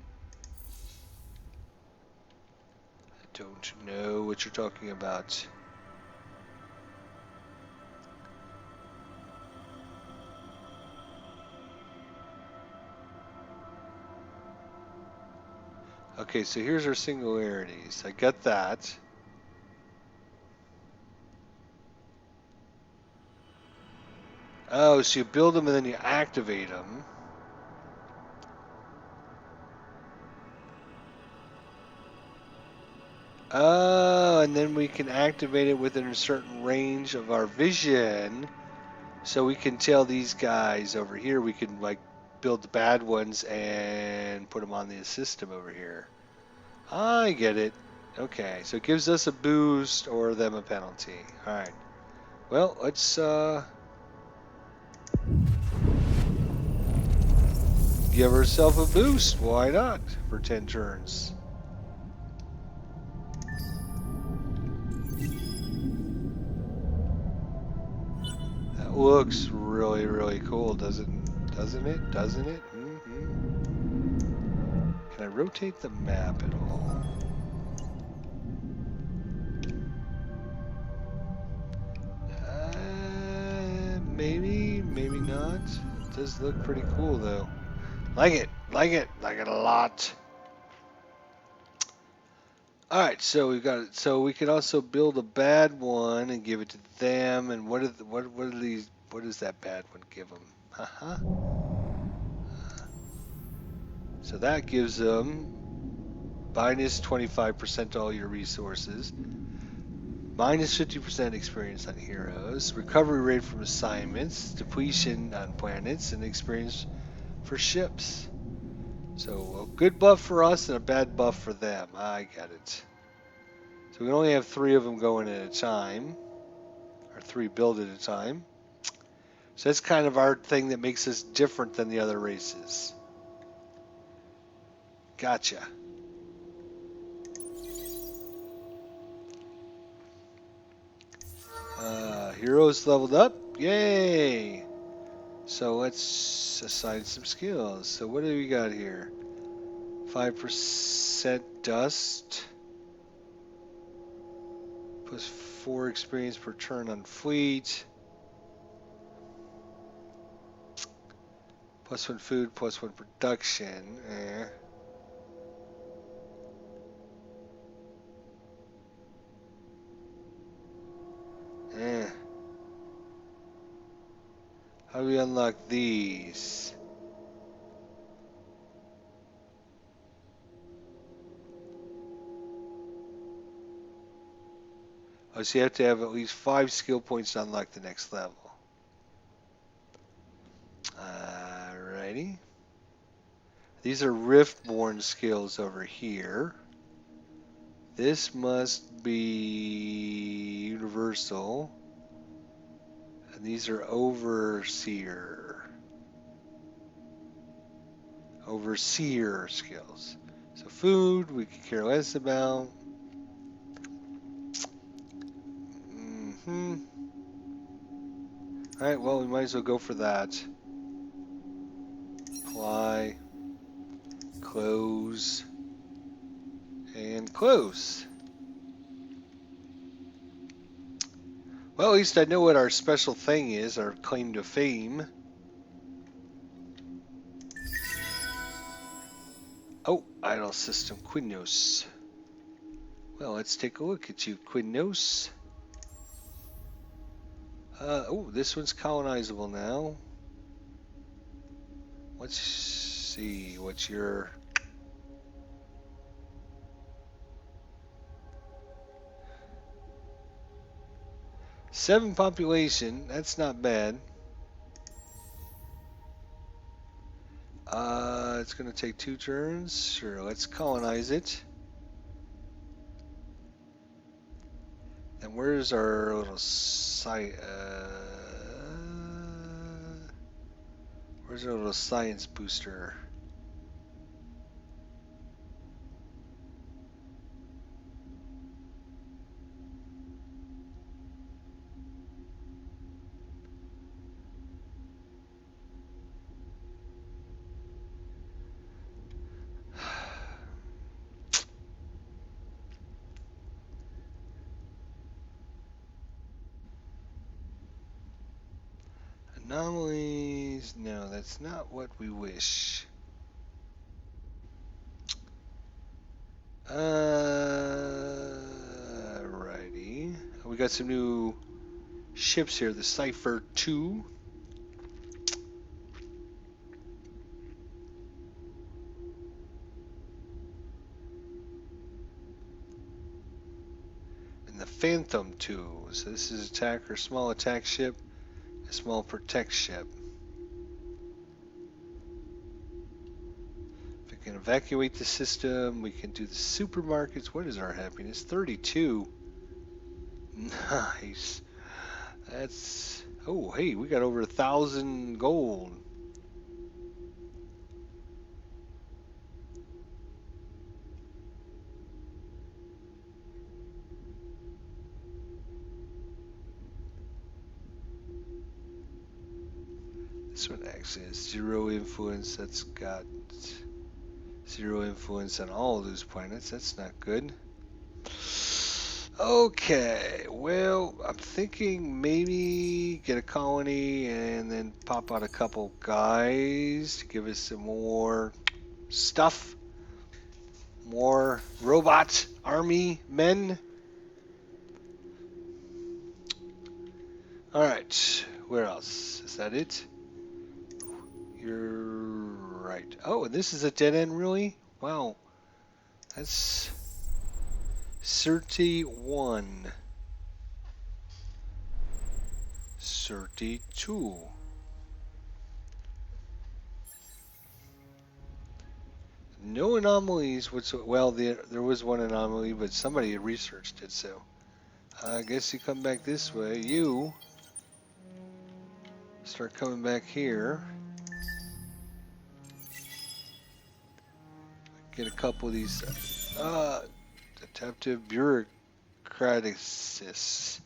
I don't know what you're talking about. Okay, so here's our singularities. I got that. Oh, so you build them and then you activate them. Oh, and then we can activate it within a certain range of our vision. So we can tell these guys over here, we can like build the bad ones and put them on the system over here. I get it. Okay, so it gives us a boost or them a penalty. All right. Well, let's give ourselves a boost. Why not? For 10 turns. That looks really, really cool, doesn't it? Doesn't it? Can I rotate the map at all? Maybe, maybe not. It does look pretty cool though. Like it a lot. All right, so we've got it. So we can also build a bad one and give it to them. And what are these? What does that bad one give them? Haha. So that gives them minus 25% all your resources, minus 50% experience on heroes, recovery rate from assignments, depletion on planets, and experience for ships. So a good buff for us and a bad buff for them. I get it. So we only have 3 of them going at a time, or 3 build at a time. So that's kind of our thing that makes us different than the other races. Gotcha. Heroes leveled up. Yay! So let's assign some skills. So what do we got here? 5% dust. Plus 4 experience per turn on fleet. Plus 1 food, plus 1 production. Eh. How do we unlock these? Oh, so you have to have at least 5 skill points to unlock the next level. Alrighty. These are riftborn skills over here. This must be universal. And these are overseer skills. So food, we could care less about. Alright, well, we might as well go for that. Apply, close, and close. Well, at least I know what our special thing is, our claim to fame. Oh, idle system, Quinos. Well, let's take a look at you, Quinos. Oh, this one's colonizable now. Let's see, what's your... Seven population, that's not bad. It's going to take 2 turns. Sure, let's colonize it. And where's our little site? Where's our little science booster? Anomalies. No, that's not what we wish. Righty. We got some new ships here. The Cypher 2. And the Phantom 2. So this is attacker, small attack ship, a small protect ship. If we can evacuate the system, we can do the supermarkets. What is our happiness? 32. Nice. That's, oh, hey, we got over 1,000 gold. This one actually has 0 influence. That's got 0 influence on all of those planets. That's not good. Okay, well, I'm thinking maybe get a colony and then pop out a couple guys to give us some more stuff. More robot army men. Alright, where else? Is that it? You're right. Oh, and this is a dead end, really? Wow. That's 31. 32. No anomalies whatsoever. Well, there was one anomaly, but somebody had researched it, so I guess you come back this way. You start coming back here. Get a couple of these adaptive bureaucratics.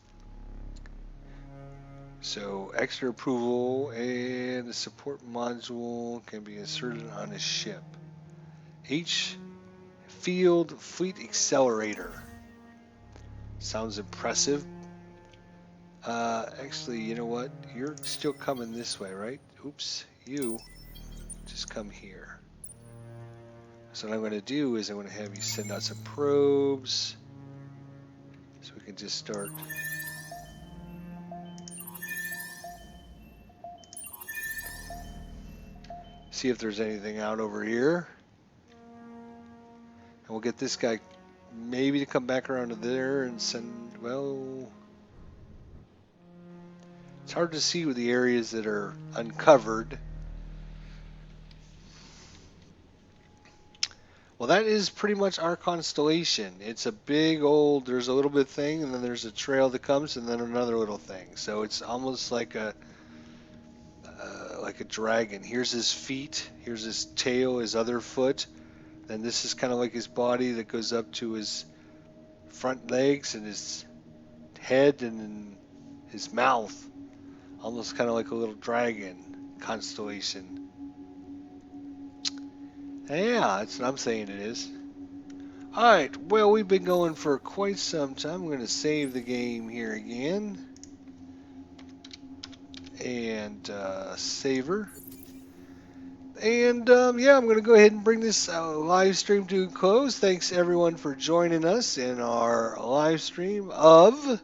So extra approval and the support module can be inserted on a ship. H field fleet accelerator. Sounds impressive. Actually, you know what? You're still coming this way, right? Oops, you just come here. So what I'm going to do is I'm going to have you send out some probes so we can just start. See if there's anything out over here. And we'll get this guy maybe to come back around to there and send, well, it's hard to see with the areas that are uncovered. Well, that is pretty much our constellation. It's a big old, there's a little bit thing, and then there's a trail that comes, and then another little thing. So it's almost like a dragon. Here's his feet, here's his tail, his other foot. Then this is kind of like his body that goes up to his front legs and his head and his mouth. Almost kind of like a little dragon constellation. Yeah, that's what I'm saying it is. Alright, well, we've been going for quite some time. I'm going to save the game here again. And saver. And yeah, I'm going to go ahead and bring this live stream to a close. Thanks everyone for joining us in our live stream of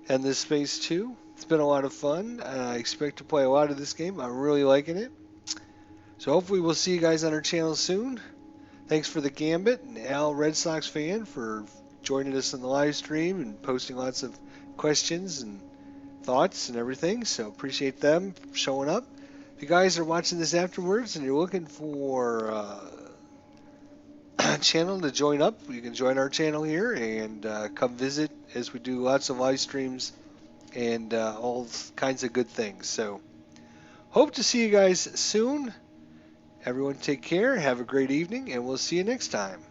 Endless Space 2. It's been a lot of fun. I expect to play a lot of this game. I'm really liking it. So hopefully we'll see you guys on our channel soon. Thanks for the Gambit and Al Red Sox fan for joining us in the live stream and posting lots of questions and thoughts and everything. So appreciate them showing up. If you guys are watching this afterwards and you're looking for a channel to join up, you can join our channel here and come visit as we do lots of live streams and all kinds of good things. So hope to see you guys soon. Everyone take care, have a great evening, and we'll see you next time.